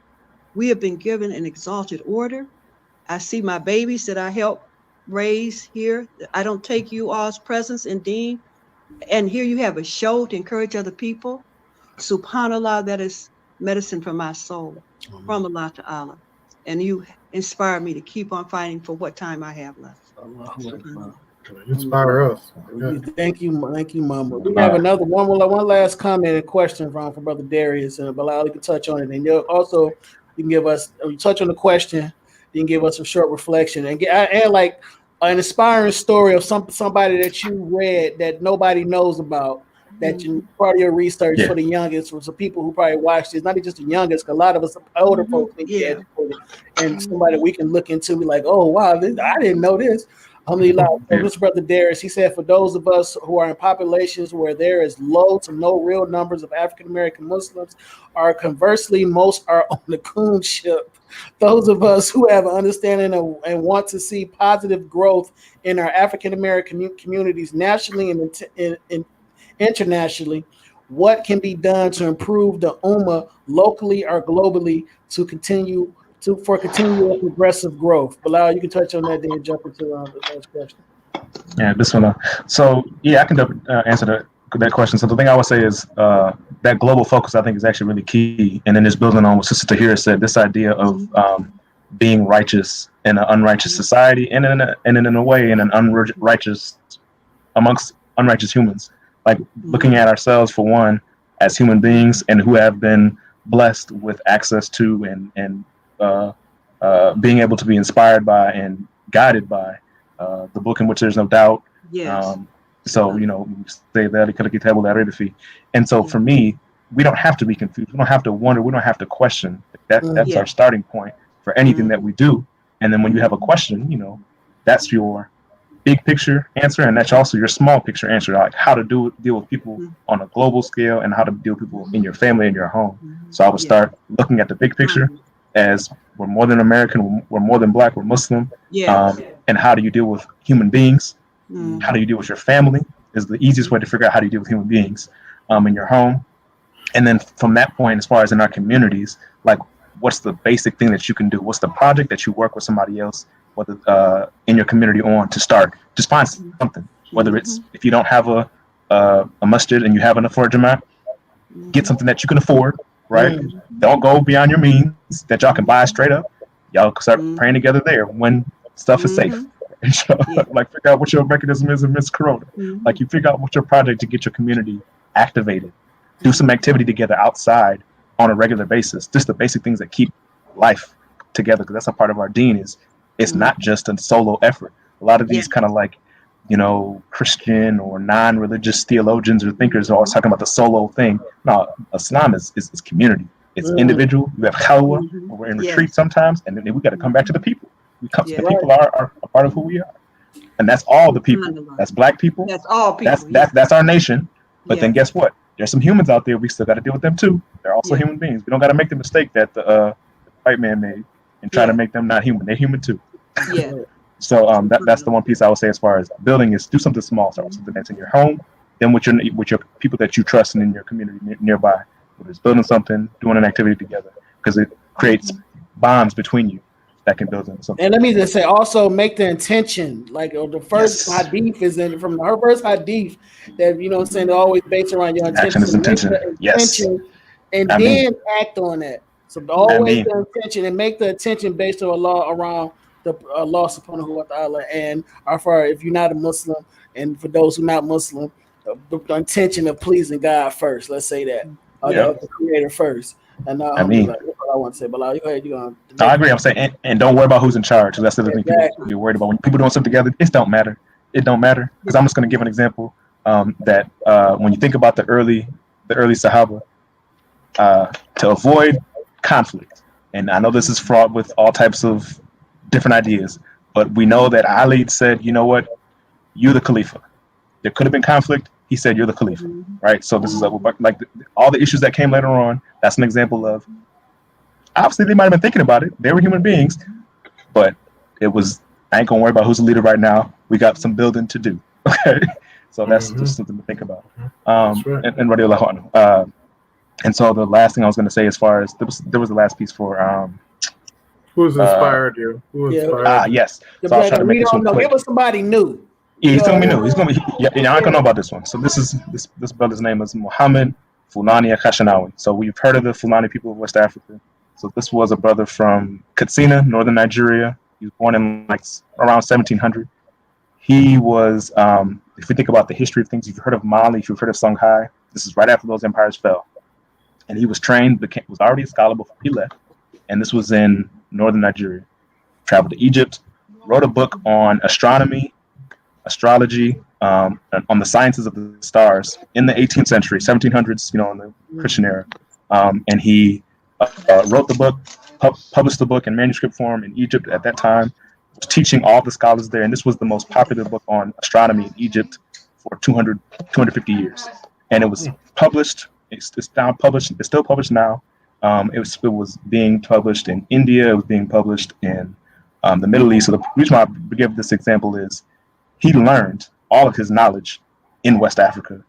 we have been given an exalted order. I see my babies that I help raise here. I don't take you all's presence in Deen. And here you have a show to encourage other people. Subhanallah, that is medicine for my soul, from Allah Ta'ala. And you inspire me to keep on fighting for what time I have left. Inspire us. Thank you, Mama. We have another one last comment and question from Brother Darius, and Bilal, you can touch on it. And also, you can give us, touch on the question, you can give us a short reflection and like an inspiring story of somebody that you read that nobody knows about, that you part of your research for the youngest, for some people who probably watch this, not just the youngest, because a lot of us older folks need to be educated, and somebody we can look into, be like, oh wow, I didn't know this. This brother Darius, he said, for those of us who are in populations where there is low to no real numbers of African American Muslims, or conversely, most are on the coon ship. Those of us who have an understanding and want to see positive growth in our African American communities nationally and internationally, what can be done to improve the Ummah locally or globally to continue for continual progressive growth? Bilal, you can touch on that, then jump into the next question. Yeah, this one. So yeah, I can answer that question. So the thing I would say is that global focus, I think, is actually really key. And then just building on what Sister Tahirah said, this idea of being righteous in an unrighteous society, and in a way in an unrighteous amongst unrighteous humans. Like looking at ourselves for one as human beings and who have been blessed with access to and being able to be inspired by and guided by the book in which there's no doubt. So, you know, say that. And so for me, we don't have to be confused. We don't have to wonder. We don't have to question. That's our starting point for anything that we do. And then when you have a question, you know, that's your big picture answer, and that's also your small picture answer, like how to deal with people on a global scale and how to deal with people in your family and your home. So I would start looking at the big picture as we're more than American, we're more than Black, we're Muslim. And how do you deal with human beings? How do you deal with your family is the easiest way to figure out how do you deal with human beings in your home. And then from that point, as far as in our communities, like what's the basic thing that you can do? What's the project that you work with somebody else, whether in your community on to start? Just find something, whether it's if you don't have a masjid and you have enough for a Jamaat, get something that you can afford, right? Don't go beyond your means, that y'all can buy straight up. Y'all can start praying together there when stuff is safe. Like figure out what your mechanism is amidst Corona. Like you figure out what your project to get your community activated. Do some activity together outside on a regular basis. Just the basic things that keep life together, because that's a part of our deen. Is it's not just a solo effort. A lot of these kind of like, you know, Christian or non-religious theologians or thinkers are always talking about the solo thing. No, Islam is community. It's individual. We have khalwa, where we're in retreat sometimes, and then we got to come back to the people. The people are a part of who we are, and that's all the people. That's Black people. That's all people. That's our nation. But then guess what? There's some humans out there. We still got to deal with them too. They're also human beings. We don't got to make the mistake that the white man made and try to make them not human. They're human too. So that's the one piece I would say as far as building is do something small. Start with something that's in your home, then with your people that you trust and in your community nearby. Whether it's building something, doing an activity together, because it creates bonds between you that can build into something. And let me just say, also make the intention. Like the first hadith is from her first hadith that, you know what I'm saying, they're always based around your intention. And then act on that. So always the intention and make the intention based on Allah around the Allah subhanahu wa ta'ala. And for if you're not a Muslim, and for those who are not Muslim, the intention of pleasing God first. Let's say that. The Creator first. And that's what I want to say. But you go ahead. I agree. I'm saying, and don't worry about who's in charge. That's the other thing people be worried about. When people doing something together, it don't matter. It don't matter. Because I'm just going to give an example that when you think about the early Sahaba, to avoid conflict, and I know this is fraught with all types of different ideas, but we know that Ali said, you know what, you're the Khalifa. There could have been conflict. He said, you're the Khalifa, right? So this is like all the issues that came later on. That's an example of, obviously they might have been thinking about it. They were human beings, but it was, I ain't gonna worry about who's the leader right now. We got some building to do, okay? So that's just something to think about. And so the last thing I was gonna say, as far as there was the last piece for who's inspired you? Who inspired you? Yes. So I was trying to make this one quick. Give us somebody new. Yeah, he's gonna be new. He's gonna be. I ain't gonna know about this one. So this brother's name is Muhammad Fulani Khashinawi. So we've heard of the Fulani people of West Africa. So this was a brother from Katsina, northern Nigeria. He was born in like around 1700. He was, if we think about the history of things, if you've heard of Mali, if you've heard of Songhai, this is right after those empires fell. And he was trained, was already a scholar before he left. And this was in northern Nigeria. Traveled to Egypt, wrote a book on astronomy, astrology, on the sciences of the stars in the 18th century, 1700s, in the Christian era. And he wrote the book, published the book in manuscript form in Egypt at that time, was teaching all the scholars there. And this was the most popular book on astronomy in Egypt for 250 years. And it was published, it's now published, it's still published now. It was being published in India, it was being published in the Middle East. So the reason why I give this example is he learned all of his knowledge in West Africa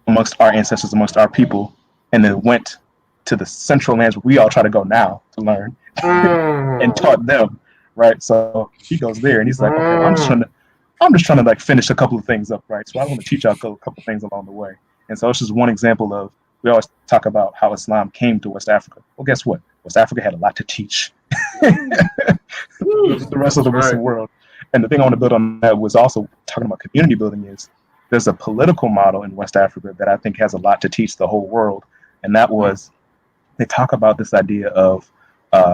amongst our ancestors, amongst our people, and then went to the central lands where we all try to go now to learn and taught them, right? So he goes there and he's like, okay, I'm just trying to like finish a couple of things up, right? So I want to teach y'all a couple of things along the way. And so it's just one example of, we always talk about how Islam came to West Africa. Well, guess what? West Africa had a lot to teach the rest of the Muslim world. And the thing I want to build on that was also talking about community building is there's a political model in West Africa that I think has a lot to teach the whole world. And that was, they talk about this idea of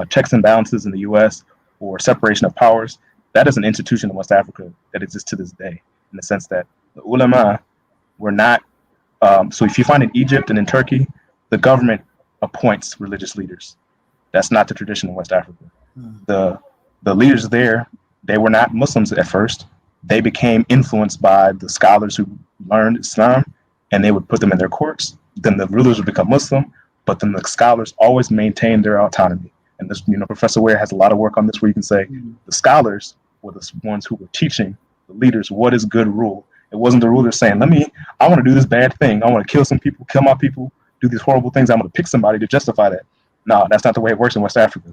checks and balances in the US or separation of powers. That is an institution in West Africa that exists to this day, in the sense that the ulama were not, so if you find in Egypt and in Turkey, the government appoints religious leaders. That's not the tradition in West Africa. The leaders there, they were not Muslims at first. They became influenced by the scholars who learned Islam, and they would put them in their courts. Then the rulers would become Muslim, but then the scholars always maintained their autonomy. And this, Professor Ware has a lot of work on this, where you can say the scholars were the ones who were teaching the leaders what is good rule. It wasn't the rulers saying, I want to do this bad thing. I want to kill some people, kill my people, do these horrible things. I'm going to pick somebody to justify that. No, that's not the way it works in West Africa.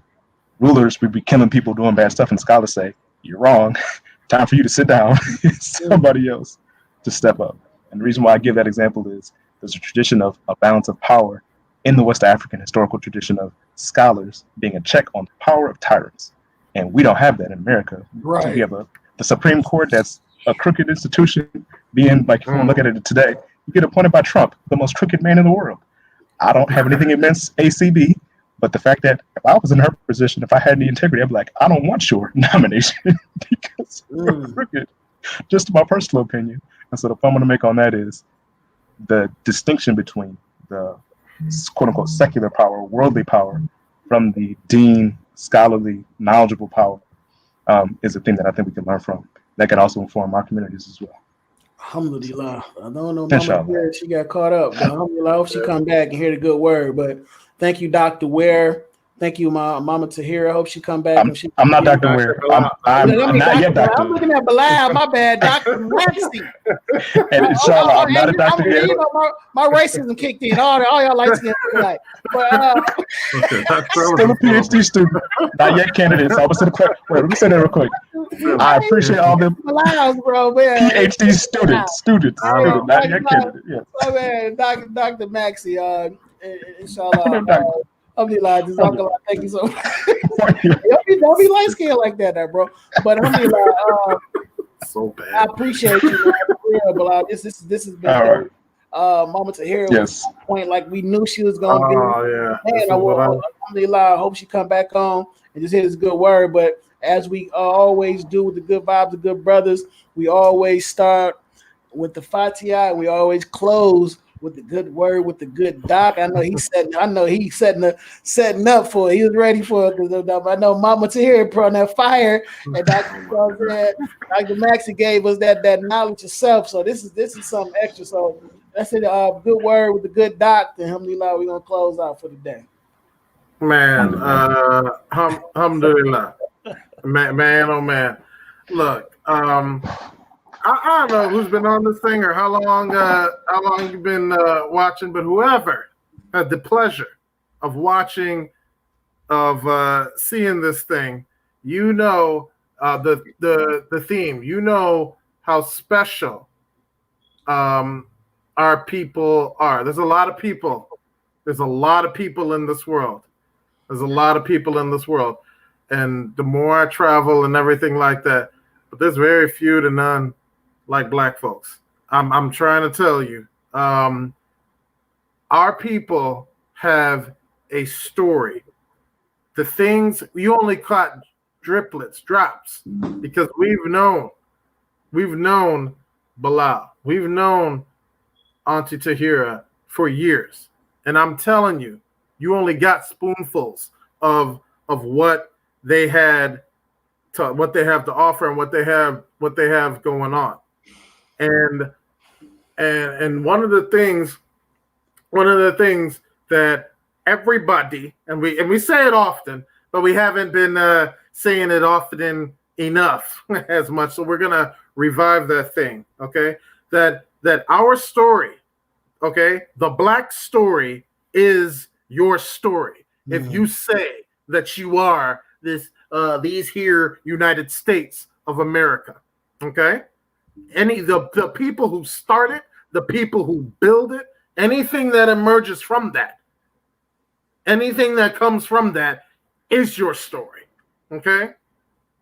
Rulers would be killing people, doing bad stuff, and scholars say, you're wrong. Time for you to sit down. Somebody else to step up. And the reason why I give that example is there's a tradition of a balance of power in the West African historical tradition of scholars being a check on the power of tyrants. And we don't have that in America. Right. So we have the Supreme Court that's a crooked institution, being like, if you want to look at it today, you get appointed by Trump, the most crooked man in the world. I don't have anything against ACB, but the fact that if I was in her position, if I had any integrity, I'd be like, I don't want your nomination because you're crooked. Just my personal opinion. And so the point I'm going to make on that is the distinction between the quote unquote secular power, worldly power, from the dean, scholarly, knowledgeable power is a thing that I think we can learn from. That can also inform our communities as well. Alhamdulillah. I don't know, Mama Ware, she got caught up. Alhamdulillah, I hope she come back and hear the good word. But thank you, Dr. Ware. Thank you, Mama Tahirah. I hope she come back. I'm not Dr. Ware. I'm not yet Dr. I'm looking at Bilal. My bad, Dr. Maxey. And inshallah, I'm not a Dr. Ware. My racism kicked in. All y'all like skin tonight. But still a PhD student, not yet candidate. So I'm gonna say the question. Wait, let me say that real quick. I appreciate all them PhD students, not yet candidate. Yeah. My man, Dr. Maxey. Inshallah. Alhamdulillah, Jazakallah, thank you so much. Don't be light skinned like that, bro. But alhamdulillah, so bad. I appreciate you, man. Bilal. This has been Mama Tahirah point like we knew she was gonna do. Oh yeah. Man, alhamdulillah, I hope she come back on and just hear this good word. But as we always do with the good vibes, the good brothers, we always start with the Fatiha and we always close with the good word, with the good doc. I know he's setting up for it. He was ready for it because I know Mama Tahirah put on that fire, and Dr. Maxey gave us that knowledge itself. So this is something extra. So that's it. Good word with the good doc. And alhamdulillah, we're gonna close out for the day. Man, alhamdulillah, man, oh man. Look, I don't know who's been on this thing or how long you've been watching, but whoever had the pleasure of watching, of seeing this thing, the theme, how special our people are. There's a lot of people. There's a lot of people in this world. And the more I travel and everything like that, but there's very few to none like black folks. I'm trying to tell you, our people have a story. The things you only caught drops, because we've known we've known Bilal, we've known Auntie Tahirah for years, and I'm telling you, you only got spoonfuls of what they had to what they have to offer and what they have going on, and one of the things that everybody, and we say it often, but we haven't been saying it often enough as much. So we're gonna revive that thing, okay? That our story, okay, the Black story is your story. If you say that you are these here United States of America, okay? The people who start it, the people who build it, anything that emerges from that, anything that comes from that is your story, okay?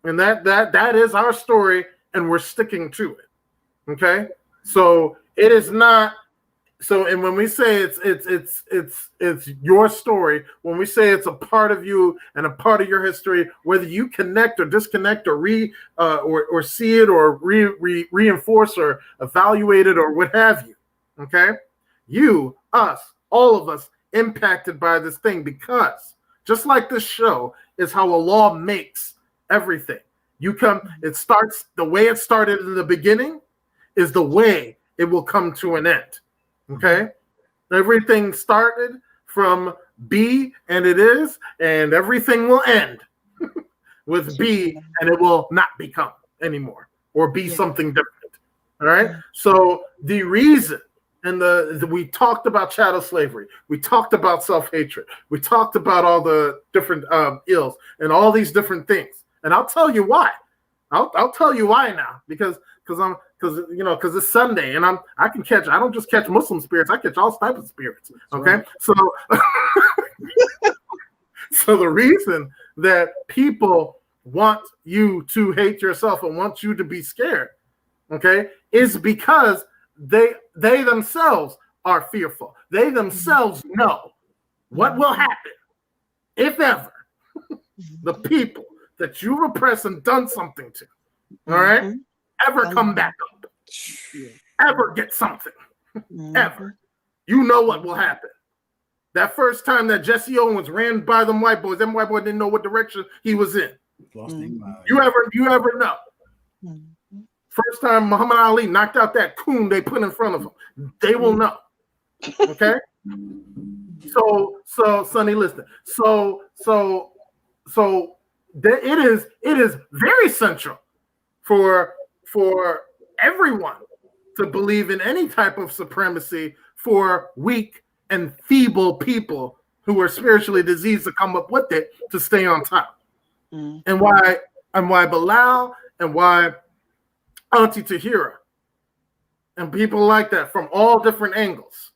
And that is our story, and we're sticking to it, okay? So it is not. So, and when we say it's your story, when we say it's a part of you and a part of your history, whether you connect or disconnect or or see it or reinforce or evaluate it or what have you, okay? You, us, all of us impacted by this thing, because just like this show is how Allah makes everything. It starts the way it started in the beginning is the way it will come to an end. Okay, everything started from B, and it is, and everything will end with B, and it will not become anymore or be something different. All right. So the reason, and we talked about chattel slavery, we talked about self-hatred, we talked about all the different ills and all these different things, and I'll tell you why. I'll tell you why now, because it's Sunday, and I don't just catch Muslim spirits, I catch all types of spirits. Okay, right. So so the reason that people want you to hate yourself and want you to be scared, okay, is because they themselves are fearful. They themselves know what will happen if ever the people that you repress and done something to, all right, ever come back up, ever get something, ever. You know what will happen. That first time that Jesse Owens ran by them white boys didn't know what direction he was in. You ever know? First time Muhammad Ali knocked out that coon they put in front of him, they will know. Okay? So Sonny, listen. So it is very central for everyone to believe in any type of supremacy for weak and feeble people who are spiritually diseased to come up with it to stay on top. And why Bilal and why Auntie Tahirah and people like that from all different angles.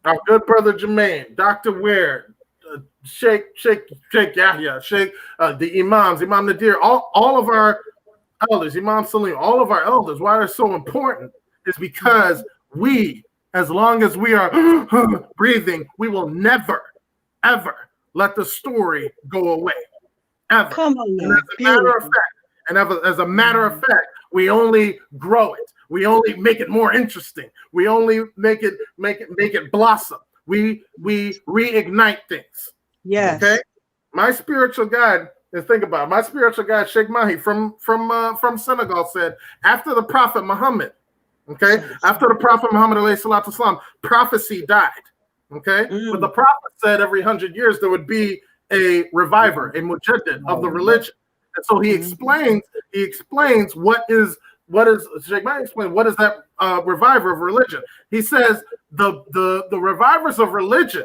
Our good brother Jermaine, Dr. Ware, Sheikh Yahya, the Imams, Imam Nadir, all of our elders, Imam Salim, all of our elders, why they're so important is because we, as long as we are breathing, we will never, ever let the story go away. Ever. Come on, and as a matter of fact, we only grow it. We only make it more interesting. We only make it blossom. We reignite things. Yes. Okay. My spiritual guide, and think about it, my spiritual guide, Sheikh Mahi from Senegal, said after the Prophet Muhammad, okay, after the Prophet Muhammad alayhi salatu wasalam, prophecy died. Okay, but the Prophet said every 100 years there would be a reviver, a mujaddid of the religion, and so he explains what is Sheikh Mahi explained what is that reviver of religion. He says the revivers of religion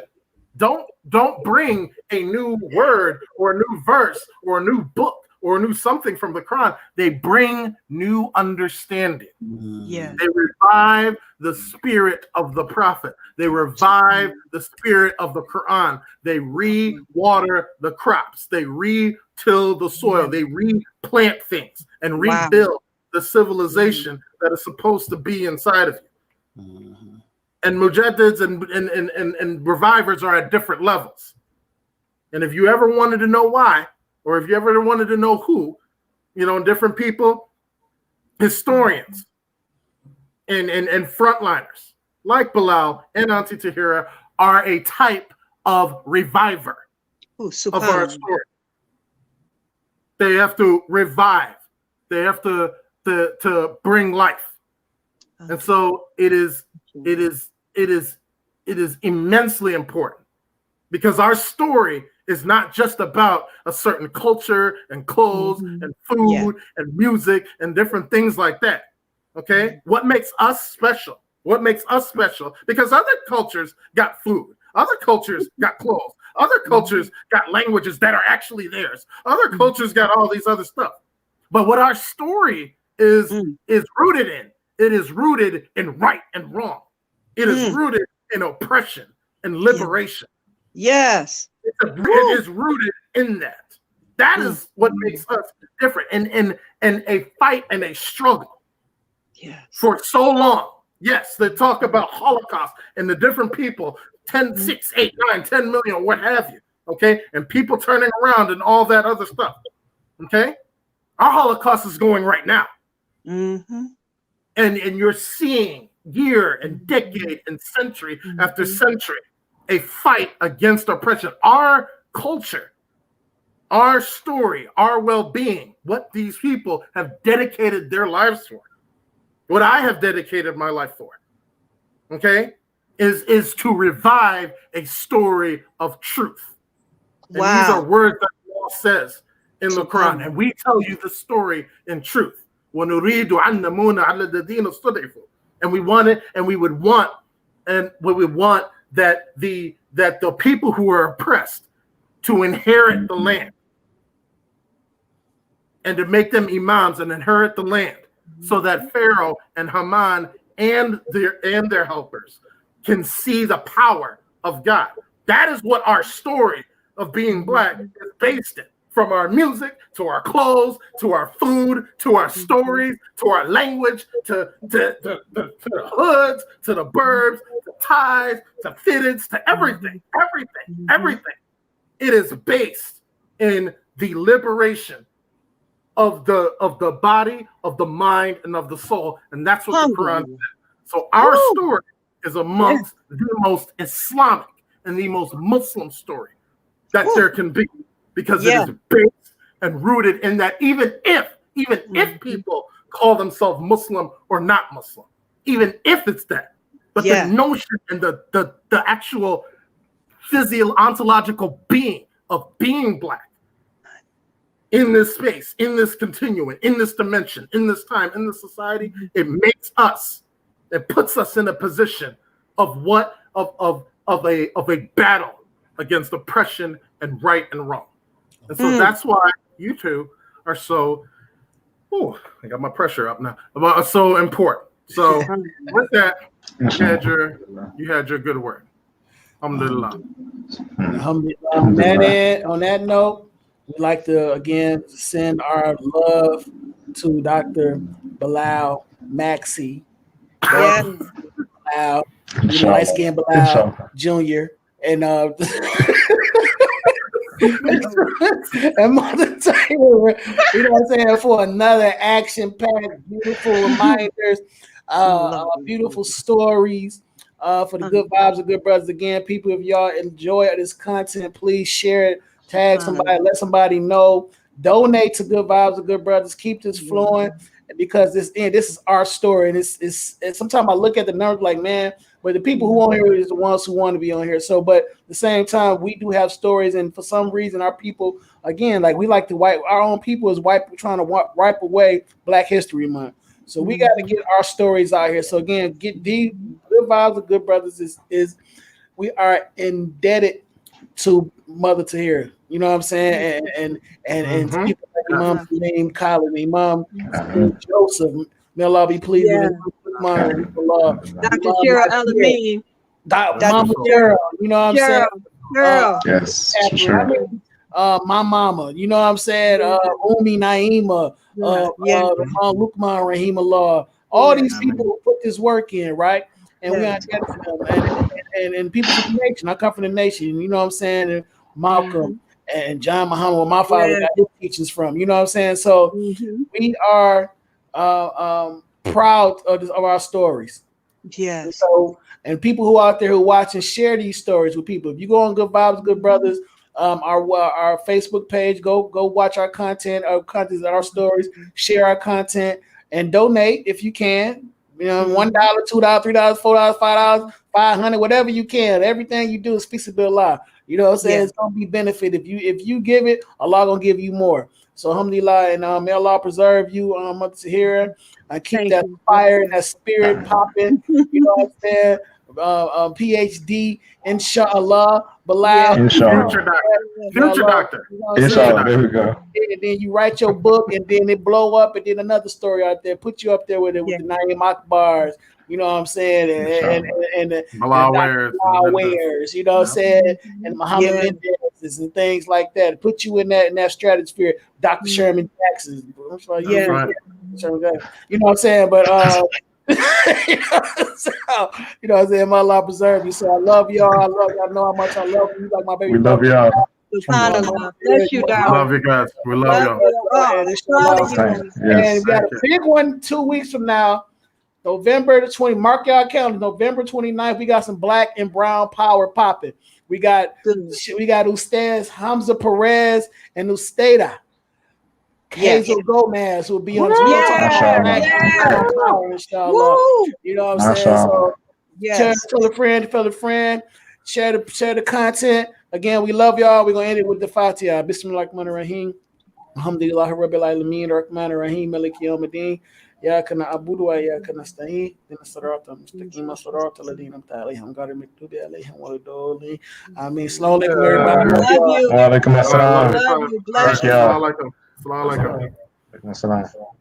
don't bring a new word or a new verse or a new book or a new something from the Quran. They bring new understanding. Yeah. They revive the spirit of the Prophet. They revive the spirit of the Quran. They re-water the crops. They re-till the soil. They replant things and rebuild the civilization that is supposed to be inside of you. And mujaddids and revivers are at different levels. And if you ever wanted to know why, or if you ever wanted to know who, different people, historians and frontliners like Bilal and Auntie Tahirah are a type of reviver of our story. They have to revive. They have to bring life. And so it is immensely important, because our story is not just about a certain culture and clothes and food and music and different things like that. Okay? What makes us special? What makes us special? Because other cultures got food. Other cultures got clothes. Other cultures got languages that are actually theirs. Other cultures got all these other stuff. But what our story is rooted in, it is rooted in right and wrong. It is rooted in oppression and liberation. Yes. It is rooted in that. That is what makes us different. And a fight and a struggle for so long. Yes, they talk about Holocaust and the different people, 10, 6, 8, 9, 10 million, what have you. Okay. And people turning around and all that other stuff. Okay. Our Holocaust is going right now. And you're seeing year and decade and century after century a fight against oppression. Our culture, our story, our well-being, what these people have dedicated their lives for, what I have dedicated my life for, okay, is to revive a story of truth. And these are words that Allah says in the Quran, and we tell you the story in truth. And we want it, and we would want that the people who are oppressed to inherit the land, and to make them imams and inherit the land, so that Pharaoh and Haman and their helpers can see the power of God. That is what our story of being Black is based in. From our music, to our clothes, to our food, to our stories, to our language, to the hoods, to the burbs, to ties, to fitteds, to everything. It is based in the liberation of the body, of the mind, and of the soul. And that's what the Quran says. So our story is amongst the most Islamic and the most Muslim story that there can be. Because it is based and rooted in that, even if people call themselves Muslim or not Muslim, even if it's that, but the notion and the actual ontological being of being Black in this space, in this continuum, in this dimension, in this time, in this society, it puts us in a position of a battle against oppression and right and wrong. And so that's why you two are so, I got my pressure up now, are so important. So with that, you had your good word. Alhamdulillah. On that note, we'd like to again send our love to Dr. Bilal Maxey. Bilal, light-skinned Bilal Jr. And and Mother Tahirah, you know what I'm saying, for another action-packed, beautiful reminders, beautiful stories, for the good vibes of good brothers. Again, people, if y'all enjoy this content, please share it, tag somebody, let somebody know, donate to Good Vibes of Good Brothers, keep this flowing, because this is our story, and it's sometimes I look at the numbers like, man, but the people who on here is the ones who want to be on here. So, but at the same time, we do have stories, and for some reason, our people, again, like we like to wipe our own people is trying to wipe away Black History Month. So we got to get our stories out here. So again, get the Good Vibes of Good Brothers is we are indebted to Mother Tahirah. You know what I'm saying? And people like Imam named Khalid, Imam Joseph. May Allah be pleased with him. Dr. Shira Alameen. Mama Shira, you know what I'm saying? Yes, sure. My mama, you know what I'm saying? Umi Naima, Lukman Rahimullah. All these people who put this work in, right? And we are indebted to them. And people from the nation. I come from the nation, you know what I'm saying? And Malcolm and John Muhammad, where my father got his teachings from, you know what I'm saying? So we are proud of our stories. Yes. So, and people who out there who watch and share these stories with people. If you go on Good Vibes, Good Brothers, our Facebook page, go watch our content, our stories, share our content, and donate if you can. $1, $2, $3, $4, $5, $500, whatever you can. Everything you do is feasibility. You know what I'm saying? Yeah. It's gonna be benefit if you give it, Allah gonna give you more. So alhamdulillah, and may Allah preserve you, Mother Tahirah, and keep Thank that you. fire and that spirit popping. You know what I'm saying? PhD, inshallah, Bilal. Yeah. Inshallah. Future doctor. You know what I'm saying? Inshallah. There we go. And then you write your book, and then it blow up, and then another story out there, put you up there with Yeah. the Naeem Akbars, you know what I'm saying, and the Bilal Wares, you know what I'm saying, and Muhammad Mendez and things like that. Put you in that stratosphere. Dr. Sherman Jackson, Yeah. Right. you know what I'm saying, but you know what I'm saying, my Allah preserve you. So I love y'all. I know how much I love you. Like my baby. We love y'all. Bless you, I love you guys. We love y'all. Yes. And we got a big one 2 weeks from now, November the 20th. Mark y'all calendar. November 29th. We got some black and brown power popping. We got Ustaz Hamza Perez and Ustada Hazel Gomez will be on inshallah. You know what I'm saying? So tell a friend, share the content. Again, we love y'all. We're gonna end it with the Fatiha. Bismillahirrahmanirrahim. Alhamdulillah Rabbil Alamin, Rahman Rahim, Maliki Yawmiddin. Ya kana abudu wa ya kana nasta'in. Inna sirata mustaqim, sirata alladhina an'amta alayhim, ghayril maghdubi alayhim waladdallin. Amin. Assalamu alaikum, everybody. Love you. Wa alaikum assalam. Love you. Bless y'all. Assalamu alaikum. Assalamu alaikum.